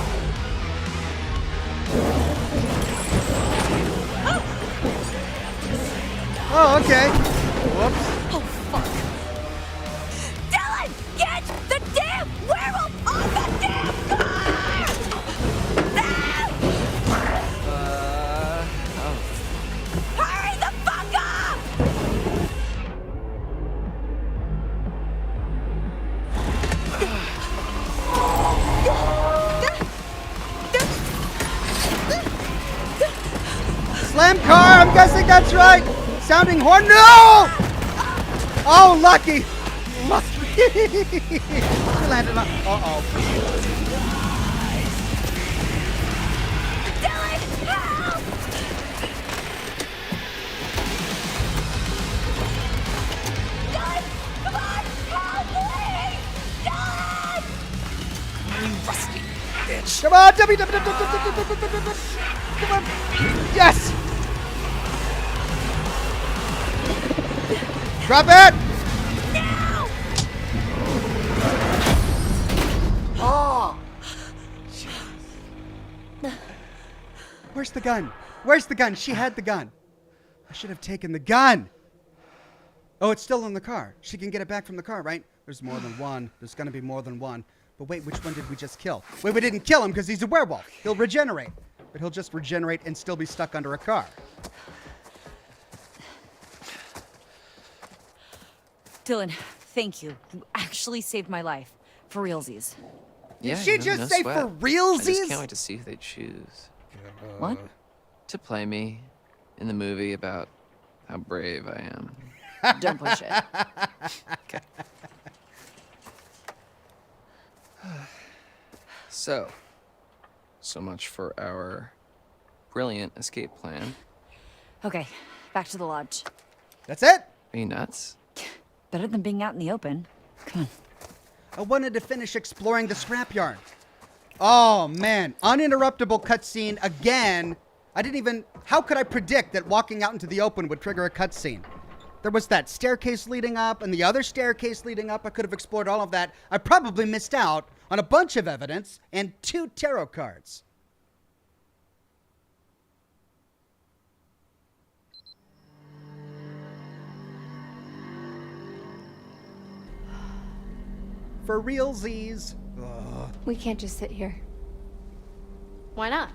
Oh, okay. Whoops.
Oh, fuck. Dylan, get the damn werewolf on the damn car! Hurry the fuck up!
Slam car, I'm guessing that's right. Sounding horn, no! Oh, lucky. Lucky. She landed on, uh-oh.
Dylan, help! Dylan, come on, help, please! Dylan!
Rusty bitch.
Come on, come on. Yes! Drop it!
No!
Oh! Where's the gun? Where's the gun? She had the gun. I should have taken the gun. Oh, it's still in the car. She can get it back from the car, right? There's more than one. There's going to be more than one. But wait, which one did we just kill? Wait, we didn't kill him because he's a werewolf. He'll regenerate. But he'll just regenerate and still be stuck under a car.
Dylan, thank you. You actually saved my life. For realsies.
Yeah,
Did she
no
just say
sweat.
for realsies?
I just can't wait to see who they choose.
What?
To play me in the movie about how brave I am.
Don't push it.
Okay. So much for our brilliant escape plan.
Okay, back to the lodge.
That's it?
Are you nuts?
Better than being out in the open. Come on.
I wanted to finish exploring the scrapyard. Oh, man. Uninterruptible cutscene again. How could I predict that walking out into the open would trigger a cutscene? There was that staircase leading up and the other staircase leading up. I could have explored all of that. I probably missed out on a bunch of evidence and 2 tarot cards. For realsies. Ugh.
We can't just sit here.
Why not?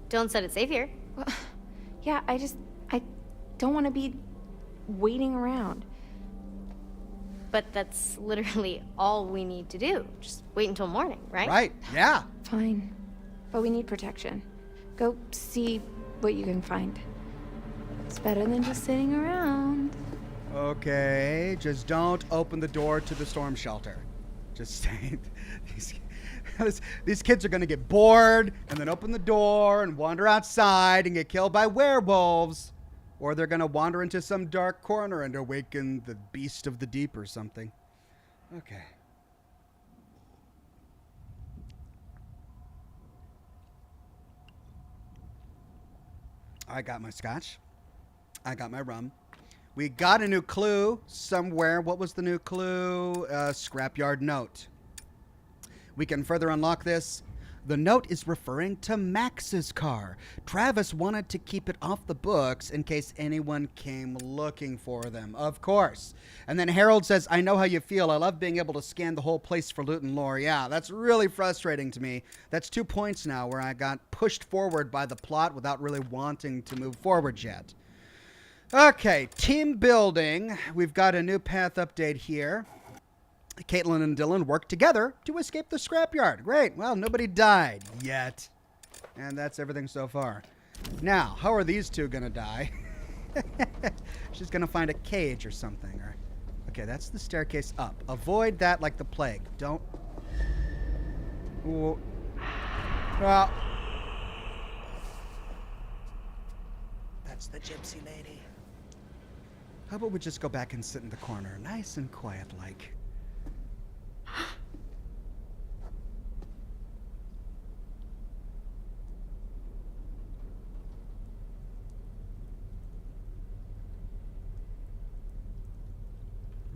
Dylan said it's safe here.
Well, yeah, I don't want to be waiting around.
But that's literally all we need to do. Just wait until morning, right?
Right, yeah.
Fine. But we need protection. Go see what you can find. It's better than just sitting around.
Okay, just don't open the door to the storm shelter. Just stay. These kids are going to get bored and then open the door and wander outside and get killed by werewolves. Or they're going to wander into some dark corner and awaken the beast of the deep or something. Okay. I got my scotch. I got my rum. We got a new clue somewhere. What was the new clue? Scrapyard note. We can further unlock this. The note is referring to Max's car. Travis wanted to keep it off the books in case anyone came looking for them, of course. And then Harold says, I know how you feel. I love being able to scan the whole place for loot and lore. Yeah, that's really frustrating to me. That's 2 points now where I got pushed forward by the plot without really wanting to move forward yet. Okay, team building. We've got a new path update here. Caitlin and Dylan work together to escape the scrapyard. Great. Well, nobody died yet. And that's everything so far. Now, how are these two going to die? She's going to find a cage or something. Okay, that's the staircase up. Avoid that like the plague. Don't. Ooh. Well. That's the gypsy lady. How about we just go back and sit in the corner, nice and quiet like.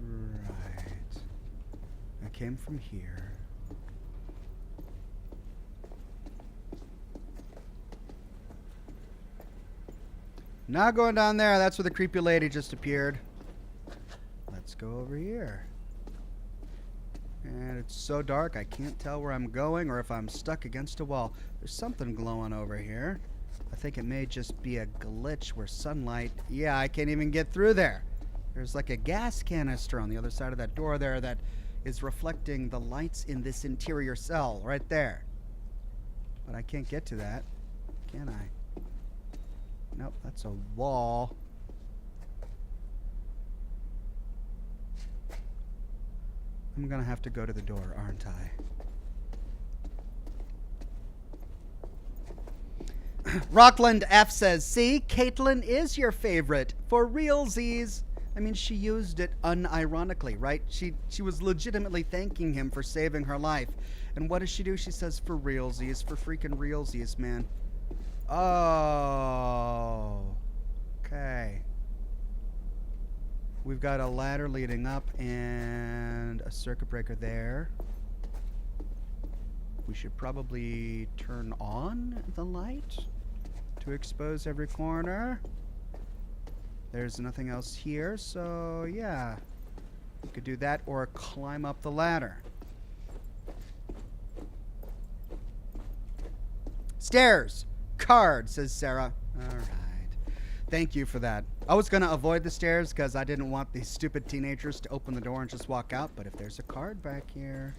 Right. I came from here. Not going down there. That's where the creepy lady just appeared. Let's go over here. And it's so dark I can't tell where I'm going or if I'm stuck against a wall. There's something glowing over here. I think it may just be a glitch where sunlight... Yeah, I can't even get through there. There's like a gas canister on the other side of that door there that is reflecting the lights in this interior cell right there. But I can't get to that, can I? Nope, that's a wall. I'm gonna have to go to the door, aren't I? Rockland F says, see, Caitlin is your favorite. For realsies. I mean, she used it unironically, right? She was legitimately thanking him for saving her life. And what does she do? She says, for realsies, for freaking realsies, man. Oh. Okay. We've got a ladder leading up and a circuit breaker there. We should probably turn on the light to expose every corner. There's nothing else here, so yeah. We could do that or climb up the ladder. Stairs. Card, says Sarah. All right. Thank you for that. I was going to avoid the stairs because I didn't want these stupid teenagers to open the door and just walk out, but if there's a card back here...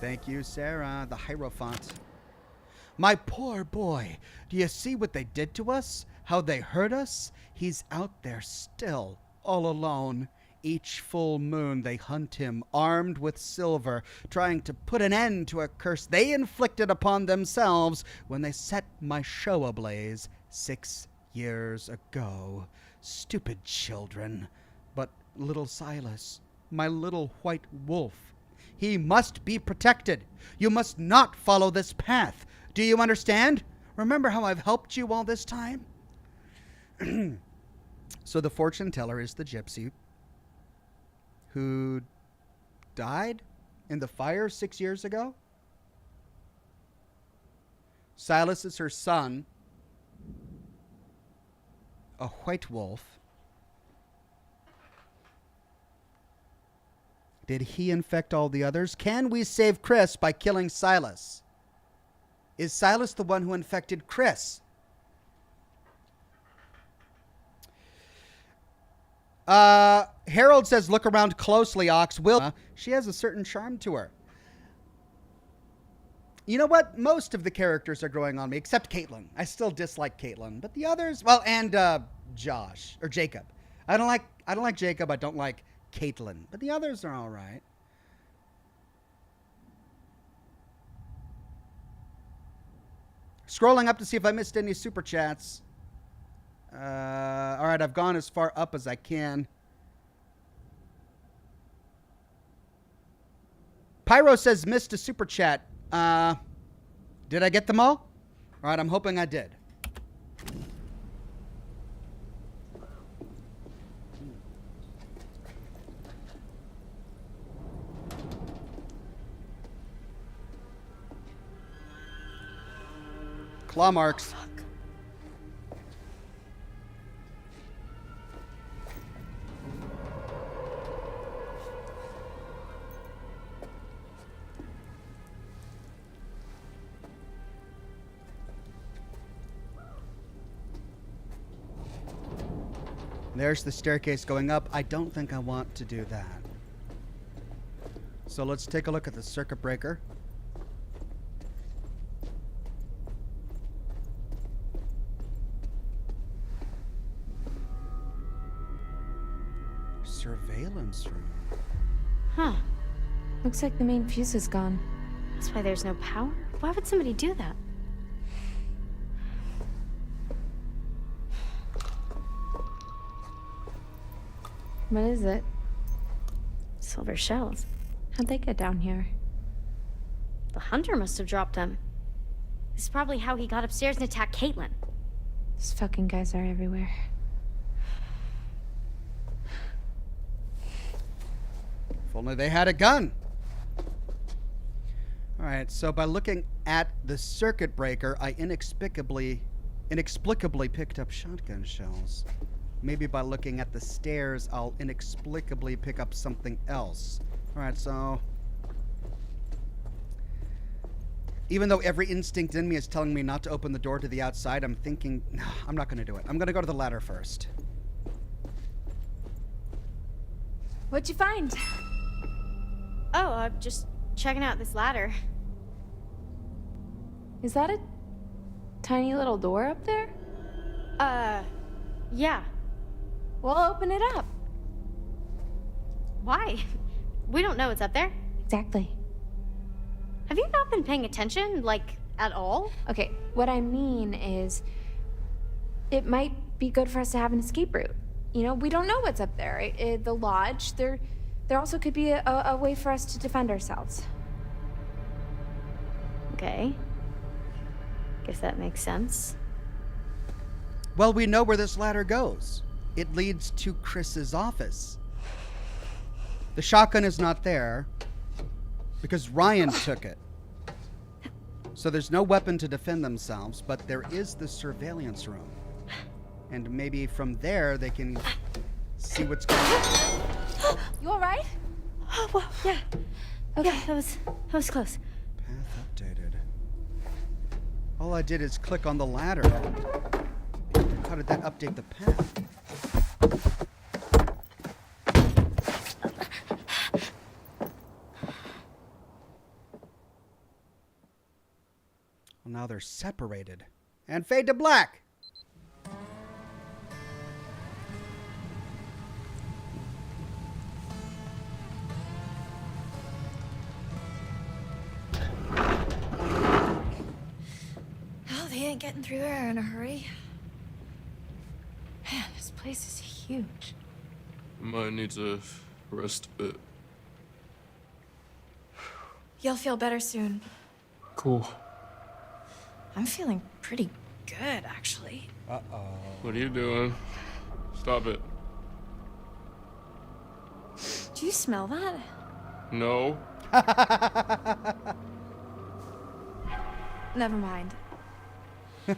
Thank you, Sarah, the Hierophant. My poor boy, do you see what they did to us? How they hurt us? He's out there still, all alone. Each full moon they hunt him, armed with silver, trying to put an end to a curse they inflicted upon themselves when they set my show ablaze 6 years ago. Stupid children. But little Silas, my little white wolf, he must be protected. You must not follow this path. Do you understand? Remember how I've helped you all this time? So the fortune teller is the gypsy who died in the fire 6 years ago. Silas is her son, a white wolf. Did he infect all the others? Can we save Chris by killing Silas? Is Silas the one who infected Chris? Harold says, look around closely, Ox. She has a certain charm to her. You know what? Most of the characters are growing on me, except Caitlin. I still dislike Caitlin, but the others, well, and Josh or Jacob. I don't like Jacob. I don't like Caitlin, but the others are all right. Scrolling up to see if I missed any super chats. All right, I've gone as far up as I can. Pyro says missed a super chat. Did I get them all? All right, I'm hoping I did. Claw marks. There's the staircase going up. I don't think I want to do that. So let's take a look at the circuit breaker. Surveillance room.
Huh. Looks like the main fuse is gone.
That's why there's no power? Why would somebody do that?
What is it?
Silver shells.
How'd they get down here?
The hunter must have dropped them. This is probably how he got upstairs and attacked Caitlin.
These fucking guys are everywhere.
If only they had a gun. All right, so by looking at the circuit breaker, I inexplicably picked up shotgun shells. Maybe by looking at the stairs, I'll inexplicably pick up something else. All right, so even though every instinct in me is telling me not to open the door to the outside, I'm thinking, no, I'm not going to do it. I'm going to go to the ladder first.
What'd you find?
Oh, I'm just checking out this ladder.
Is that a tiny little door up there?
Yeah.
Well, open it up.
Why? We don't know what's up there.
Exactly.
Have you not been paying attention, like, at all?
Okay, what I mean is, it might be good for us to have an escape route. You know, we don't know what's up there. The lodge, there also could be a way for us to defend ourselves.
Okay. Guess that makes sense.
Well, we know where this ladder goes. It leads to Chris's office. The shotgun is not there because Ryan took it. So there's no weapon to defend themselves, but there is the surveillance room. And maybe from there they can see what's going on.
You all right?
Oh, well, yeah. Okay, that was close.
Path updated. All I did is click on the ladder. How did that update the path? Well, now they're separated. And fade to black.
Oh, they ain't getting through there in a hurry. Man, this place is huge.
Might need to rest a bit.
You'll feel better soon.
Cool.
I'm feeling pretty good, actually.
Uh-oh.
What are you doing? Stop it.
Do you smell that?
No.
Never mind.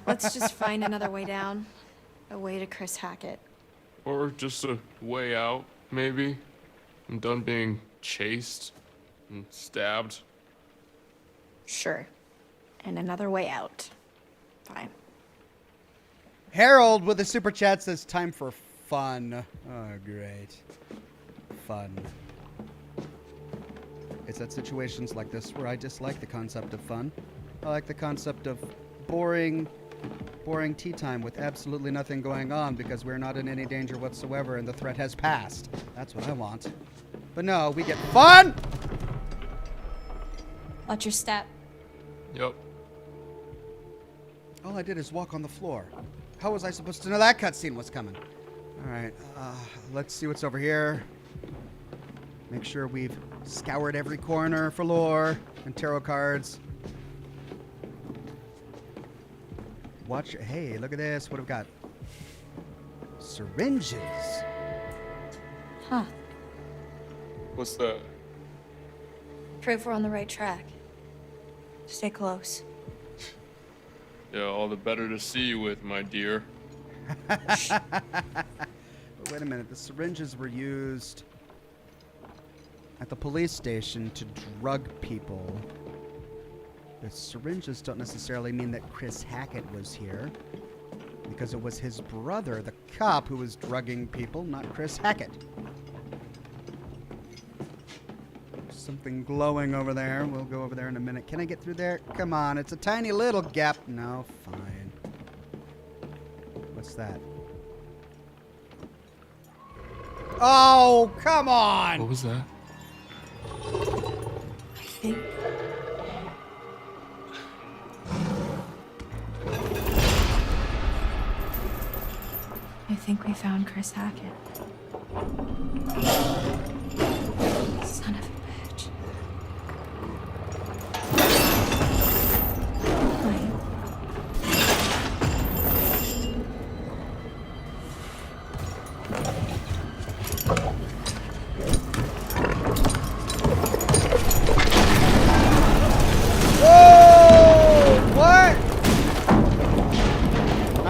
Let's just find another way down. A way to Chris Hackett.
Or just a way out, maybe. I'm done being chased and stabbed.
Sure. And another way out. Fine.
Harold with the super chat says time for fun. Oh, great. Fun. It's at situations like this where I dislike the concept of fun. I like the concept of boring tea time with absolutely nothing going on because we're not in any danger whatsoever and the threat has passed. That's what I want. But no, we get fun!
Watch your step.
Yep.
All I did is walk on the floor. How was I supposed to know that cutscene was coming? All right, let's see what's over here. Make sure we've scoured every corner for lore and tarot cards. Watch, hey, look at this. What have we got? Syringes.
Huh.
What's that?
Proof we're on the right track. Stay close.
Yeah, all the better to see you with, my dear.
But wait a minute. The syringes were used at the police station to drug people. The syringes don't necessarily mean that Chris Hackett was here, because it was his brother, the cop, who was drugging people, not Chris Hackett. Something glowing over there. We'll go over there in a minute. Can I get through there? Come on, it's a tiny little gap. No, fine. What's that? Oh, come on!
What was that?
I think we found Chris Hackett. Son of a bitch.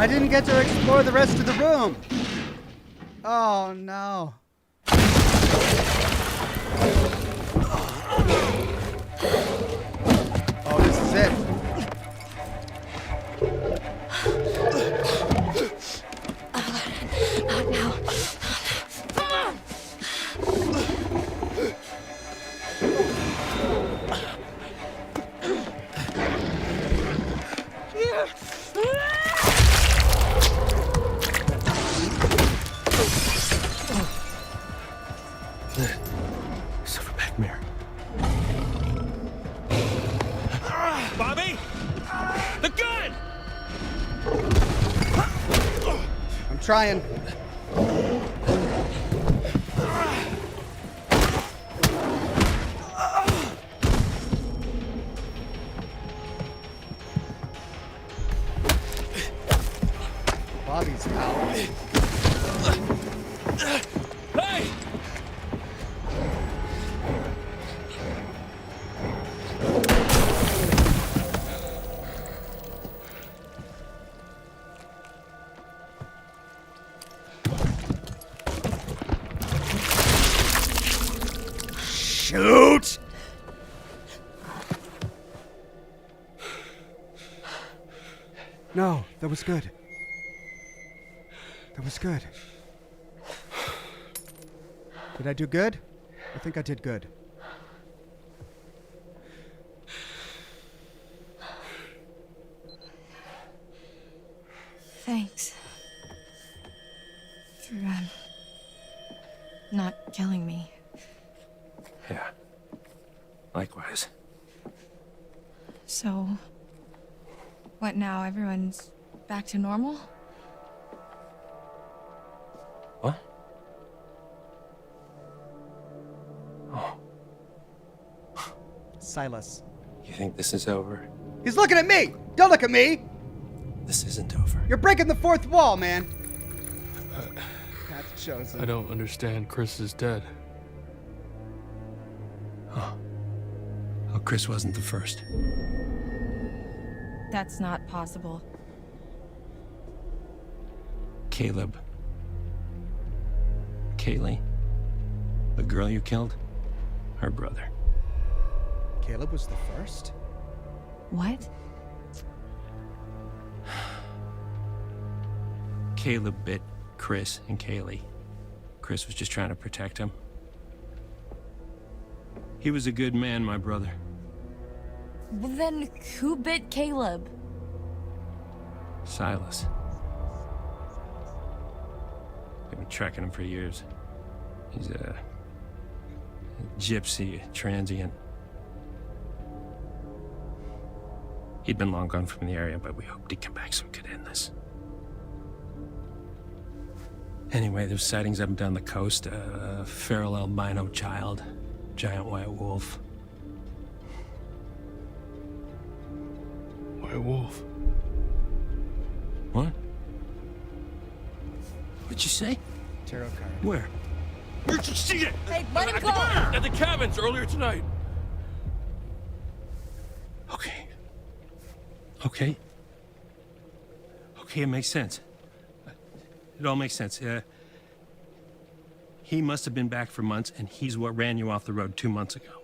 I didn't get to explore the rest of the room. Oh, no. Oh, this is it.
Not now.
Silverback mare.
Bobby! The gun!
I'm trying. Bobby's out.
Hey!
Shoot! No, that was good. That was good. Did I do good? I think I did good.
Thanks. For, not killing me.
Yeah. Likewise.
So, what now? Everyone's back to normal?
What? Oh.
Silas.
You think this is over?
He's looking at me! Don't look at me!
This isn't over.
You're breaking the fourth wall, man. Path chosen.
I don't understand. Chris is dead.
Oh. Oh, Chris wasn't the first.
That's not possible.
Caleb. Kaylee. The girl you killed? Her brother.
Caleb was the first?
What?
Caleb bit Chris and Kaylee. Chris was just trying to protect him. He was a good man, my brother.
Well, then who bit Caleb?
Silas. I've been tracking him for years. He's a gypsy, transient. He'd been long gone from the area, but we hoped he'd come back so we could end this. Anyway, there's sightings up and down the coast. A feral albino child, giant white wolf.
White wolf.
What? What'd you say?
Tarot card.
Where?
Where'd you see it?
Hey, let him go!
At the cabins earlier tonight.
Okay. Okay. Okay, it makes sense. It all makes sense. He must have been back for months, and he's what ran you off the road 2 months ago.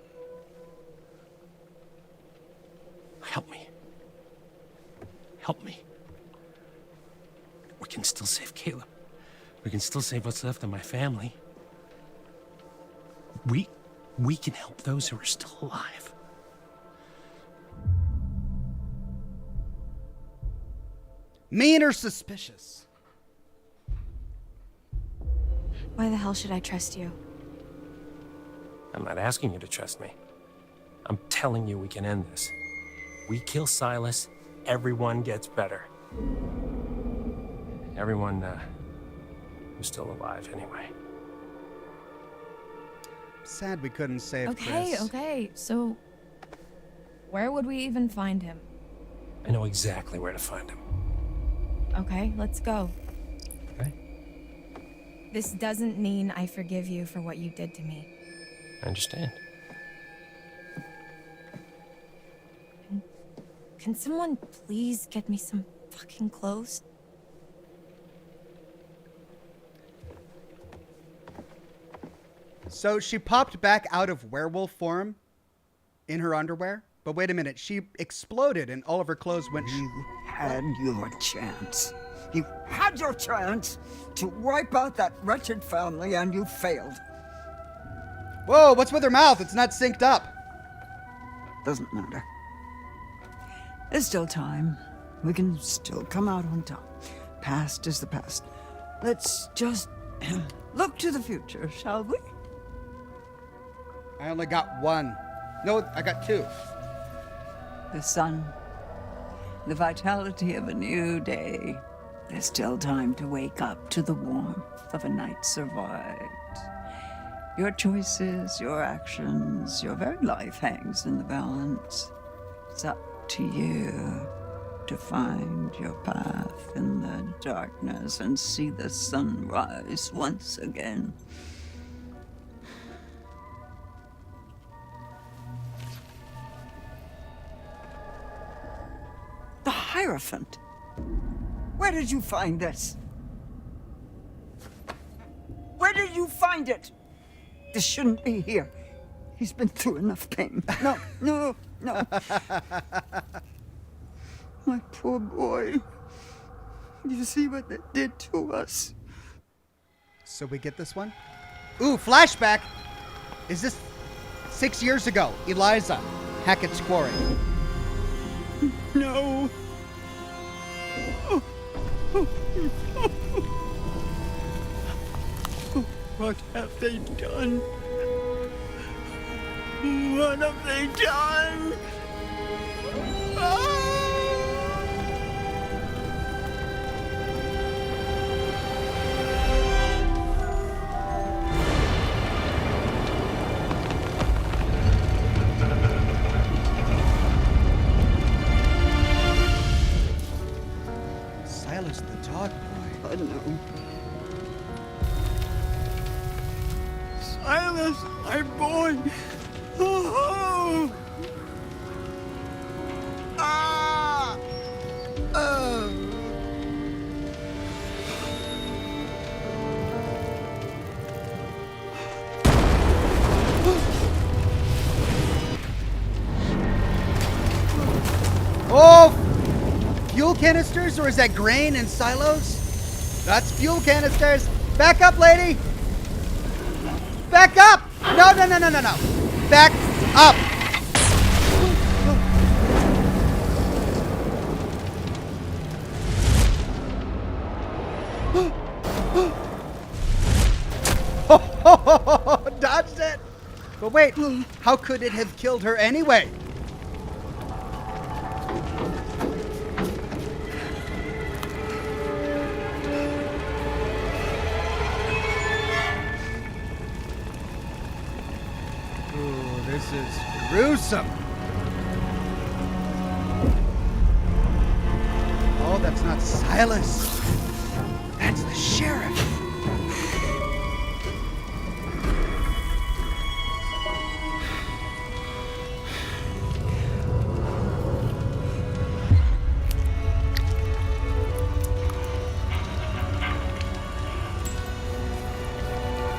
Help me. Help me. We can still save Caleb. We can still save what's left of my family. We can help those who are still alive.
Mean or suspicious?
Why the hell should I trust you?
I'm not asking you to trust me. I'm telling you we can end this. We kill Silas, everyone gets better. Everyone, who's still alive anyway.
Sad we couldn't save
Okay,
Chris.
okay. So, where would we even find him?
I know exactly where to find him.
Okay, let's go.
Okay.
This doesn't mean I forgive you for what you did to me.
I understand.
Can someone please get me some fucking clothes?
So she popped back out of werewolf form in her underwear? But wait a minute, she exploded and all of her clothes went...
You had your chance. You had your chance to wipe out that wretched family, and you failed.
Whoa, what's with her mouth? It's not synced up.
Doesn't matter. There's still time. We can still come out on top. Past is the past. Let's just look to the future, shall we?
I only got one. No, I got two.
The sun, the vitality of a new day. There's still time to wake up to the warmth of a night survived. Your choices, your actions, your very life hangs in the balance. It's up to you to find your path in the darkness and see the sun rise once again. The Hierophant. Where did you find this? Where did you find it? This shouldn't be here. He's been through enough pain. No, no, no. My poor boy. You see what they did to us?
So we get this one? Ooh, flashback! Is this 6 years ago? Eliza, Hackett's Quarry.
No. What have they done? What have they done?
Silas the dog boy.
I know. Silas, my boy. Oh. Ah.
Oh! Fuel canisters, or is that grain in silos? That's fuel canisters. Back up, lady. Back up. No, no, no, no, no, no. Back up. Dodged it. But wait, how could it have killed her anyway? This is gruesome. Oh, that's not Silas. That's the sheriff.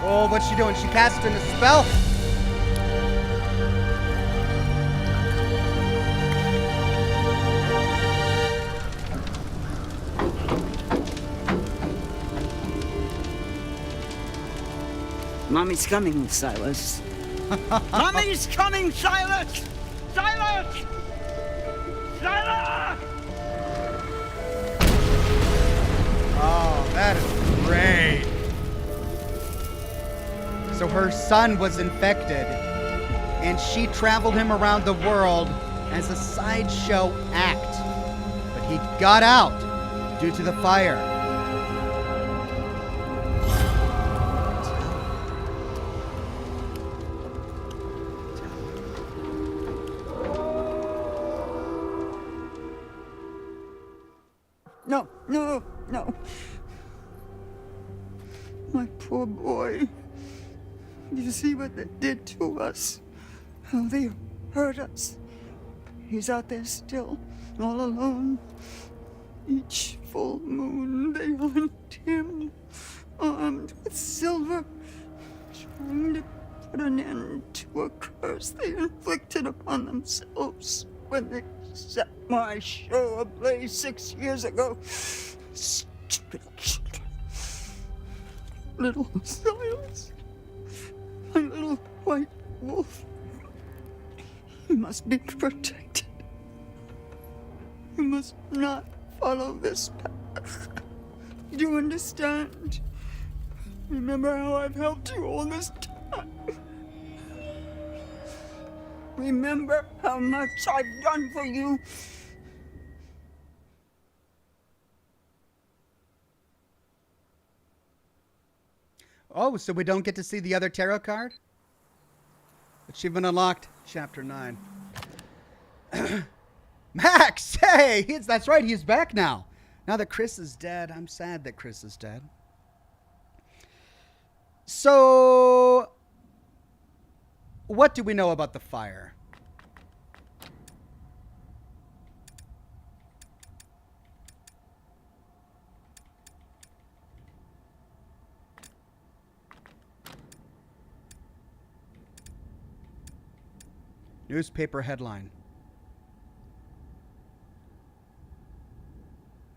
Oh, what's she doing? She casting a spell?
Mommy's coming, Silas. Mommy's coming, Silas! Silas! Silas!
Oh, that is great. So her son was infected, and she traveled him around the world as a sideshow act. But he got out due to the fire.
No, no, no. My poor boy. You see what they did to us? How they hurt us. He's out there still, all alone. Each full moon they hunt him, armed with silver, trying to put an end to a curse they inflicted upon themselves when they set my show ablaze 6 years ago. Stupid children. Little Silas, my little white wolf. You must be protected. You must not follow this path. Do you understand? Remember how I've helped you all this time. Remember how much I've done for you.
Oh, so we don't get to see the other tarot card? Achievement unlocked, Chapter 9. Max! Hey! That's right, he's back now. Now that Chris is dead, I'm sad that Chris is dead. So, what do we know about the fire? Newspaper headline.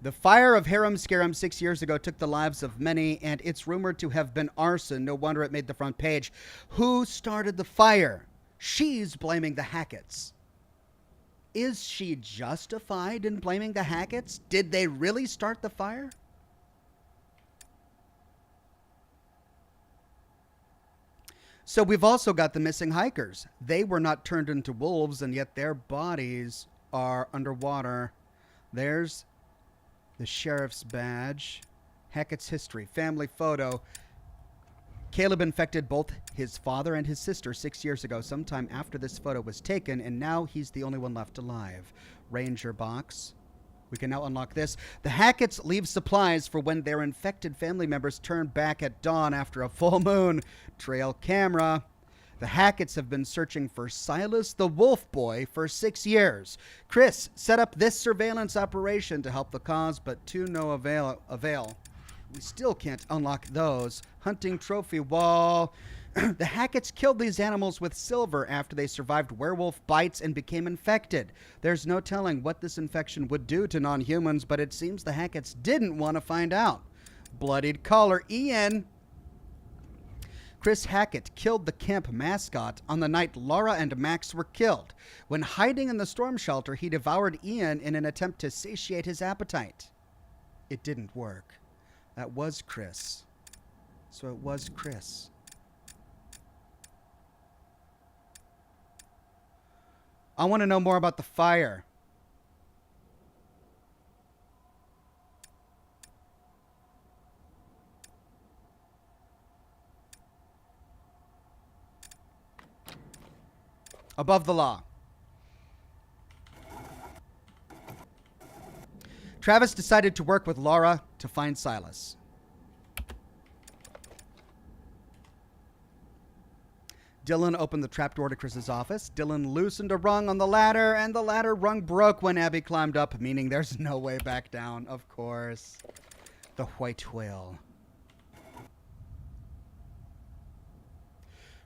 The fire of Harum Scarum 6 years ago took the lives of many, and it's rumored to have been arson. No wonder it made the front page. Who started the fire? She's blaming the Hacketts. Is she justified in blaming the Hacketts? Did they really start the fire? So we've also got the missing hikers. They were not turned into wolves, and yet their bodies are underwater. There's the sheriff's badge. Hackett's history. Family photo. Caleb infected both his father and his sister 6 years ago, sometime after this photo was taken, and now he's the only one left alive. Ranger box. We can now unlock this. The Hacketts leave supplies for when their infected family members turn back at dawn after a full moon. Trail camera. The Hacketts have been searching for Silas the Wolf Boy for 6 years. Chris set up this surveillance operation to help the cause, but to no avail. We still can't unlock those. Hunting trophy wall. The Hacketts killed these animals with silver after they survived werewolf bites and became infected. There's no telling what this infection would do to non-humans, but it seems the Hacketts didn't want to find out. Bloodied collar. Ian. Chris Hackett killed the camp mascot on the night Laura and Max were killed. When hiding in the storm shelter, he devoured Ian in an attempt to satiate his appetite. It didn't work. That was Chris. So it was Chris. I want to know more about the fire. Above the law. Travis decided to work with Laura to find Silas. Dylan opened the trapdoor to Chris's office. Dylan loosened a rung on the ladder, and the ladder rung broke when Abby climbed up, meaning there's no way back down, of course. The white whale.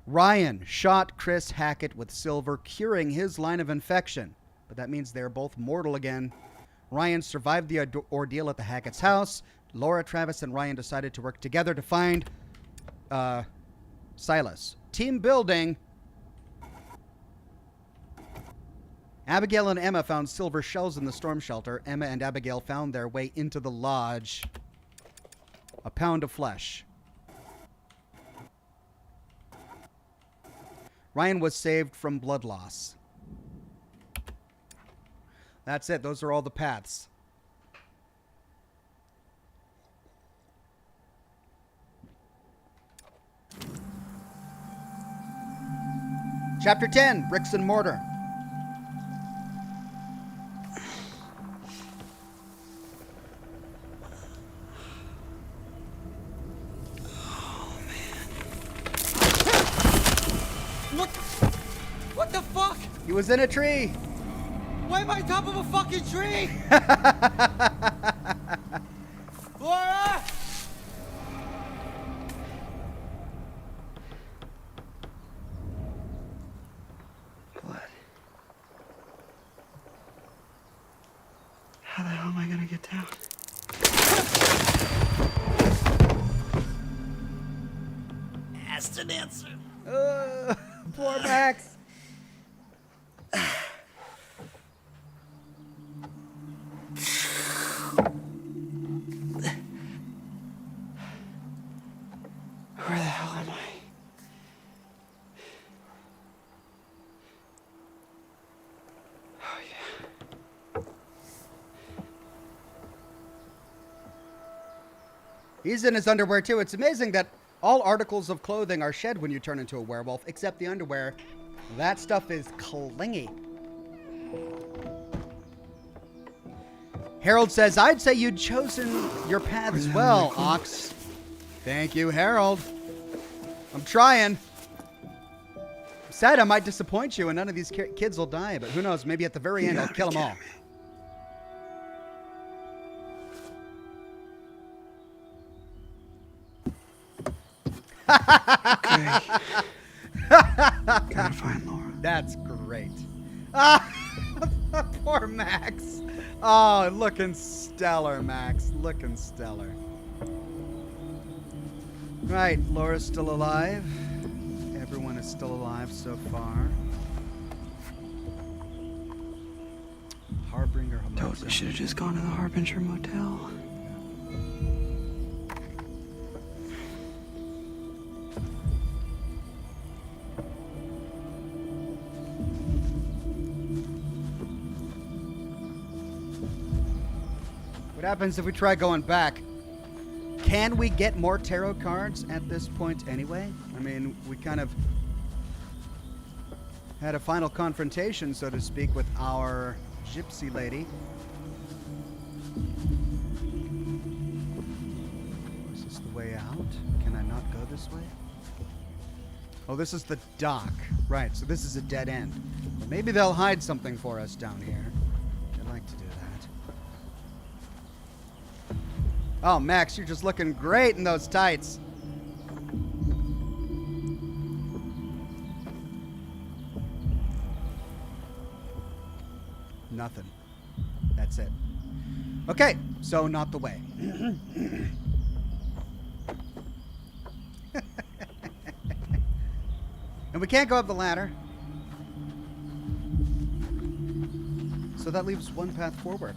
Ryan shot Chris Hackett with silver, curing his line of infection. But that means they're both mortal again. Ryan survived the ordeal at the Hackett's house. Laura, Travis, and Ryan decided to work together to find Silas. Team building. Abigail and Emma found silver shells in the storm shelter. Emma and Abigail found their way into the lodge. A pound of flesh. Ryan was saved from blood loss. That's it. Those are all the paths. Chapter 10, Bricks and Mortar.
What the fuck?
He was in a tree.
Why am I on top of a fucking tree? Laura!
the hell am I gonna get down?
Asked an answer.
Poor Max.
Where the hell am I? Oh, yeah.
He's in his underwear, too. It's amazing that all articles of clothing are shed when you turn into a werewolf, except the underwear. That stuff is clingy. Harold says, I'd say you'd chosen your path as well, Ox. Thank you, Harold. I'm trying. Said I might disappoint you and none of these kids will die, but who knows? Maybe at the very end I'll kill them all.
Okay. Gotta find Laura.
That's great. Poor Max. Oh, looking stellar, Max. Looking stellar. Right, Laura's still alive. Everyone is still alive so far. Harbinger Hotel.
Totally should have just gone to the Harbinger Motel.
What happens if we try going back? Can we get more tarot cards at this point anyway? I mean, we kind of had a final confrontation, so to speak, with our gypsy lady. Is this the way out? Can I not go this way? Oh, this is the dock. Right, so this is a dead end. But maybe they'll hide something for us down here. I'd like to do that. Oh, Max, you're just looking great in those tights. Nothing. That's it. Okay, so not the way. And we can't go up the ladder. So that leaves one path forward.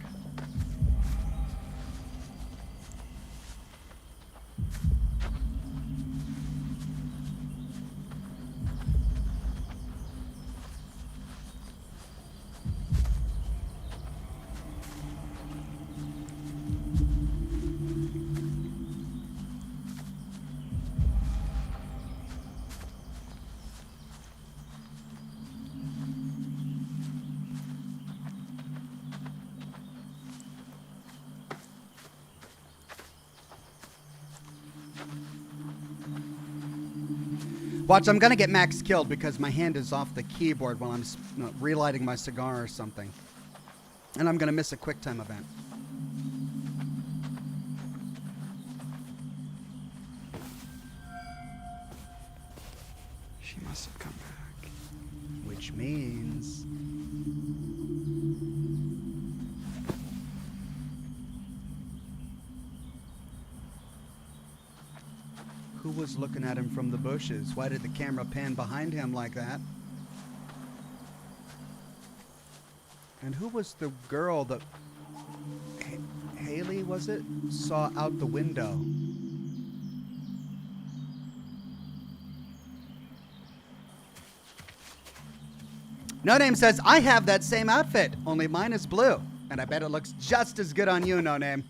Watch, I'm gonna get Max killed because my hand is off the keyboard while I'm relighting my cigar or something. And I'm gonna miss a QuickTime event.
She must have come back.
Which means... Who was looking at him from the bushes? Why did the camera pan behind him like that? And who was the girl that... Haley, was it? Saw out the window. No Name says, I have that same outfit, only mine is blue. And I bet it looks just as good on you, No Name.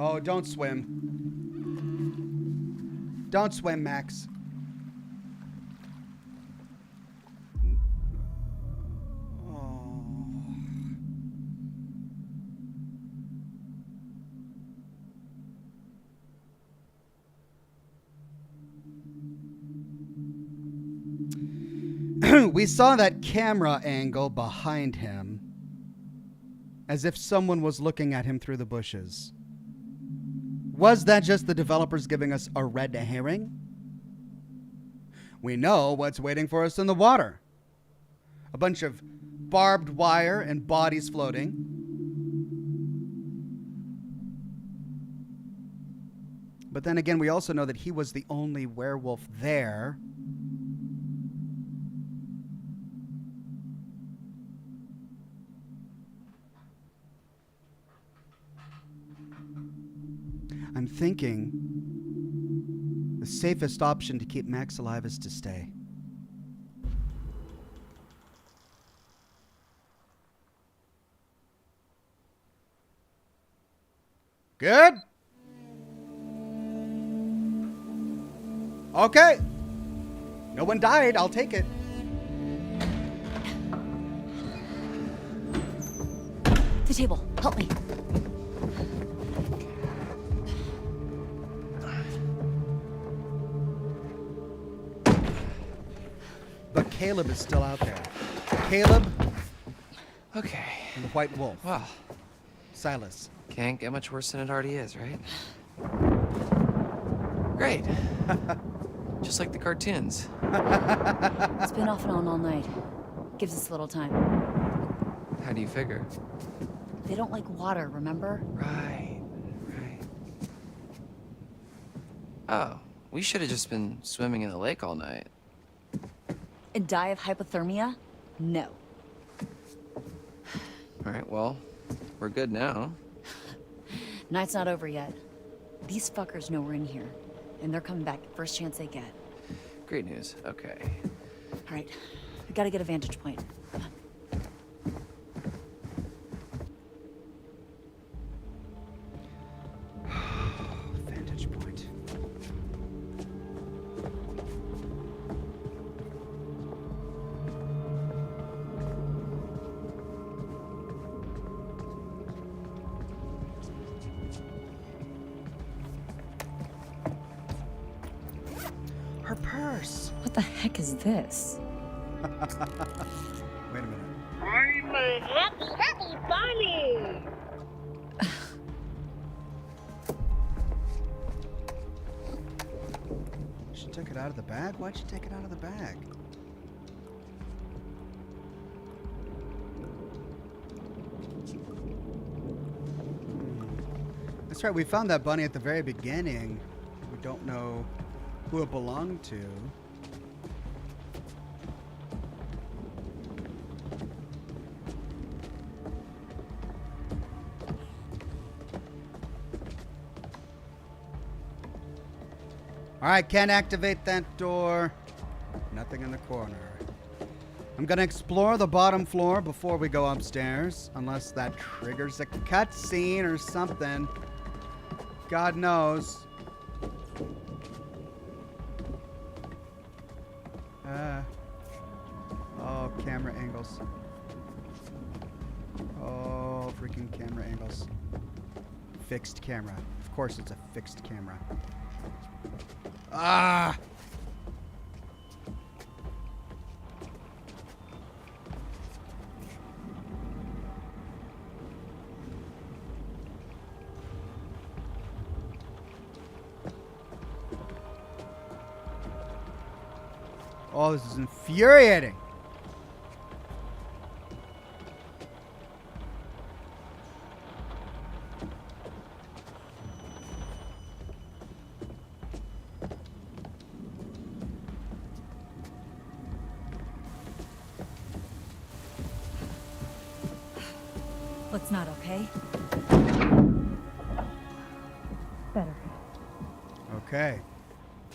Oh, don't swim. Don't swim, Max. Oh. We saw that camera angle behind him, as if someone was looking at him through the bushes. Was that just the developers giving us a red herring? We know what's waiting for us in the water. A bunch of barbed wire and bodies floating. But then again, we also know that he was the only werewolf there. I'm thinking the safest option to keep Max alive is to stay. Good? Okay. No one died. I'll take it.
The table. Help me.
But Caleb is still out there. Caleb.
Okay.
And the White Wolf.
Well.
Silas.
Can't get much worse than it already is, right? Great. Just like the cartoons.
It's been off and on all night. Gives us a little time.
How do you figure?
They don't like water, remember?
Right. Oh, we should have just been swimming in the lake all night.
And die of hypothermia? No.
All right, well, we're good now.
Night's not over yet. These fuckers know we're in here, and they're coming back first chance they get.
Great news. Okay.
All right, we gotta get a vantage point. Come on.
Vantage point. Her purse.
What the heck is this?
Wait a minute.
I'm a happy bunny.
She took it out of the bag? Why'd she take it out of the bag? That's right, we found that bunny at the very beginning. We don't know who it belonged to. All right, can't activate that door. Nothing in the corner. I'm gonna explore the bottom floor before we go upstairs, unless that triggers a cutscene or something. God knows. Oh, camera angles. Oh, freaking camera angles. Fixed camera. Of course it's a fixed camera. Ah! Oh, this is infuriating.
What's not okay? Better.
Okay.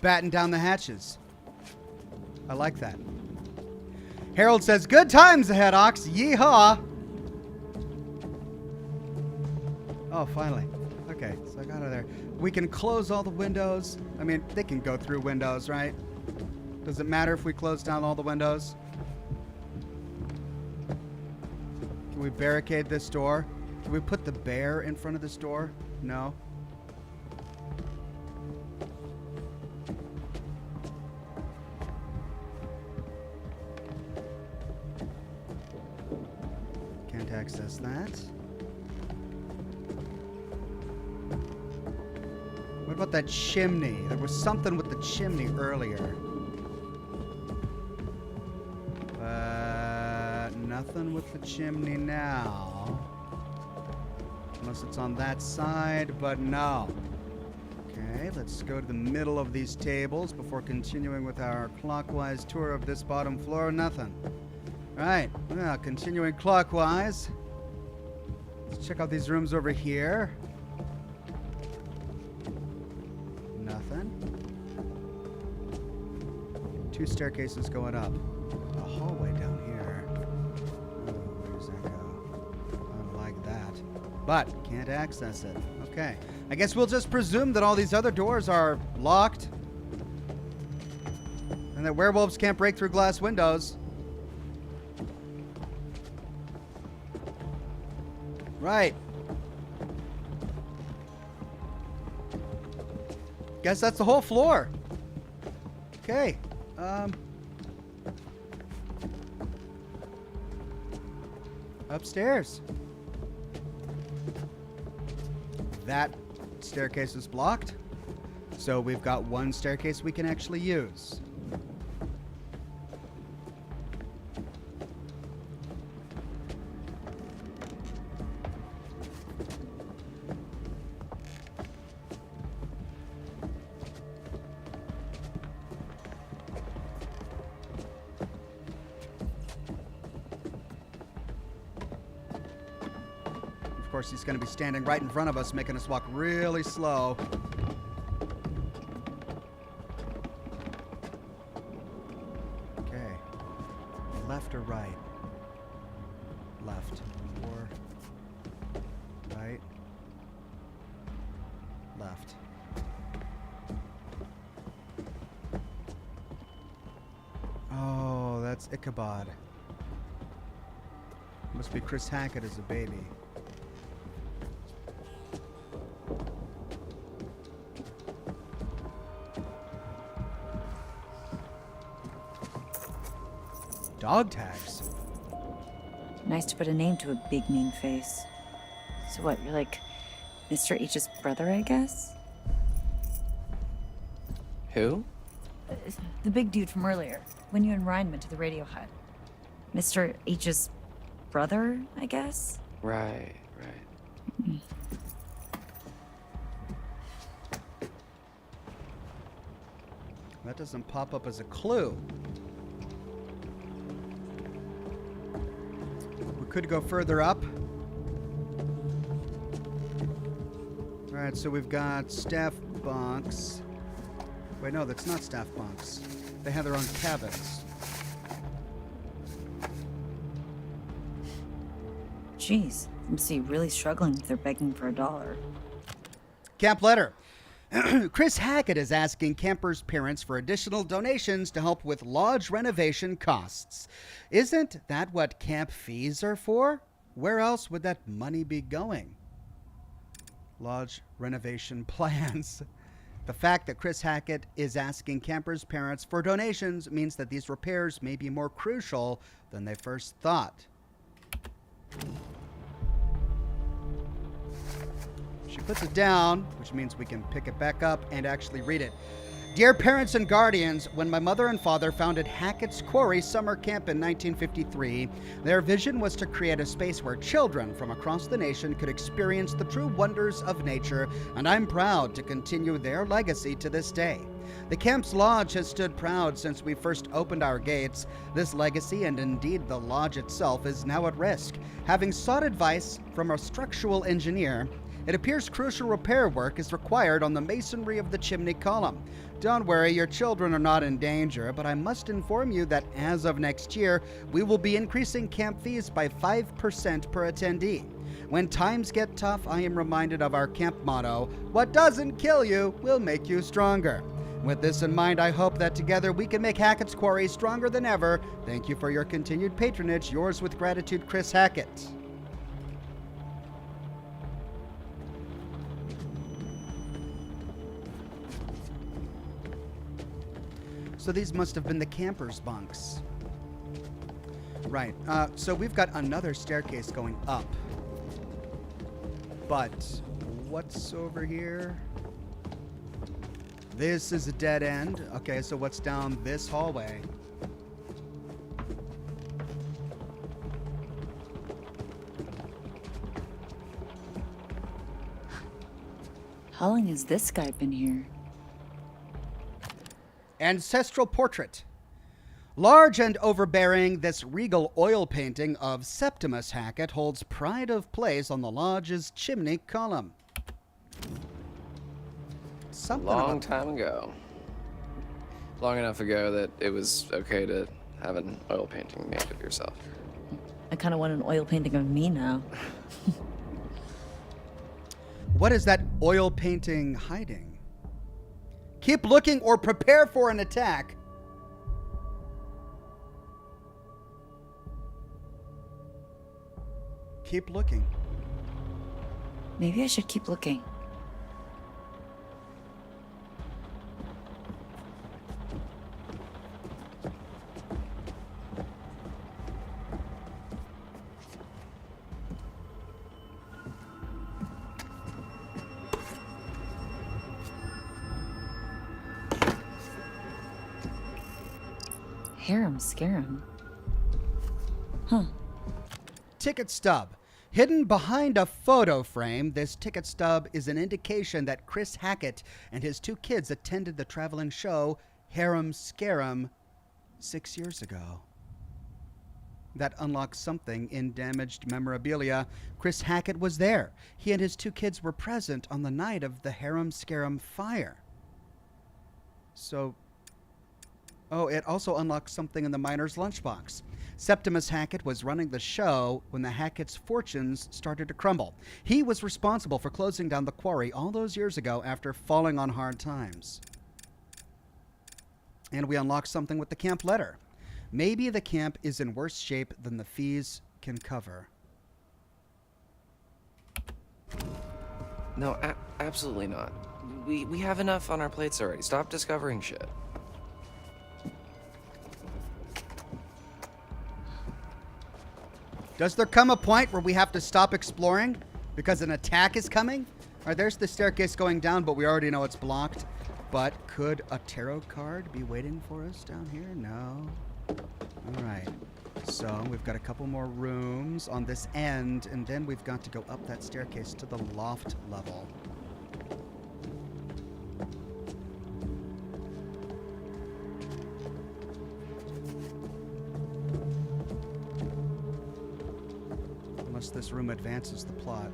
Batten down the hatches. I like that. Harold says, good times ahead, Ox. Yeehaw. Oh, finally. Okay, so I got out of there. We can close all the windows. I mean, they can go through windows, right? Does it matter if we close down all the windows? Can we barricade this door? Can we put the bear in front of this door? No. Can't access that. What about that chimney? There was something with the chimney earlier. nothing with the chimney now. Unless it's on that side, but no. Okay, let's go to the middle of these tables before continuing with our clockwise tour of this bottom floor. Nothing. Right, well, continuing clockwise. Let's check out these rooms over here. Nothing. 2 staircases going up. A hallway down here. Oh, where does that go? I don't like that. But can't access it. Okay. I guess we'll just presume that all these other doors are locked. And that werewolves can't break through glass windows. Right. Guess that's the whole floor. Okay. Upstairs. That staircase is blocked. So we've got one staircase we can actually use. Of course, he's going to be standing right in front of us, making us walk really slow. Okay. Left or right? Left. Or right? Left. Oh, that's Ichabod. Must be Chris Hackett as a baby. Dog tags.
Nice to put a name to a big mean face. So what, you're like Mr. H's brother, I guess?
Who?
The big dude from earlier, when you and Ryan went to the radio hut. Mr. H's brother, I guess?
Right.
That doesn't pop up as a clue. We could go further up. Alright, so we've got staff bunks. Wait, no, that's not staff bunks. They have their own cabins.
Jeez, I'm see really struggling if they're begging for $1.
Camp letter. Chris Hackett is asking campers' parents for additional donations to help with lodge renovation costs. Isn't that what camp fees are for? Where else would that money be going? Lodge renovation plans. The fact that Chris Hackett is asking campers' parents for donations means that these repairs may be more crucial than they first thought. She puts it down, which means we can pick it back up and actually read it. Dear parents and guardians, when my mother and father founded Hackett's Quarry Summer Camp in 1953, their vision was to create a space where children from across the nation could experience the true wonders of nature, and I'm proud to continue their legacy to this day. The camp's lodge has stood proud since we first opened our gates. This legacy, and indeed the lodge itself, is now at risk. Having sought advice from a structural engineer, it appears crucial repair work is required on the masonry of the chimney column. Don't worry, your children are not in danger, but I must inform you that as of next year, we will be increasing camp fees by 5% per attendee. When times get tough, I am reminded of our camp motto, what doesn't kill you will make you stronger. With this in mind, I hope that together we can make Hackett's Quarry stronger than ever. Thank you for your continued patronage. Yours with gratitude, Chris Hackett. So these must have been the campers' bunks. Right, so we've got another staircase going up. But what's over here? This is a dead end. Okay, so what's down this hallway?
How long has this guy been here?
Ancestral portrait. Large and overbearing, this regal oil painting of Septimus Hackett holds pride of place on the lodge's chimney column. Something
Long time ago. Long enough ago that it was okay to have an oil painting made of yourself.
I kind of want an oil painting of me now.
What is that oil painting hiding? Keep looking or prepare for an attack. Keep looking.
Maybe I should keep looking. Harem scarum. Huh.
Ticket stub. Hidden behind a photo frame, this ticket stub is an indication that Chris Hackett and his 2 kids attended the traveling show Harem Scarum 6 years ago. That unlocks something in damaged memorabilia. Chris Hackett was there. He and his 2 kids were present on the night of the Harem Scarum fire. So, it also unlocks something in the miner's lunchbox. Septimus Hackett was running the show when the Hackett's fortunes started to crumble. He was responsible for closing down the Quarry all those years ago after falling on hard times. And we unlocked something with the camp letter. Maybe the camp is in worse shape than the fees can cover.
No, absolutely not. We have enough on our plates already. Stop discovering shit.
Does there come a point where we have to stop exploring because an attack is coming? All right, there's the staircase going down, but we already know it's blocked. But could a tarot card be waiting for us down here? No. All right. So we've got a couple more rooms on this end, and then we've got to go up that staircase to the loft level. Unless this room advances the plot.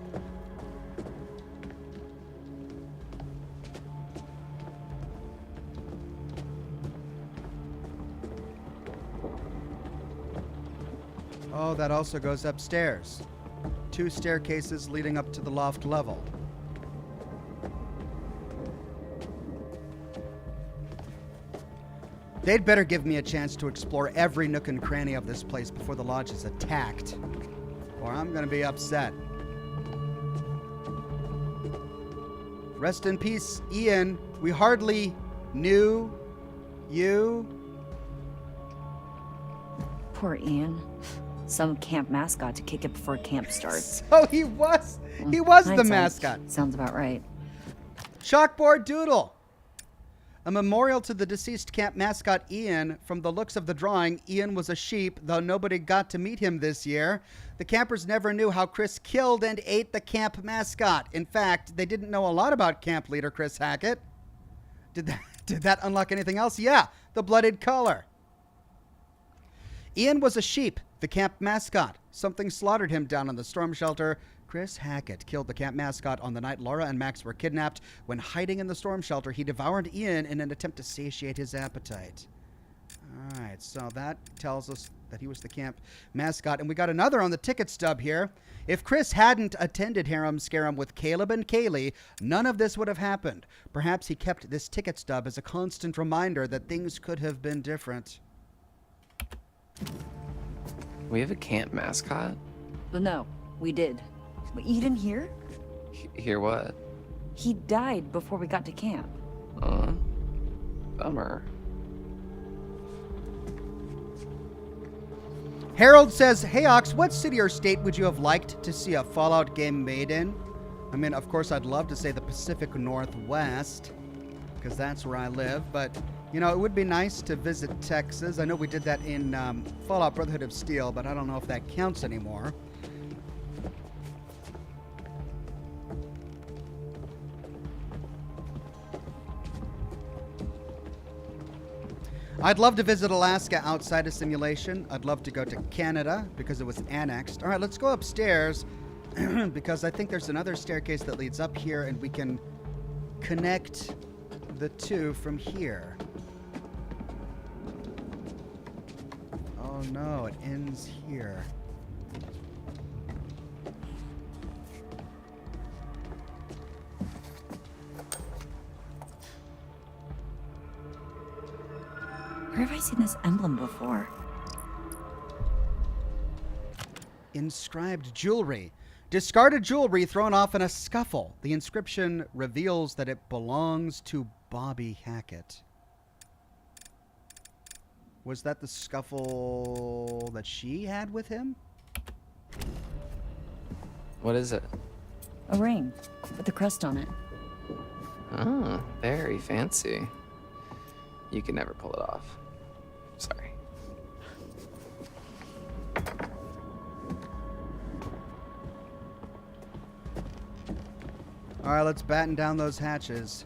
Oh, that also goes upstairs. 2 staircases leading up to the loft level. They'd better give me a chance to explore every nook and cranny of this place before the lodge is attacked, or I'm gonna be upset. Rest in peace, Ian. We hardly knew you.
Poor Ian. Some camp mascot to kick it before camp starts.
So he was the mascot.
Sounds about right.
Chalkboard doodle. A memorial to the deceased camp mascot Ian. From the looks of the drawing, Ian was a sheep, though nobody got to meet him this year. The campers never knew how Chris killed and ate the camp mascot. In fact, they didn't know a lot about camp leader Chris Hackett. Did that unlock anything else? Yeah, the blooded collar. Ian was a sheep, the camp mascot. Something slaughtered him down in the storm shelter. Chris Hackett killed the camp mascot on the night Laura and Max were kidnapped. When hiding in the storm shelter, he devoured Ian in an attempt to satiate his appetite. All right, so that tells us that he was the camp mascot. And we got another on the ticket stub here. If Chris hadn't attended Harem Scarum with Caleb and Kaylee, none of this would have happened. Perhaps he kept this ticket stub as a constant reminder that things could have been different.
We have a camp mascot?
But no, we did. But you didn't hear?
Hear what?
He died before we got to camp.
Bummer.
Harold says, "Hey Ox, what city or state would you have liked to see a Fallout game made in?" I mean, of course, I'd love to say the Pacific Northwest, because that's where I live, but, you know, it would be nice to visit Texas. I know we did that in Fallout Brotherhood of Steel, but I don't know if that counts anymore. I'd love to visit Alaska outside of simulation. I'd love to go to Canada because it was annexed. All right, let's go upstairs because I think there's another staircase that leads up here and we can connect the two from here. Oh no, it ends here.
Where have I seen this emblem before?
Inscribed jewelry. Discarded jewelry thrown off in a scuffle. The inscription reveals that it belongs to Bobby Hackett. Was that the scuffle that she had with him?
What is it?
A ring with a crest on it.
Oh, very fancy. You can never pull it off. Sorry.
All right, let's batten down those hatches.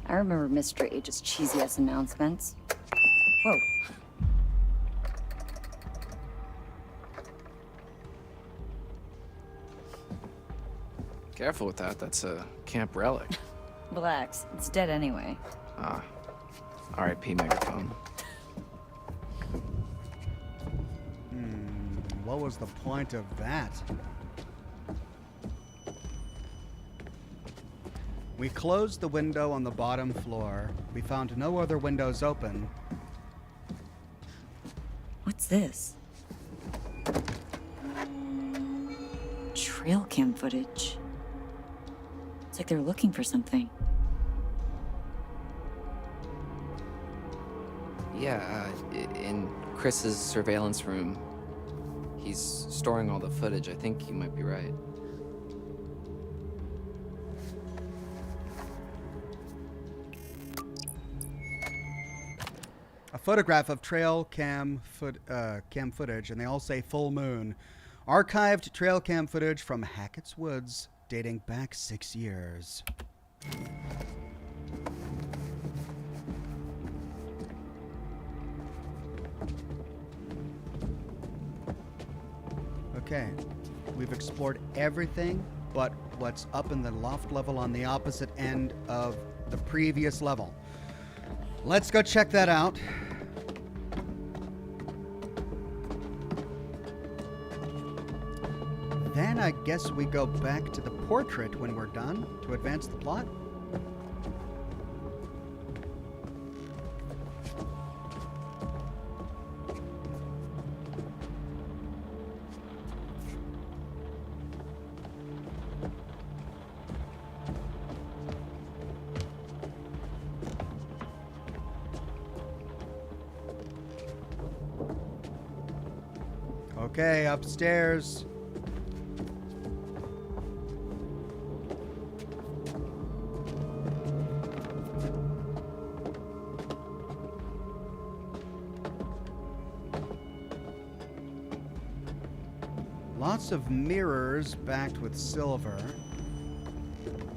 I remember Mr. H's cheesy-ass announcements. Whoa.
Careful with that. That's a camp relic.
Relax. It's dead anyway.
Ah. R.I.P. megaphone.
What was the point of that? We closed the window on the bottom floor. We found no other windows open.
What's this? Trail cam footage. It's like they're looking for something.
Yeah, in Chris's surveillance room, he's storing all the footage. I think you might be right.
A photograph of trail cam footage, and they all say full moon. Archived trail cam footage from Hackett's Woods dating back 6 years. Okay, we've explored everything but what's up in the loft level on the opposite end of the previous level. Let's go check that out. Then I guess we go back to the portrait when we're done to advance the plot. Okay, upstairs. Lots of mirrors backed with silver.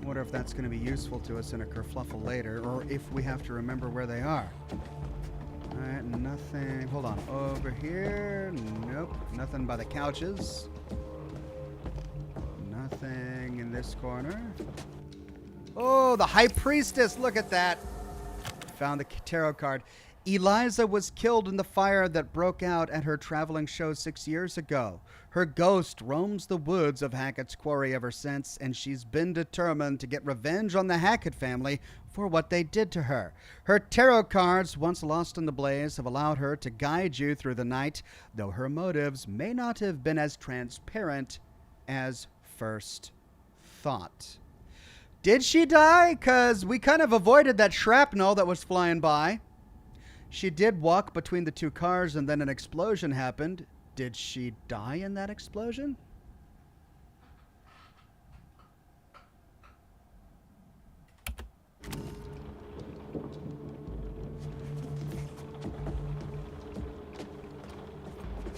Wonder if that's going to be useful to us in a kerfluffle later, or if we have to remember where they are. Alright, nothing. Hold on. Over here. Nope. Nothing by the couches. Nothing in this corner. Oh, the High Priestess. Look at that. Found the tarot card. Eliza was killed in the fire that broke out at her traveling show 6 years ago. Her ghost roams the woods of Hackett's Quarry ever since, and she's been determined to get revenge on the Hackett family for what they did to her. Her tarot cards, once lost in the blaze, have allowed her to guide you through the night, though her motives may not have been as transparent as first thought. Did she die? 'Cause we kind of avoided that shrapnel that was flying by. She did walk between the two cars and then an explosion happened. Did she die in that explosion?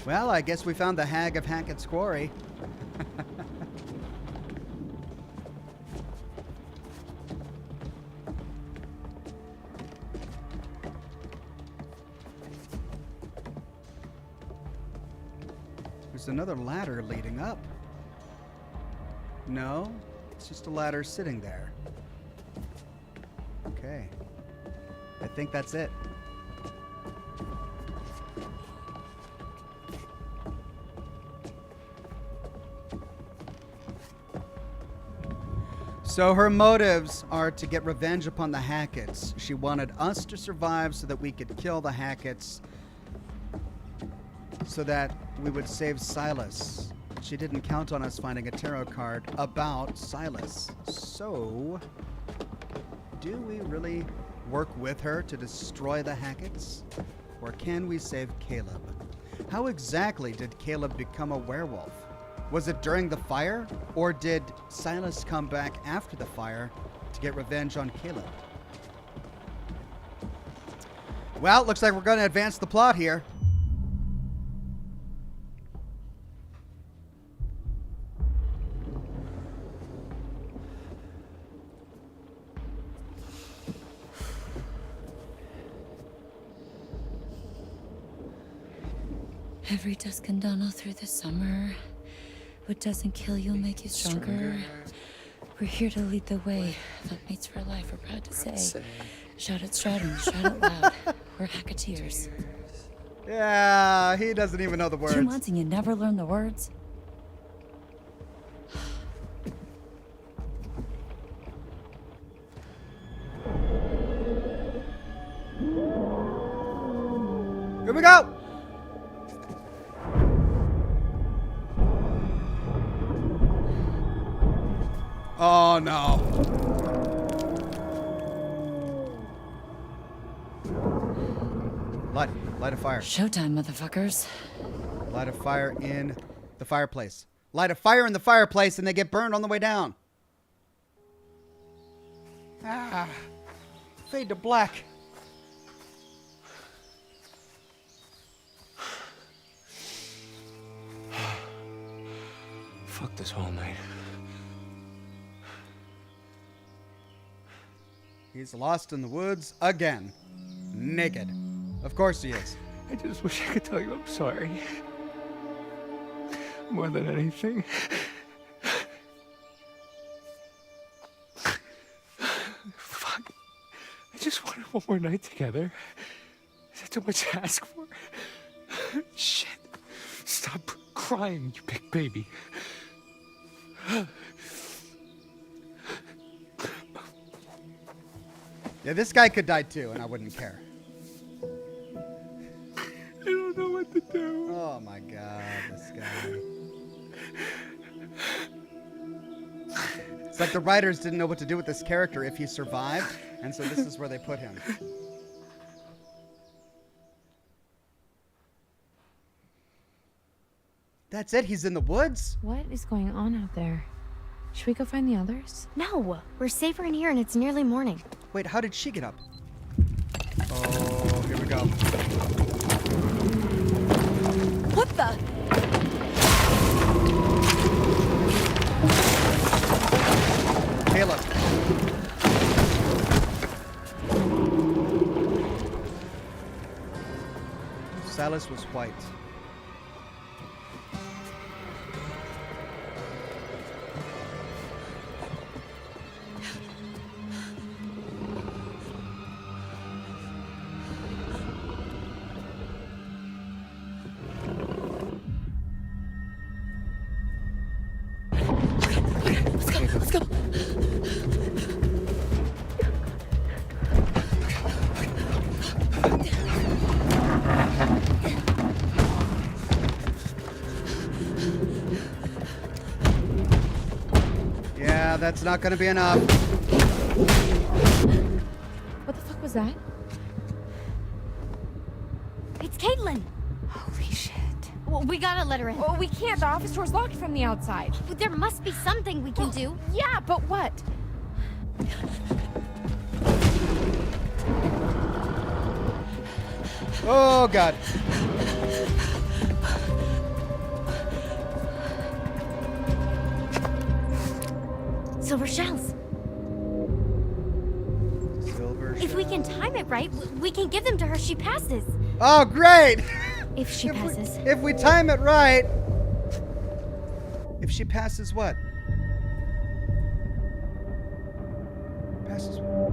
Well, I guess we found the Hag of Hackett's Quarry. There's another ladder leading up. No, it's just a ladder sitting there. Okay. I think that's it. So her motives are to get revenge upon the Hackett's. She wanted us to survive so that we could kill the Hackett's, so that we would save Silas. She didn't count on us finding a tarot card about Silas. So, do we really work with her to destroy the Hackett's? Or can we save Caleb? How exactly did Caleb become a werewolf? Was it during the fire? Or did Silas come back after the fire to get revenge on Caleb? Well, looks like we're going to advance the plot here.
Every dusk and dawn all through the summer. What doesn't kill you will make you stronger. We're here to lead the way. Fuck mates for life, we're proud to say. Shout it, Stratton, shout it loud. We're Hacketeers.
Yeah, he doesn't even know the words.
2 months and you never learn the words?
Here we go! Oh no. Light a fire.
Showtime, motherfuckers.
Light a fire in the fireplace. Light a fire in the fireplace and they get burned on the way down. Ah. Fade to black.
Fuck this whole night.
He's lost in the woods again. Naked. Of course he is.
I just wish I could tell you I'm sorry. More than anything. Fuck. I just wanted one more night together. Is that too much to ask for? Shit. Stop crying, you big baby.
Yeah, this guy could die too, and I wouldn't care.
I don't know what to do.
Oh my god, this guy. It's like the writers didn't know what to do with this character if he survived, and so this is where they put him. That's it? He's in the woods?
What is going on out there? Should we go find the others?
No, we're safer in here and it's nearly morning.
Wait, how did she get up? Oh, here we go.
What the?
Caleb. Silas was white.
Let's go.
Yeah, that's not gonna be enough.
What the fuck was that?
It's Caitlin.
Holy shit.
Well, we gotta let her in.
Oh, we can't. The office door's locked from the outside.
But there must be something we can do.
Yeah, but what?
Oh, God.
Silver shells.
Silver
If we can time it right, we can give them to her. She passes.
Oh, great!
If she passes.
If we time it right, If she passes what? Passes what?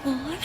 Come on.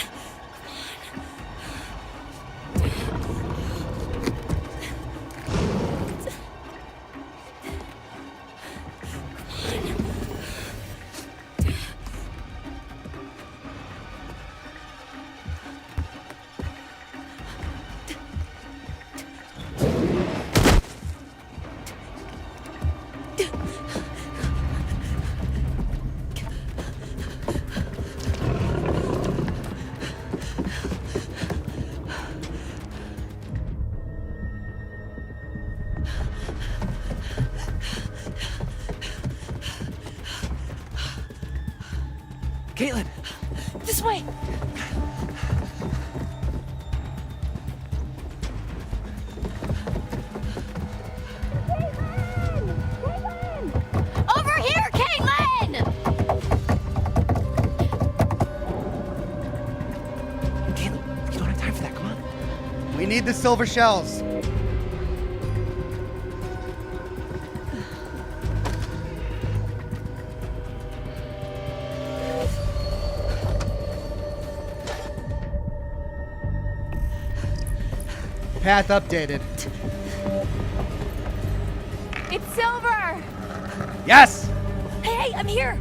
Caitlin!
This way! Over here, Caitlin!
Caitlin, you don't have time for that, come on.
We need the silver shells. Path updated.
It's silver!
Yes!
Hey, I'm here!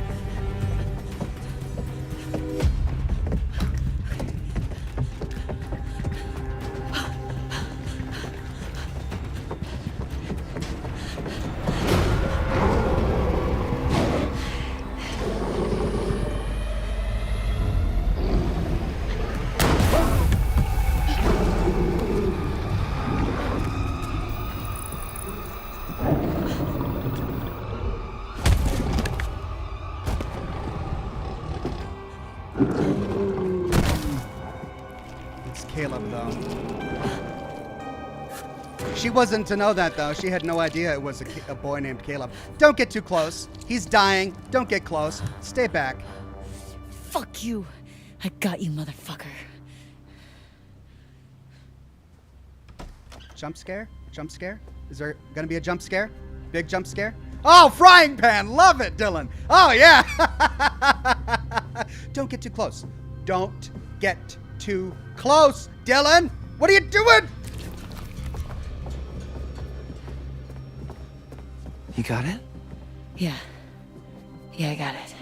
It's Caleb, though. She wasn't to know that, though. She had no idea it was a boy named Caleb. Don't get too close. He's dying. Don't get close. Stay back.
Fuck you. I got you, motherfucker.
Jump scare? Jump scare? Is there gonna be a jump scare? Big jump scare? Oh, frying pan! Love it, Dylan! Oh, yeah! Don't get too close. Don't get too close, Dylan! What are you doing?
You got it?
Yeah. Yeah, I got it.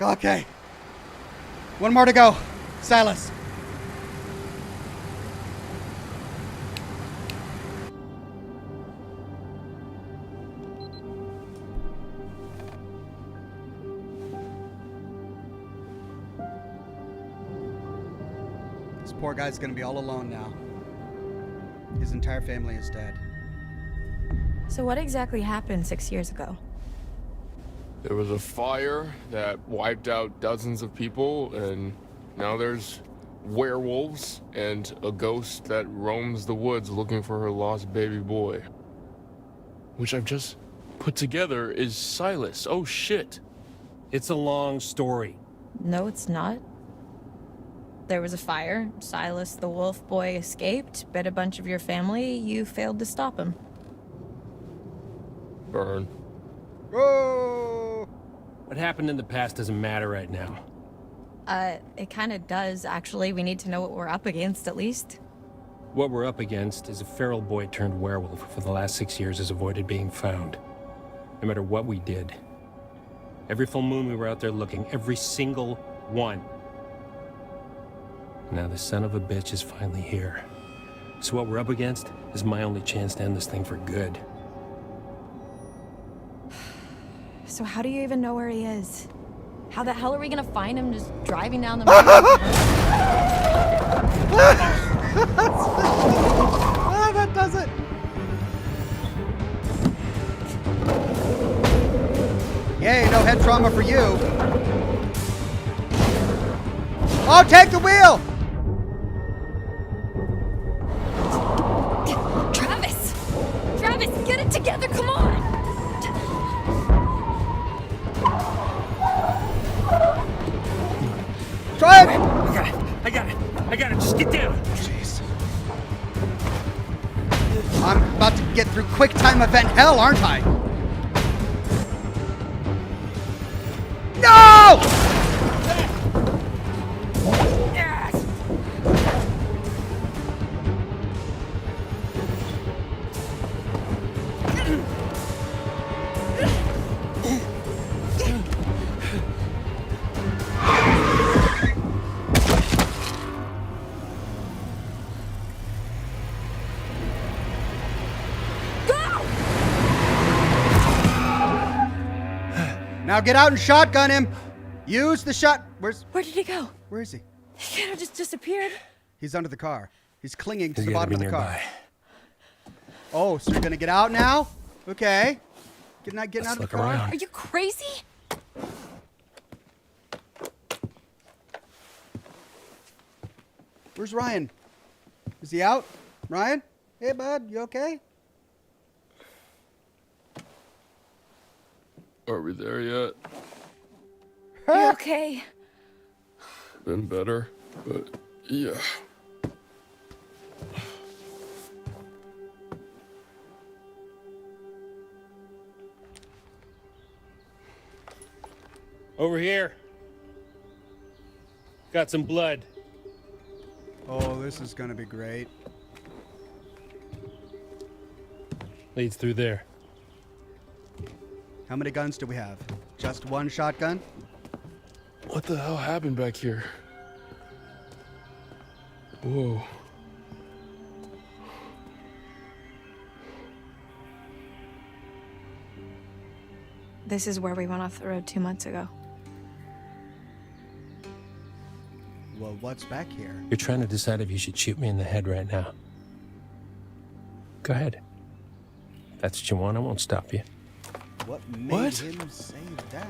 Okay. One more to go. Silas. This poor guy's gonna be all alone now. His entire family is dead.
So what exactly happened 6 years ago?
There was a fire that wiped out dozens of people, and now there's werewolves and a ghost that roams the woods looking for her lost baby boy. Which I've just put together is Silas. Oh shit.
It's a long story.
No, it's not. There was a fire. Silas the wolf boy escaped, bit a bunch of your family. You failed to stop him.
Burn.
Oh!
What happened in the past doesn't matter right now.
It kind of does, actually. We need to know what we're up against, at least.
What we're up against is a feral boy turned werewolf who for the last 6 years has avoided being found. No matter what we did. Every full moon we were out there looking. Every single one. Now the son of a bitch is finally here. So what we're up against is my only chance to end this thing for good.
So how do you even know where he is? How the hell are we gonna find him just driving down the mountain?
Ah, that does it. Yay, no head trauma for you. Oh, take the wheel!
Travis!
it together, come on!
Try it!
I got it. Just get down.
Jeez. I'm about to get through quick time event hell, aren't I? No!
Yes!
Now get out and shotgun him. Use the shot.
Where did he go?
Where is he?
He kind of just disappeared.
He's under the car. He's clinging to
He's
the
gotta
bottom
be
of the car.
nearby.
Oh, so you're gonna get out now? Okay. Getting out of the
look
car.
around.
Are you crazy?
Where's Ryan? Is he out? Ryan? Hey, bud, you okay?
Are we there yet?
You okay?
Been better, but yeah.
Over here. Got some blood.
Oh, this is gonna be great.
Leads through there.
How many guns do we have? Just one shotgun?
What the hell happened back here? Whoa.
This is where we went off the road 2 months ago.
Well, what's back here?
You're trying to decide if you should shoot me in the head right now. Go ahead. If that's what you want, I won't stop you.
What made
What?
him say that?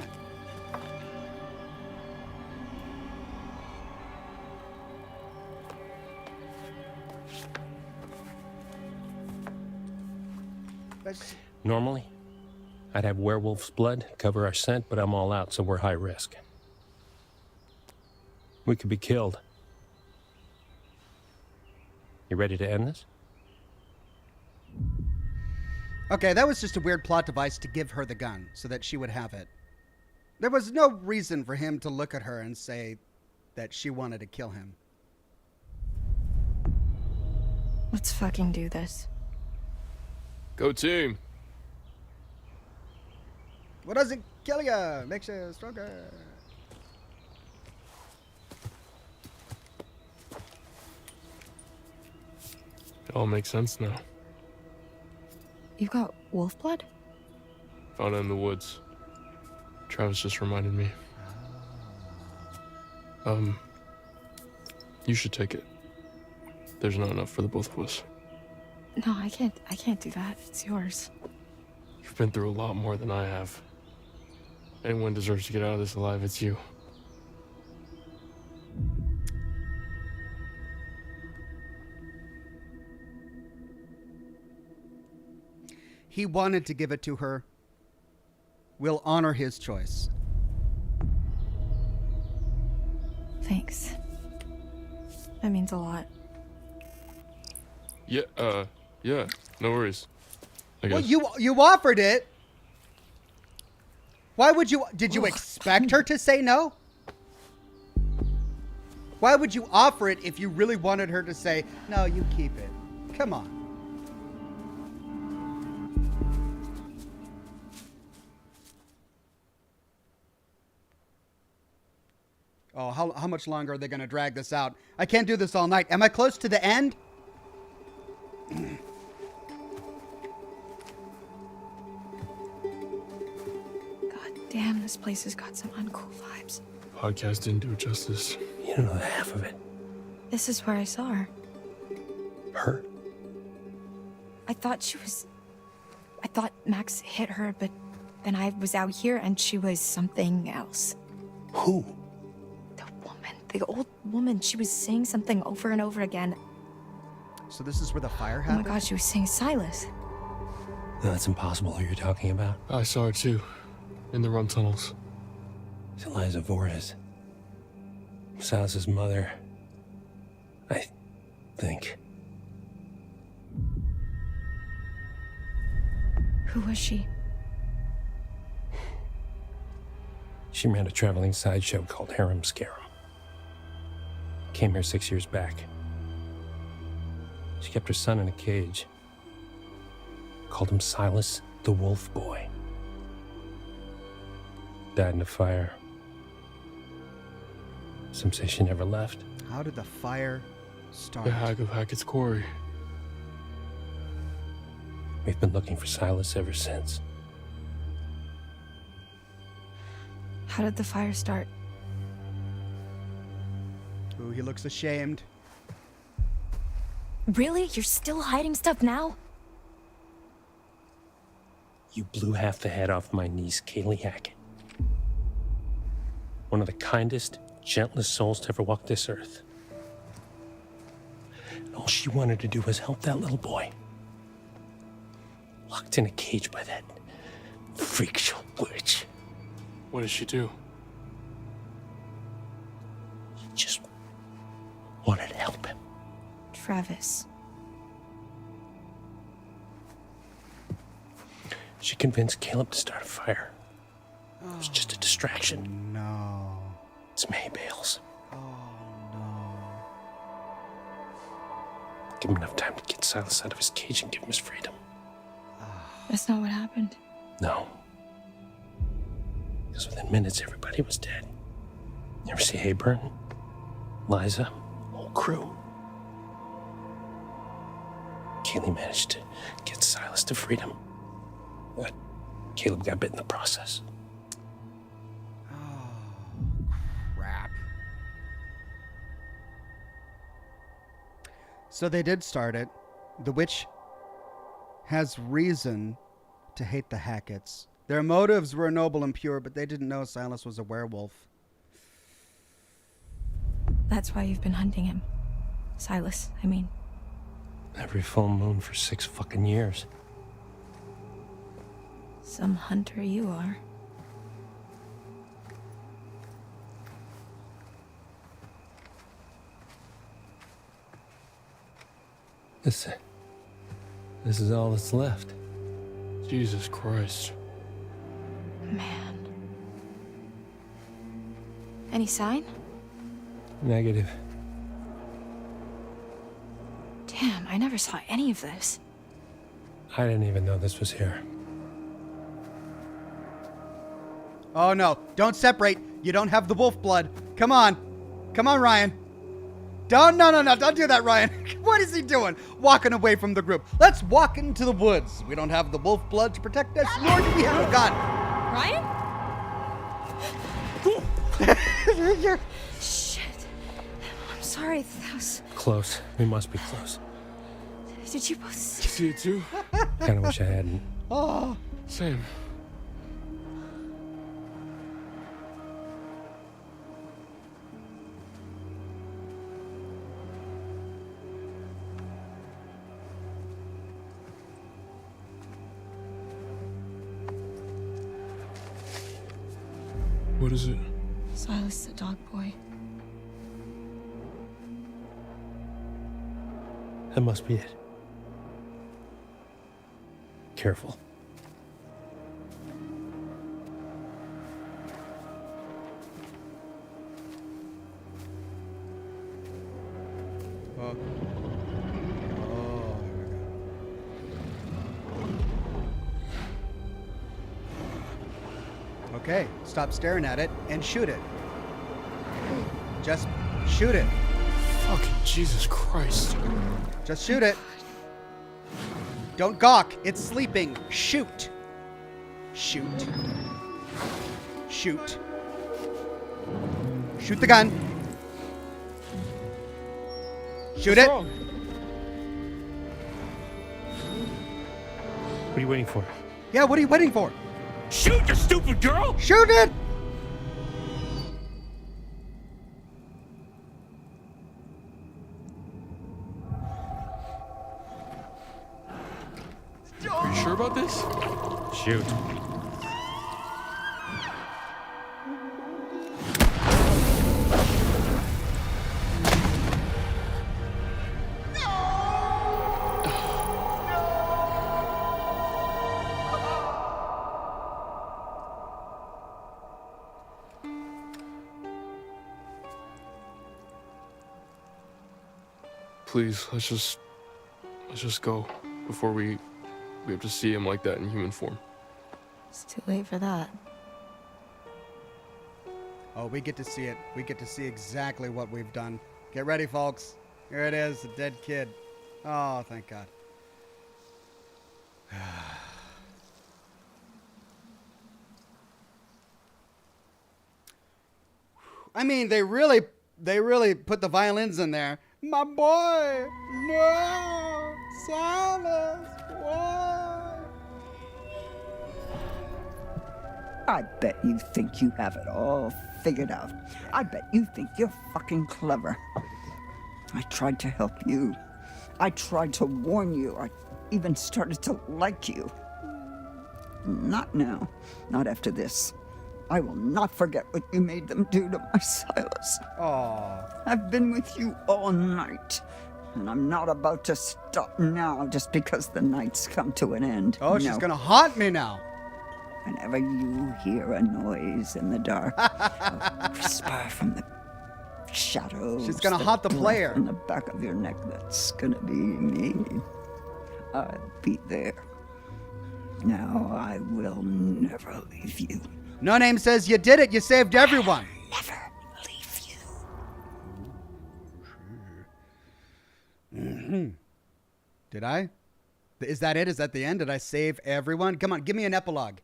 That's...
Normally, I'd have werewolf's blood cover our scent, but I'm all out, so we're high risk. We could be killed. You ready to end this?
Okay, that was just a weird plot device to give her the gun so that she would have it. There was no reason for him to look at her and say that she wanted to kill him.
Let's fucking do this.
Go team.
What doesn't kill you makes you stronger.
It all makes sense now.
You've got wolf blood?
Found it in the woods. Travis just reminded me. You should take it. There's not enough for the both of us.
No, I can't do that. It's yours.
You've been through a lot more than I have. Anyone deserves to get out of this alive, it's you.
He wanted to give it to her. We'll honor his choice.
Thanks. That means a lot.
Yeah, yeah, no worries. I
Well,
guess.
you offered it. Why would you? Did you expect her to say no? Why would you offer it if you really wanted her to say, no, you keep it? Come on. Oh, how much longer are they going to drag this out? I can't do this all night. Am I close to the end?
God damn, this place has got some uncool vibes.
Podcast didn't do it justice.
You don't know half of it.
This is where I saw her.
Her?
I thought Max hit her, but then I was out here and she was something else.
Who?
The old woman, she was saying something over and over again.
So this is where the fire
Oh my
happened?
god, she was saying Silas.
No, that's impossible. Who you're talking about?
I saw her too, in the run tunnels.
It's Eliza Vortis. Silas's mother. I think.
Who was she?
She ran a traveling sideshow called Harem Scarum. Came here 6 years back. She kept her son in a cage. Called him Silas the Wolf Boy. Died in a fire. Some say she never left.
How did the fire start?
The Hag of Hackett's Quarry.
We've been looking for Silas ever since.
How did the fire start?
Ooh, he looks ashamed.
Really? You're still hiding stuff now?
You blew half the head off my niece, Kaylee Hackett. One of the kindest, gentlest souls to ever walk this earth. And all she wanted to do was help that little boy. Locked in a cage by that freak show witch.
What did she do?
She just wanted to help him.
Travis.
She convinced Caleb to start a fire. It was just a distraction.
No.
It's May Bales.
Oh, no.
Give him enough time to get Silas out of his cage and give him his freedom.
That's not what happened.
No. Because within minutes, everybody was dead. You ever see Hayburn? Liza? Whole crew. Kaylee managed to get Silas to freedom. But Caleb got bit in the process.
Crap. So they did start it. The witch has reason to hate the Hacketts. Their motives were noble and pure, but they didn't know Silas was a werewolf.
That's why you've been hunting him. Silas, I mean.
Every full moon for 6 fucking years.
Some hunter you are.
This is all that's left.
Jesus Christ.
Man. Any sign?
Negative.
Damn, I never saw any of this.
I didn't even know this was here.
Oh no, don't separate. You don't have the wolf blood. Come on. Come on, Ryan. No, don't do that, Ryan. What is he doing? Walking away from the group. Let's walk into the woods. We don't have the wolf blood to protect us, nor do we have a gun.
Ryan? Shit. I'm sorry, that was...
Close. We must be close.
Did you both...
You see it too?
Kinda wish I hadn't.
Oh.
Same. What is it?
Silas the dog boy.
That must be it. Careful.
Oh. Okay, stop staring at it and shoot it. Just shoot it.
Fucking Jesus Christ.
Just shoot it. Don't gawk. It's sleeping. Shoot. Shoot. Shoot. Shoot the gun. Shoot it.
What are you waiting for?
Yeah, what are you waiting for?
Shoot, you stupid girl!
Shoot it!
Are you sure about this?
Shoot.
Please, let's just go before we have to see him like that in human form.
It's too late for that.
Oh, we get to see it. We get to see exactly what we've done. Get ready, folks. Here it is, the dead kid. Oh, thank God. I mean, they really put the violins in there. My boy, no, Silas, why?
I bet you think you have it all figured out. I bet you think you're fucking clever. I tried to help you. I tried to warn you. I even started to like you. Not now. Not after this. I will not forget what you made them do to my Silas.
Aww.
I've been with you all night, and I'm not about to stop now just because the night's come to an end.
Oh, she's gonna haunt me now.
Whenever you hear a noise in the dark, a whisper from the shadows.
She's gonna haunt the player.
In the back of your neck, that's gonna be me. I'll be there. Now I will never leave you.
No Name says you did it. You saved everyone.
Never leave you.
Mm-hmm. Did I? Is that it? Is that the end? Did I save everyone? Come on, give me an epilogue.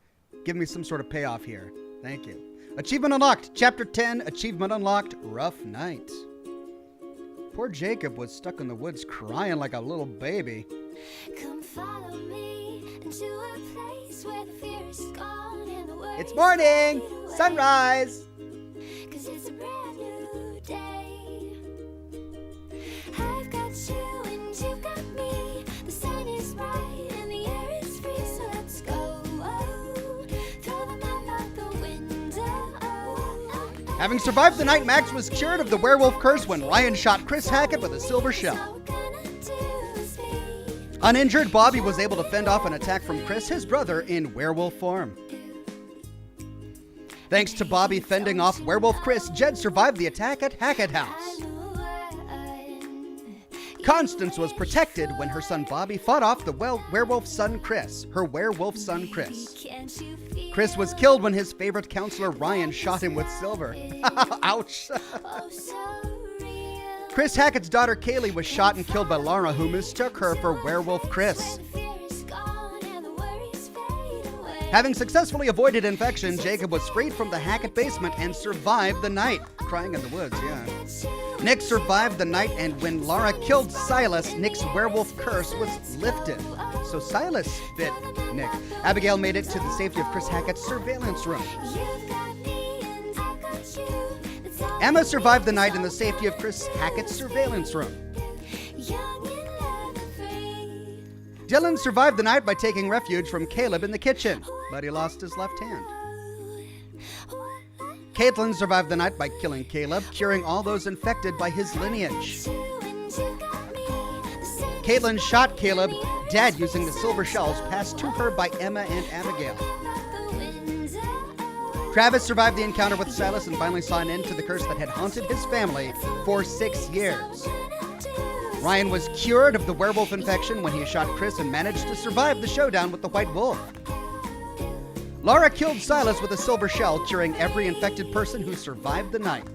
Give me some sort of payoff here. Thank you. Achievement unlocked. Chapter 10. Achievement unlocked. Rough night. Poor Jacob was stuck in the woods crying like a little baby.
Come follow me into a place where the fear is gone and the worries
It's morning.
fade away.
Sunrise.
'Cause it's a brand new day. I've got you and you've got me. The sun is bright and the air is free, so let's go. Throw the map out the window.
Having survived the night, Max was cured of the werewolf curse when Ryan shot Chris Hackett with a silver shell. Uninjured, Bobby was able to fend off an attack from Chris, his brother, in werewolf form. Thanks to Bobby fending off werewolf Chris, Jed survived the attack at Hackett House. Constance was protected when her son Bobby fought off the werewolf son Chris, her werewolf son Chris. Chris was killed when his favorite counselor Ryan shot him with silver. Ouch. Chris Hackett's daughter Kaylee was shot and killed by Laura, who mistook her for werewolf Chris. Having successfully avoided infection, Jacob was freed from the Hackett basement and survived the night. Crying in the woods, yeah. Nick survived the night, and when Laura killed Silas, Nick's werewolf curse was lifted. So Silas bit Nick. Abigail made it to the safety of Chris Hackett's surveillance room. Emma survived the night in the safety of Chris Hackett's surveillance room. Dylan survived the night by taking refuge from Caleb in the kitchen, but he lost his left hand. Caitlin survived the night by killing Caleb, curing all those infected by his lineage. Caitlin shot Caleb dead using the silver shells passed to her by Emma and Abigail. Travis survived the encounter with Silas and finally saw an end to the curse that had haunted his family for 6 years. Ryan was cured of the werewolf infection when he shot Chris and managed to survive the showdown with the White Wolf. Laura killed Silas with a silver shell, curing every infected person who survived the night.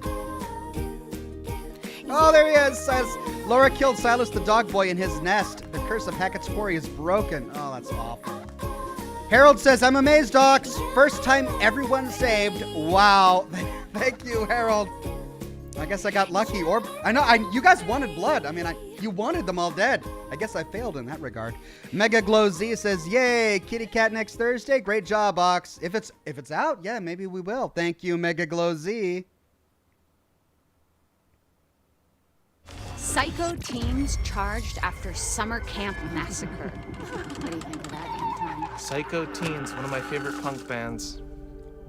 Oh, there he is, Silas. Laura killed Silas the dog boy in his nest. The curse of Hackett's Quarry is broken. Oh, that's awful. Harold says, I'm amazed, Docs. First time everyone saved. Wow. Thank you, Harold. I guess I got lucky. Or I know you guys wanted blood. I mean, you wanted them all dead. I guess I failed in that regard. Mega Glow Z says, "Yay, Kitty Cat next Thursday. Great job, Ox. If it's out, yeah, maybe we will. Thank you, Mega Glow Z."
Psycho teens charged after summer camp massacre. What do you think of that, Anton?
Psycho Teens, one of my favorite punk bands.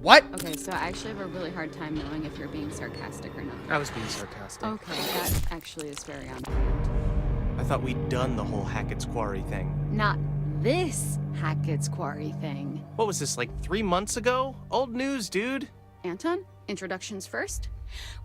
What?
Okay, so I actually have a really hard time knowing if you're being sarcastic or not.
I was being sarcastic.
Okay, that actually is very on brand.
I thought we'd done the whole Hackett's Quarry thing.
Not this Hackett's Quarry thing.
What was this, like 3 months ago? Old news, dude.
Anton, introductions first.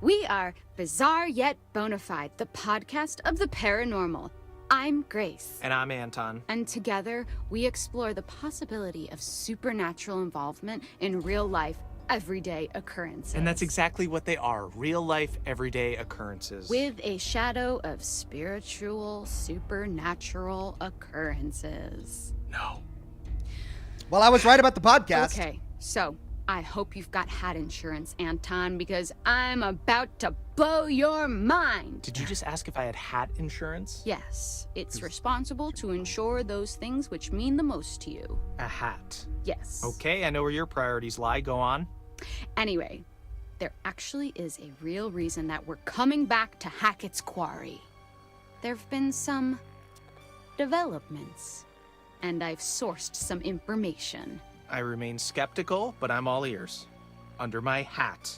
We are Bizarre Yet Bonafide, the podcast of the paranormal. I'm Grace.
And I'm Anton.
And together, we explore the possibility of supernatural involvement in real life, everyday occurrences.
And that's exactly what they are, real life, everyday occurrences.
With a shadow of spiritual, supernatural occurrences.
No.
Well, I was right about the podcast.
Okay, so I hope you've got hat insurance, Anton, because I'm about to blow your mind.
Did you just ask if I had hat insurance?
Yes, it's responsible to insure those things which mean the most to you.
A hat.
Yes.
Okay, I know where your priorities lie. Go on.
Anyway, there actually is a real reason that we're coming back to Hackett's Quarry. There've been some developments, and I've sourced some information.
I remain skeptical, but I'm all ears. Under my hat.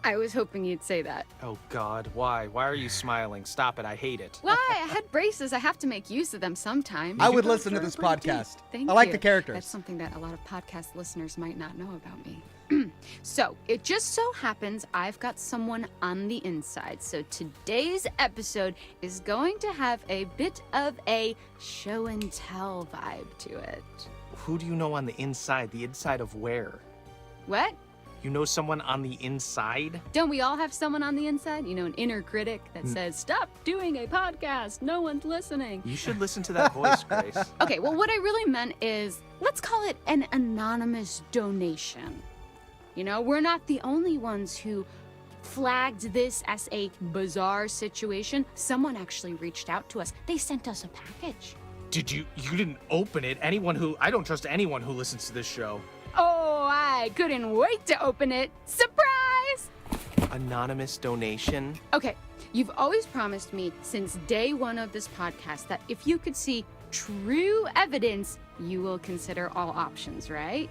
I was hoping you'd say that.
Oh God, why? Why are you smiling? Stop it, I hate it.
Why? I had braces. I have to make use of them sometimes.
I would listen to this podcast.
Thank
I like
you.
the characters.
That's something that a lot of podcast listeners might not know about me. So, it just so happens I've got someone on the inside. So today's episode is going to have a bit of a show and tell vibe to it.
Who do you know on the inside? The inside of where?
What?
You know someone on the inside?
Don't we all have someone on the inside? You know, an inner critic that says, stop doing a podcast. No one's listening.
You should listen to that voice, Grace.
Okay, well, what I really meant is, let's call it an anonymous donation. You know, we're not the only ones who flagged this as a bizarre situation. Someone actually reached out to us. They sent us a package.
You didn't open it. I don't trust anyone who listens to this show.
Oh, I couldn't wait to open it. Surprise!
Anonymous donation?
Okay, you've always promised me since day one of this podcast that if you could see true evidence, you will consider all options, right?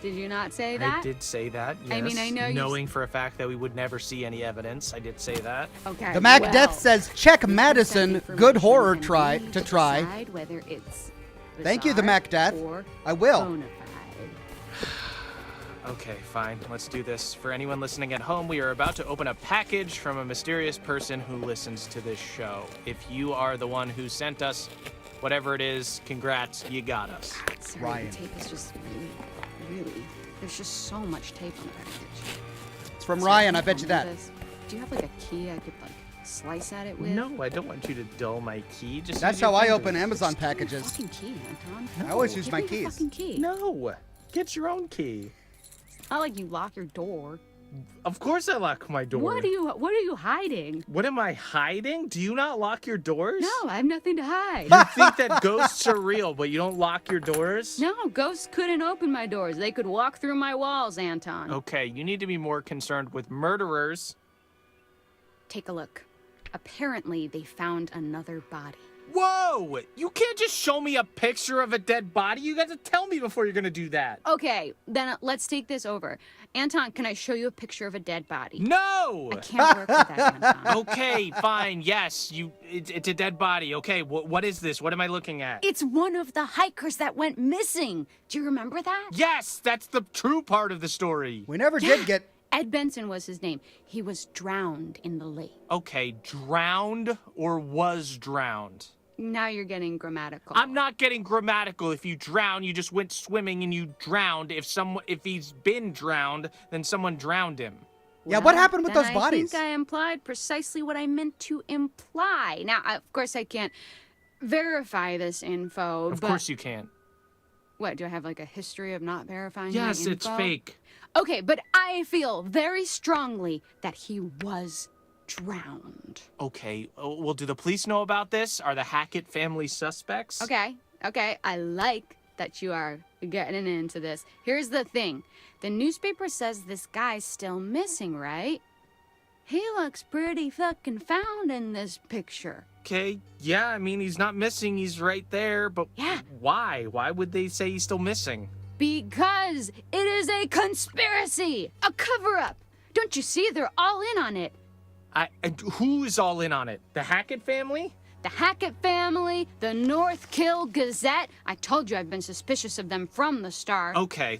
Did you not say that?
I did say that, yes.
I mean, I know
knowing for a fact that we would never see any evidence, I did say that.
Okay.
The Mac Death says, check Madison. Good horror try.
Whether it's
Thank you, the Mac Death. I will.
Okay, fine. Let's do this. For anyone listening at home, we are about to open a package from a mysterious person who listens to this show. If you are the one who sent us whatever it is, congrats, you got us.
Sorry,
Ryan.
the tape is just really, there's just so much tape on the package.
It's from
So
Ryan, I
can
bet you
open
that.
this. Do you have like a key I could like slice at it with?
No, I don't want you to dull my key. Just
That's
use your
how I
fingers.
open Amazon
Give me your
packages.
fucking key, Anton.
I always use
Give
my
me your
keys.
fucking key.
No, get your own key.
It's not like you lock your door.
Of course I lock my door.
What are you hiding?
What am I hiding? Do you not lock your doors?
No, I have nothing to hide.
You think that ghosts are real, but you don't lock your doors?
No, ghosts couldn't open my doors. They could walk through my walls, Anton.
Okay, you need to be more concerned with murderers.
Take a look. Apparently, they found another body.
Whoa! You can't just show me a picture of a dead body. You got to tell me before you're gonna do that.
Okay, then let's take this over. Anton, can I show you a picture of a dead body?
No!
I can't work with that, Anton.
Okay, fine. Yes, it's a dead body. Okay, what is this? What am I looking at?
It's one of the hikers that went missing. Do you remember that?
Yes, that's the true part of the story.
We never did get...
Ed Benson was his name. He was drowned in the lake.
Okay, drowned or was drowned?
Now you're getting grammatical.
I'm not getting grammatical. If you drown, you just went swimming and you drowned. If he's been drowned, then someone drowned him.
Yeah, what happened with
then
those bodies?
I think I implied precisely what I meant to imply. Now, of course, I can't verify this info,
Of
but...
course you can.
What, do I have like a history of not verifying
Yes,
my
it's
info?
fake.
Okay, but I feel very strongly that he was drowned.
Okay, well, do the police know about this? Are the Hackett family suspects?
Okay, I like that you are getting into this. Here's the thing. The newspaper says this guy's still missing, right? He looks pretty fucking found in this picture.
Okay, yeah, I mean, he's not missing, he's right there, but
Yeah.
why? Why would they say he's still missing?
Because it is a conspiracy, a cover-up. Don't you see? They're all in on it.
Who is all in on it? The Hackett family?
The Hackett family, the North Kill Gazette. I told you I've been suspicious of them from the start.
Okay,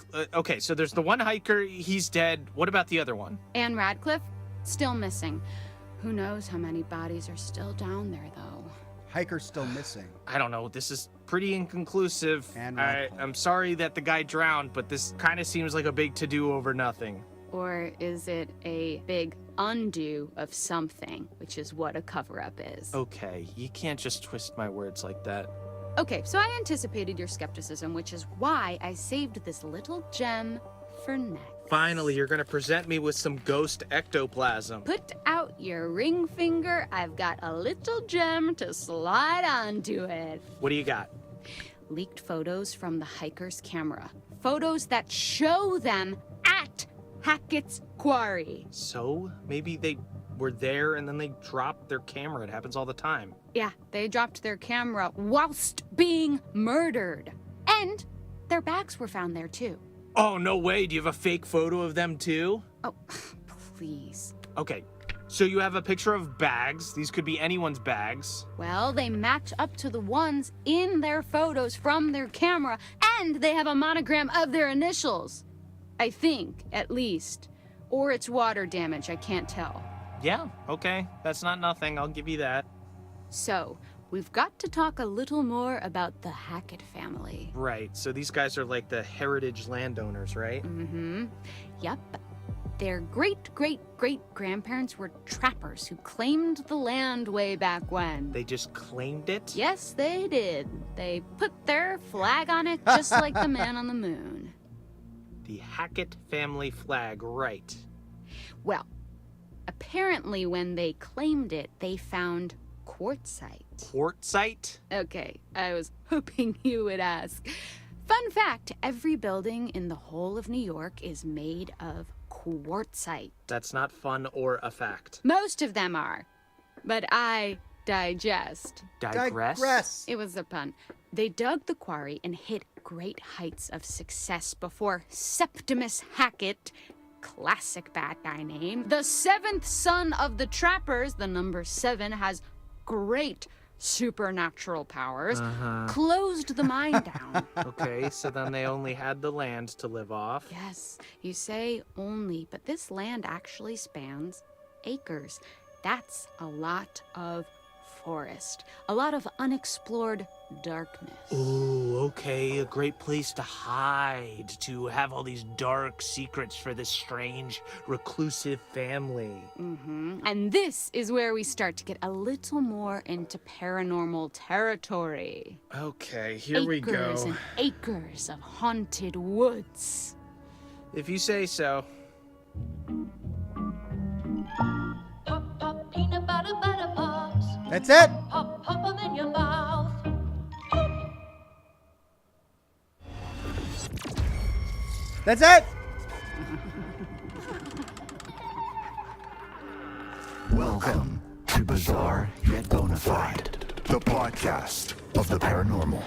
so there's the one hiker, he's dead. What about the other one?
Anne Radcliffe, still missing. Who knows how many bodies are still down there, though.
Hiker's still missing.
I don't know, this is pretty inconclusive. I'm sorry that the guy drowned, but this kind of seems like a big to-do over nothing.
Or is it a big undo of something, which is what a cover-up is?
Okay, you can't just twist my words like that.
Okay, so I anticipated your skepticism, which is why I saved this little gem for next.
Finally, you're gonna present me with some ghost ectoplasm.
Put out your ring finger. I've got a little gem to slide onto it.
What do you got?
Leaked photos from the hiker's camera. Photos that show them at Hackett's Quarry.
So, maybe they were there and then they dropped their camera. It happens all the time.
Yeah, they dropped their camera whilst being murdered. And their bags were found there too.
Oh, no way. Do you have a fake photo of them too?
Oh, please.
Okay, so you have a picture of bags. These could be anyone's bags.
Well, they match up to the ones in their photos from their camera, and they have a monogram of their initials. I think, at least. Or it's water damage, I can't tell.
Yeah, okay. That's not nothing. I'll give you that.
So, we've got to talk a little more about the Hackett family.
Right, so these guys are like the heritage landowners, right?
Mm-hmm. Yep. Their great-great-great-grandparents were trappers who claimed the land way back when.
They just claimed it?
Yes, they did. They put their flag on it just like the man on the moon.
The Hackett family flag, right.
Well, apparently when they claimed it, they found quartzite.
Quartzite?
Okay, I was hoping you would ask. Fun fact, every building in the whole of New York is made of quartzite.
That's not fun or a fact.
Most of them are, but I digest.
Digress?
It was a pun. They dug the quarry and hit great heights of success before Septimus Hackett, classic bad guy name, the seventh son of the trappers, the number 7, has great supernatural powers, closed the mine down.
Okay, so then they only had the land to live off.
Yes, you say only, but this land actually spans acres. That's a lot of forest, a lot of unexplored darkness.
Ooh, okay, a great place to hide, to have all these dark secrets for this strange, reclusive family.
And this is where we start to get a little more into paranormal territory.
Okay, here we go.
Acres and acres of haunted woods.
If you say so.
Pop, pop, peanut butter, butter pops.
That's it.
Pop, pop 'em in your mouth.
That's it.
Welcome to Bizarre Yet Bonafide, the podcast of the paranormal.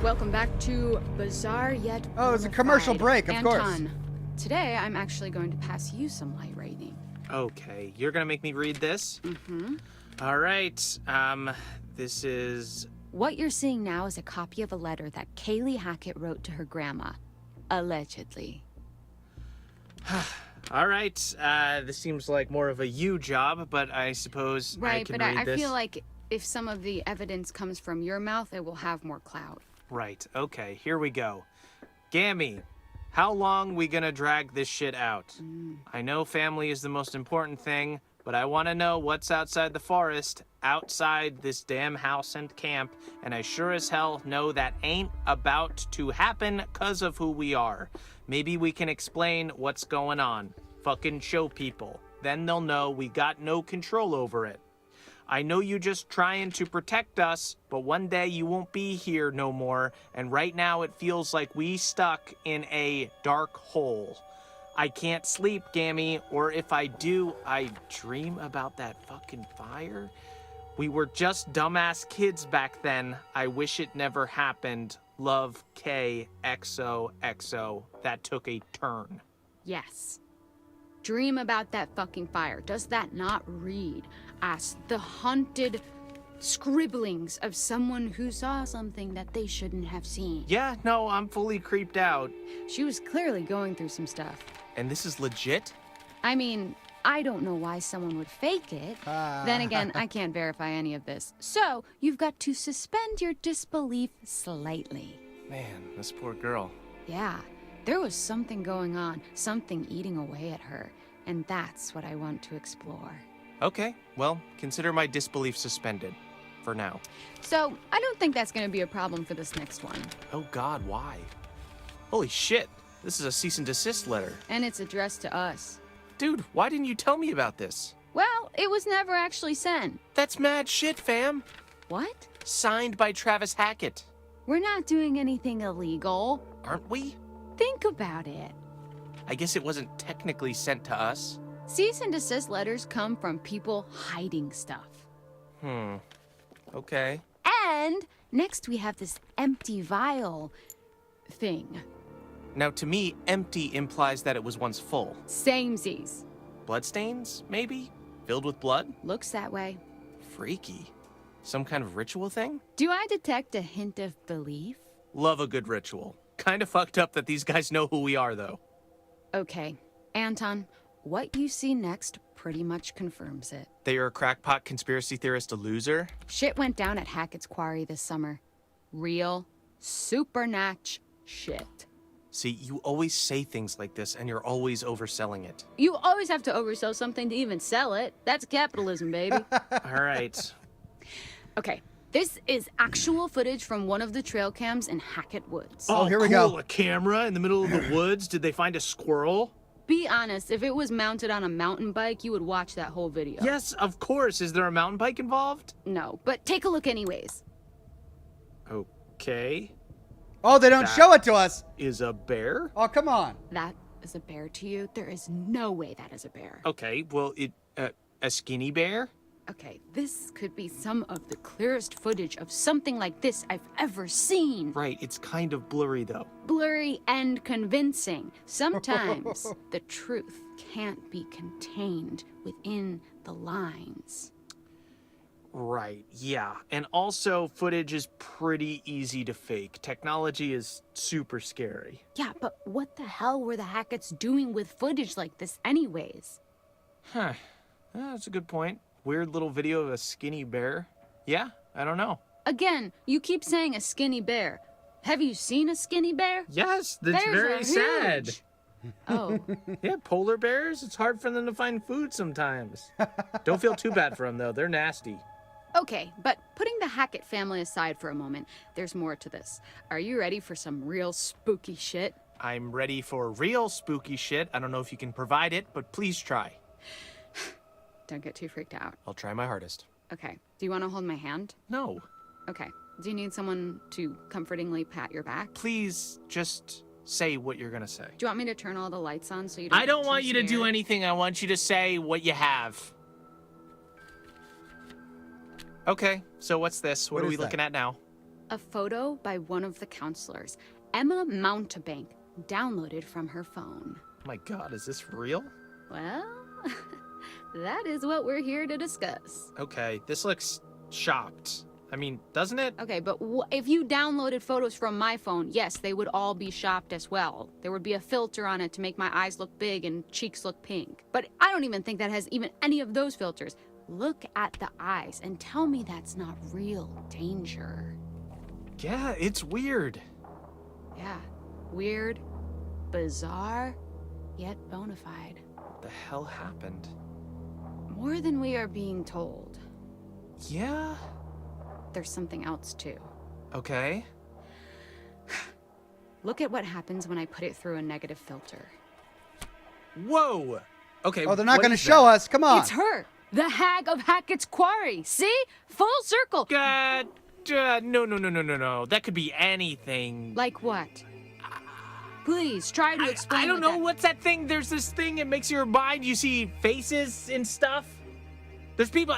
Welcome back to Bizarre Yet
Oh, it's a commercial
Bonafide.
break, of course.
Anton, today I'm actually going to pass you some light reading.
Okay, you're gonna make me read this? All right, this is...
What you're seeing now is a copy of a letter that Kaylee Hackett wrote to her grandma, allegedly.
All right, this seems like more of a you job, but I suppose I
Right,
can
but
read
I
this.
feel like if some of the evidence comes from your mouth, it will have more clout.
Right, okay, here we go. Gammy, how long we gonna drag this shit out? I know family is the most important thing, but I want to know what's outside the forest, outside this damn house and camp, and I sure as hell know that ain't about to happen 'cause of who we are. Maybe we can explain what's going on. Fucking show people. Then they'll know we got no control over it. I know you just trying to protect us, but one day you won't be here no more, and right now it feels like we stuck in a dark hole. I can't sleep, Gammy, or if I do, I dream about that fucking fire. We were just dumbass kids back then. I wish it never happened. Love, K, XOXO. That took a turn.
Yes. Dream about that fucking fire. Does that not read as the haunted scribblings of someone who saw something that they shouldn't have seen?
Yeah, no, I'm fully creeped out.
She was clearly going through some stuff.
And this is legit?
I mean, I don't know why someone would fake it. Then again, I can't verify any of this. So, you've got to suspend your disbelief slightly.
Man, this poor girl.
Yeah, there was something going on, something eating away at her, and that's what I want to explore.
Okay, well, consider my disbelief suspended. For now.
So, I don't think that's gonna be a problem for this next one.
Oh God, why? Holy shit, this is a cease and desist letter.
And it's addressed to us.
Dude, why didn't you tell me about this?
Well, it was never actually sent.
That's mad shit, fam.
What?
Signed by Travis Hackett.
We're not doing anything illegal.
Aren't we?
Think about it.
I guess it wasn't technically sent to us.
Cease and desist letters come from people hiding stuff.
Okay.
And next we have this empty vial thing.
Now, to me, empty implies that it was once full.
Samesies.
Bloodstains, maybe? Filled with blood?
Looks that way.
Freaky. Some kind of ritual thing?
Do I detect a hint of belief?
Love a good ritual. Kinda fucked up that these guys know who we are, though.
Okay. Anton, what you see next pretty much confirms it.
That you're a crackpot conspiracy theorist, a loser?
Shit went down at Hackett's Quarry this summer. Real, supernatch shit.
See, you always say things like this, and you're always overselling it.
You always have to oversell something to even sell it. That's capitalism, baby.
All right.
Okay, this is actual footage from one of the trail cams in Hackett Woods.
Oh, here we
cool.
go.
A camera in the middle of the woods? Did they find a squirrel?
Be honest, if it was mounted on a mountain bike, you would watch that whole video.
Yes, of course. Is there a mountain bike involved?
No, but take a look anyways.
Okay.
Oh, they don't show it to us.
Is a bear?
Oh, come on.
That is a bear to you? There is no way that is a bear.
Okay, well, a skinny bear?
Okay, this could be some of the clearest footage of something like this I've ever seen.
Right, it's kind of blurry, though.
Blurry and convincing. Sometimes the truth can't be contained within the lines.
Right, yeah. And also, footage is pretty easy to fake. Technology is super scary.
Yeah, but what the hell were the Hacketts doing with footage like this anyways?
Huh. That's a good point. Weird little video of a skinny bear? Yeah, I don't know.
Again, you keep saying a skinny bear. Have you seen a skinny bear?
Yes, that's
Bears
very
are
sad.
huge. Oh.
Yeah, polar bears, it's hard for them to find food sometimes. Don't feel too bad for them, though. They're nasty.
Okay, but putting the Hackett family aside for a moment, there's more to this. Are you ready for some real spooky shit?
I'm ready for real spooky shit. I don't know if you can provide it, but please try.
Don't get too freaked out.
I'll try my hardest.
Okay, do you want to hold my hand?
No.
Okay, do you need someone to comfortingly pat your back?
Please, just say what you're gonna say.
Do you want me to turn all the lights on so you don't
I don't
get
want
too
you to do
scared?
anything. I want you to say what you have. Okay, so what's this? What are we looking at now?
A photo by one of the counselors, Emma Mountebank, downloaded from her phone.
Oh my God, is this real?
Well, that is what we're here to discuss.
Okay, this looks shopped. I mean, doesn't it?
Okay, but if you downloaded photos from my phone, yes, they would all be shopped as well. There would be a filter on it to make my eyes look big and cheeks look pink. But I don't even think that has even any of those filters. Look at the eyes and tell me that's not real danger.
Yeah, it's weird.
Yeah, weird, bizarre, yet bona fide.
What the hell happened?
More than we are being told.
Yeah?
There's something else too.
Okay.
Look at what happens when I put it through a negative filter.
Whoa! Okay,
Oh, they're not
what
going to
is
show
that?
us. Come on.
It's her! The hag of Hackett's Quarry! See? Full circle!
No. That could be anything.
Like what? Please, try to explain.
I don't know, what's that thing? There's this thing, it makes your mind, you see faces and stuff. There's people,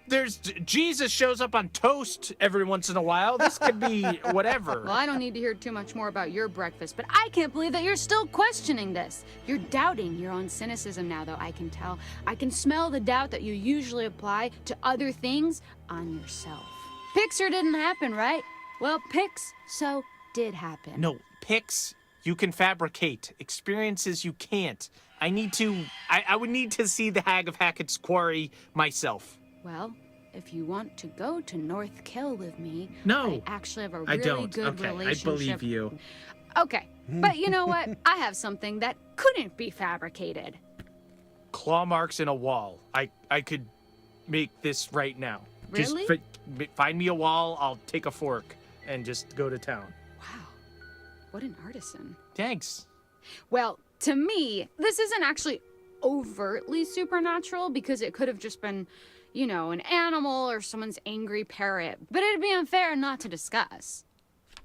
there's Jesus shows up on toast every once in a while. This could be whatever.
Well, I don't need to hear too much more about your breakfast, but I can't believe that you're still questioning this. You're doubting your own cynicism now, though, I can tell. I can smell the doubt that you usually apply to other things on yourself. Pixar didn't happen, right? Well, Pix did happen.
No, Pix, you can fabricate. Experiences you can't. I would need to see the Hag of Hackett's Quarry myself.
Well, if you want to go to North Kill with me,
no,
I actually have a really good relationship.
I believe you.
Okay, but you know what? I have something that couldn't be fabricated.
Claw marks in a wall. I could make this right now.
Really?
Just find me a wall, I'll take a fork and just go to town.
Wow, what an artisan.
Thanks.
Well, to me, this isn't actually overtly supernatural because it could have just been, you know, an animal or someone's angry parrot. But it'd be unfair not to discuss.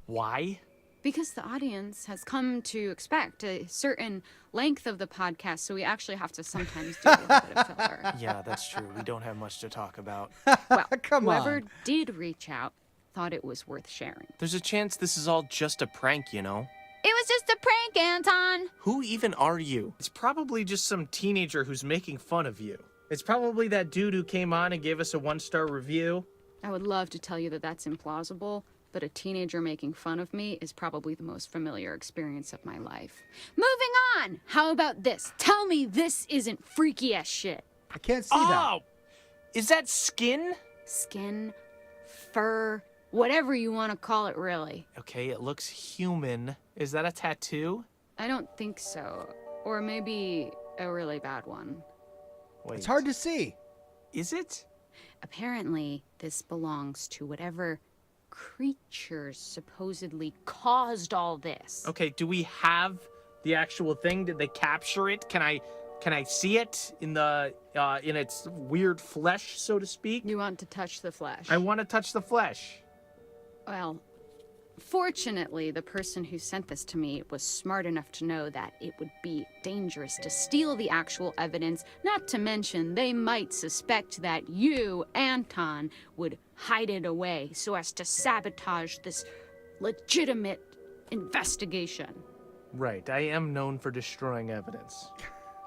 Why?
Because the audience has come to expect a certain length of the podcast, so we actually have to sometimes do a little bit of filler.
Yeah, that's true. We don't have much to talk about.
Well,
Come on.
whoever did reach out thought it was worth sharing.
There's a chance this is all just a prank, you know?
It was just a prank, Anton!
Who even are you? It's probably just some teenager who's making fun of you. It's probably that dude who came on and gave us a 1-star review.
I would love to tell you that that's implausible, but a teenager making fun of me is probably the most familiar experience of my life. Moving on! How about this? Tell me this isn't freaky as shit.
I can't see that.
Oh! Is that skin?
Skin, fur, whatever you want to call it, really.
Okay, it looks human. Is that a tattoo?
I don't think so. Or maybe a really bad one.
Wait.
It's hard to see.
Is it?
Apparently, this belongs to whatever creatures supposedly caused all this.
Okay, do we have the actual thing? Did they capture it? Can I see it in the in its weird flesh, so to speak?
You want to touch the flesh?
I want to touch the flesh.
Well, fortunately, the person who sent this to me was smart enough to know that it would be dangerous to steal the actual evidence, not to mention they might suspect that you, Anton, would hide it away so as to sabotage this legitimate investigation.
Right, I am known for destroying evidence.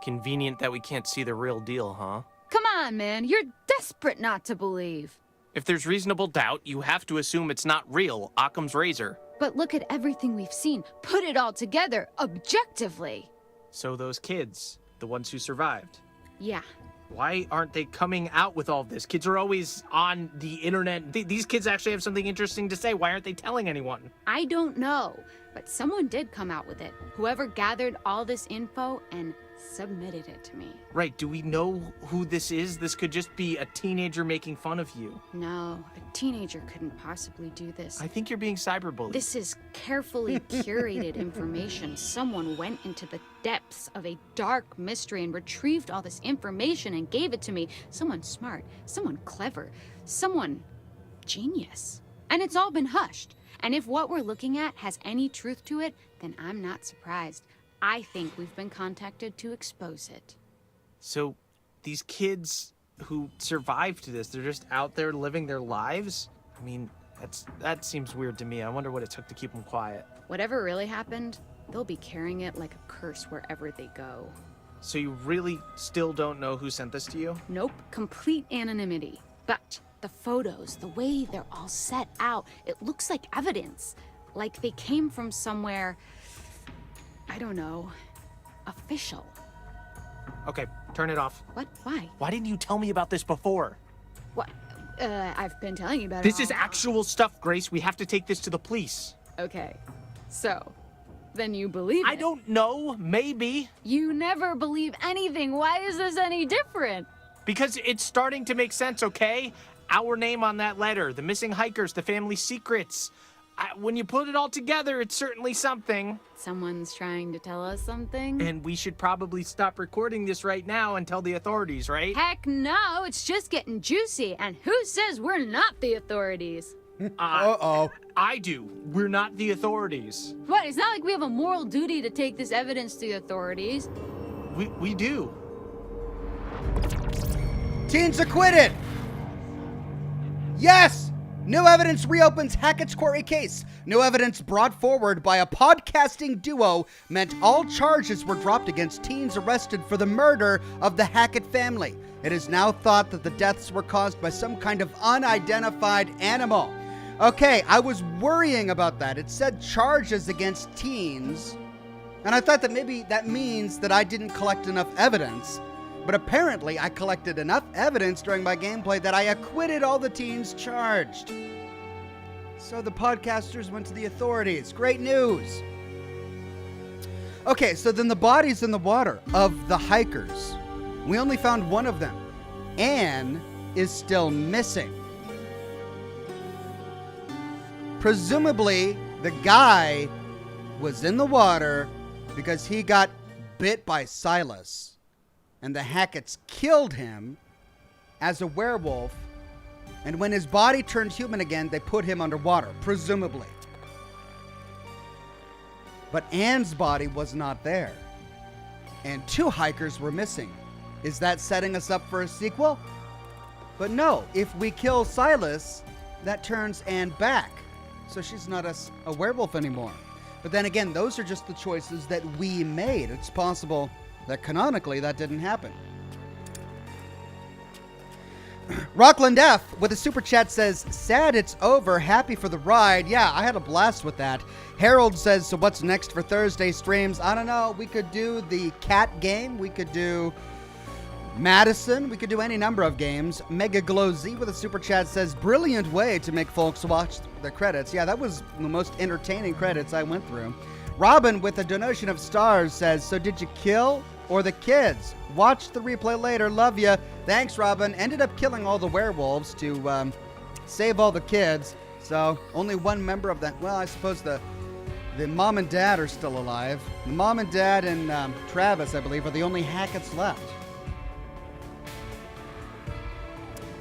Convenient that we can't see the real deal, huh?
Come on, man, you're desperate not to believe.
If there's reasonable doubt, you have to assume it's not real. Occam's razor.
But look at everything we've seen. Put it all together, objectively.
So those kids, the ones who survived.
Yeah.
Why aren't they coming out with all this? Kids are always on the internet. These kids actually have something interesting to say. Why aren't they telling anyone?
I don't know, but someone did come out with it. Whoever gathered all this info and submitted it to me.
Right, do we know who this is? This could just be a teenager making fun of you.
No, a teenager couldn't possibly do this.
I think you're being cyberbullied.
This is carefully curated information. Someone went into the depths of a dark mystery and retrieved all this information and gave it to me. Someone smart, someone clever, someone genius. And it's all been hushed. And if what we're looking at has any truth to it, then I'm not surprised. I think we've been contacted to expose it.
So, these kids who survived this, they're just out there living their lives? I mean, that seems weird to me. I wonder what it took to keep them quiet.
Whatever really happened, they'll be carrying it like a curse wherever they go.
So you really still don't know who sent this to you?
Nope, complete anonymity. But the photos, the way they're all set out, it looks like evidence. Like they came from somewhere, I don't know, official.
Okay, turn it off.
What? Why?
Why didn't you tell me about this before?
What? I've been telling you about it.
This is actual stuff, Grace. We have to take this to the police.
Okay, so, then you believe
I don't know, maybe.
You never believe anything. Why is this any different?
Because it's starting to make sense, okay? Our name on that letter, the missing hikers, the family secrets. When you put it all together, it's certainly something.
Someone's trying to tell us something?
And we should probably stop recording this right now and tell the authorities, right?
Heck no, it's just getting juicy. And who says we're not the authorities?
I do. We're not the authorities.
What? It's not like we have a moral duty to take this evidence to the authorities.
We do.
Teens acquitted! Yes! New evidence reopens Hackett's Quarry case. New evidence brought forward by a podcasting duo meant all charges were dropped against teens arrested for the murder of the Hackett family. It is now thought that the deaths were caused by some kind of unidentified animal. Okay, I was worrying about that. It said charges against teens, and I thought that maybe that means that I didn't collect enough evidence. But apparently, I collected enough evidence during my gameplay that I acquitted all the teens charged. So the podcasters went to the authorities. Great news. Okay, so then the bodies in the water of the hikers. We only found one of them. Anne is still missing. Presumably, the guy was in the water because he got bit by Silas. And the Hacketts killed him as a werewolf. And when his body turned human again, they put him underwater, presumably. But Anne's body was not there. And 2 hikers were missing. Is that setting us up for a sequel? But no, if we kill Silas, that turns Anne back. So she's not a werewolf anymore. But then again, those are just the choices that we made. It's possible that canonically that didn't happen. Rockland F with a super chat says, sad it's over, happy for the ride. Yeah, I had a blast with that. Harold says, so what's next for Thursday streams? I don't know. We could do the cat game. We could do Madison. We could do any number of games. Mega Glow Z with a super chat says, brilliant way to make folks watch the credits. Yeah, that was the most entertaining credits I went through. Robin with a donation of stars says, so did you kill or the kids? Watch the replay later. Love ya. Thanks, Robin. Ended up killing all the werewolves to save all the kids. So only one member of that. Well, I suppose the mom and dad are still alive. The mom and dad and Travis, I believe, are the only Hacketts left.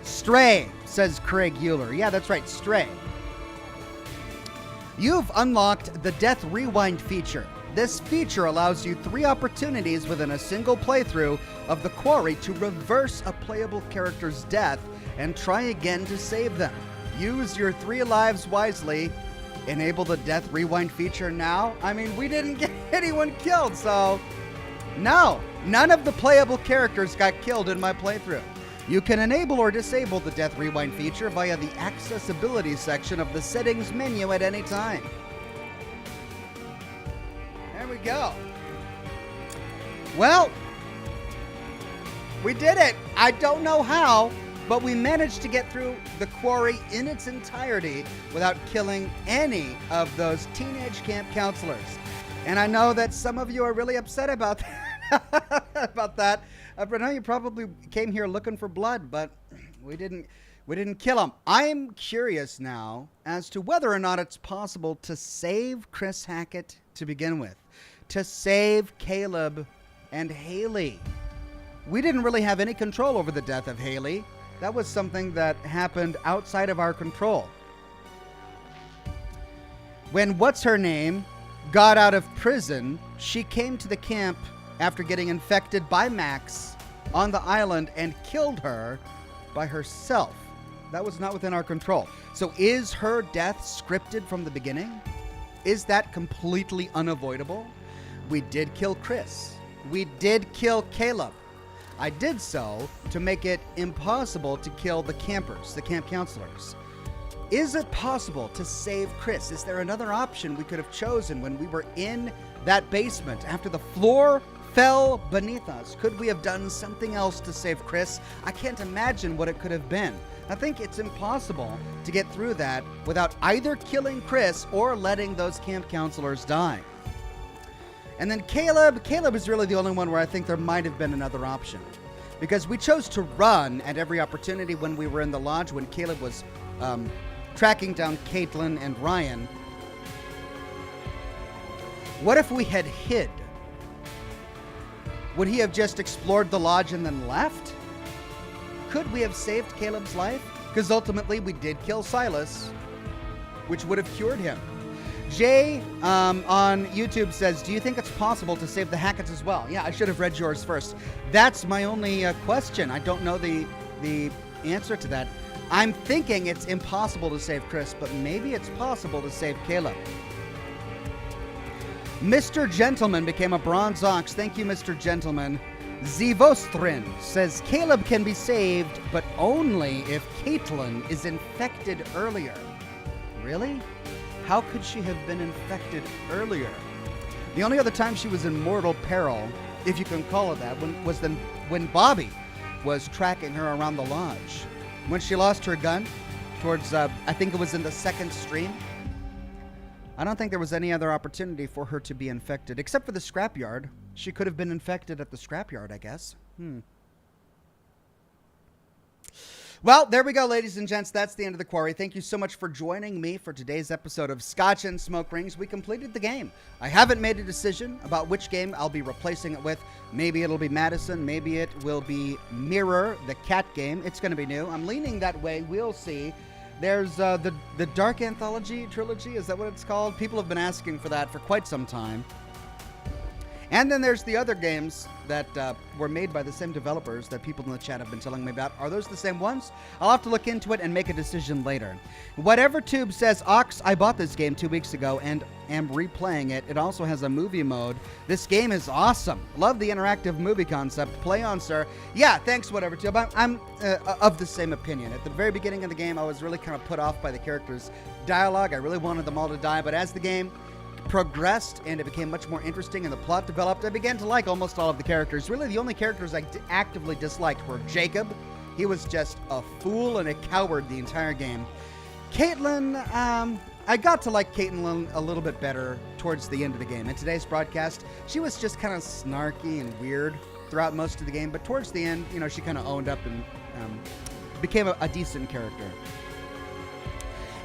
Stray, says Craig Euler. Yeah, that's right, Stray. You've unlocked the Death Rewind feature. This feature allows you 3 opportunities within a single playthrough of the Quarry to reverse a playable character's death and try again to save them. Use your 3 lives wisely. Enable the Death Rewind feature now. I mean, we didn't get anyone killed, so no, none of the playable characters got killed in my playthrough. You can enable or disable the Death Rewind feature via the accessibility section of the settings menu at any time. There we go. Well, we did it. I don't know how, but we managed to get through the Quarry in its entirety without killing any of those teenage camp counselors. And I know that some of you are really upset about that. about that. I know you probably came here looking for blood, but we didn't kill him. I'm curious now as to whether or not it's possible to save Chris Hackett to begin with, to save Caleb and Haley. We didn't really have any control over the death of Haley. That was something that happened outside of our control. When what's-her-name got out of prison, she came to the camp after getting infected by Max on the island and killed her by herself. That was not within our control. So is her death scripted from the beginning? Is that completely unavoidable? We did kill Chris. We did kill Caleb. I did so to make it impossible to kill the campers, the camp counselors. Is it possible to save Chris? Is there another option we could have chosen when we were in that basement after the floor fell beneath us? Could we have done something else to save Chris? I can't imagine what it could have been. I think it's impossible to get through that without either killing Chris or letting those camp counselors die. And then Caleb is really the only one where I think there might have been another option. Because we chose to run at every opportunity when we were in the lodge, when Caleb was tracking down Caitlin and Ryan. What if we had hid? Would he have just explored the lodge and then left? Could we have saved Caleb's life? Because ultimately we did kill Silas. which would have cured him. Jay on YouTube says, do you think it's possible to save the Hacketts as well? Yeah, I should have read yours first. That's my only question. I don't know the answer to that. I'm thinking it's impossible to save Chris, but maybe it's possible to save Caleb. Mr. Gentleman became a bronze ox. Thank you, Mr. Gentleman. Zivostrin says Caleb can be saved, but only if Caitlin is infected earlier. Really? How could she have been infected earlier? The only other time she was in mortal peril, if you can call it that, was when Bobby was tracking her around the lodge. When she lost her gun towards, I think it was in the second stream. I don't think there was any other opportunity for her to be infected, except for the scrapyard. She could have been infected at the scrapyard, I guess. Well, there we go, ladies and gents. That's the end of the Quarry. Thank you so much for joining me for today's episode of Scotch and Smoke Rings. We completed the game. I haven't made a decision about which game I'll be replacing it with. Maybe it'll be Madison. Maybe it will be Mirror, the cat game. It's going to be new. I'm leaning that way. We'll see. There's the Dark Anthology trilogy. Is that what it's called? People have been asking for that for quite some time. And then there's the other games that were made by the same developers that people in the chat have been telling me about. Are those the same ones? I'll have to look into it and make a decision later. Whatever Tube says, Ox, I bought this game 2 weeks ago and am replaying it. It also has a movie mode. This game is awesome. Love the interactive movie concept. Play on, sir. Yeah, thanks, Whatever Tube. I'm of the same opinion. At the very beginning of the game, I was really kind of put off by the characters' dialogue. I really wanted them all to die, but as the game progressed and it became much more interesting and the plot developed, I began to like almost all of the characters. Really, the only characters I actively disliked were Jacob. He was just a fool and a coward the entire game. Caitlin, I got to like Caitlin a little bit better towards the end of the game. In today's broadcast, she was just kind of snarky and weird throughout most of the game, but towards the end, you know, she kind of owned up and became a decent character.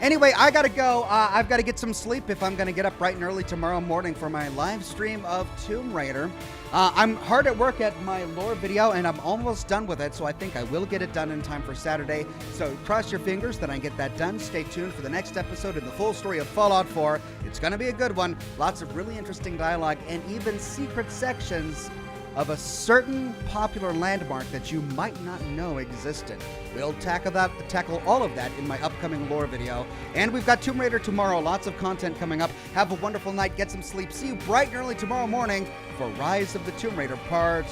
Anyway, I gotta go. I've got to get some sleep if I'm going to get up bright and early tomorrow morning for my live stream of Tomb Raider. I'm hard at work at my lore video, and I'm almost done with it, so I think I will get it done in time for Saturday. So cross your fingers that I get that done. Stay tuned for the next episode in the full story of Fallout 4. It's going to be a good one. Lots of really interesting dialogue and even secret sections of a certain popular landmark that you might not know existed. We'll tackle all of that in my upcoming lore video. And we've got Tomb Raider tomorrow. Lots of content coming up. Have a wonderful night. Get some sleep. See you bright and early tomorrow morning for Rise of the Tomb Raider Part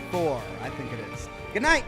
4. I think it is. Good night.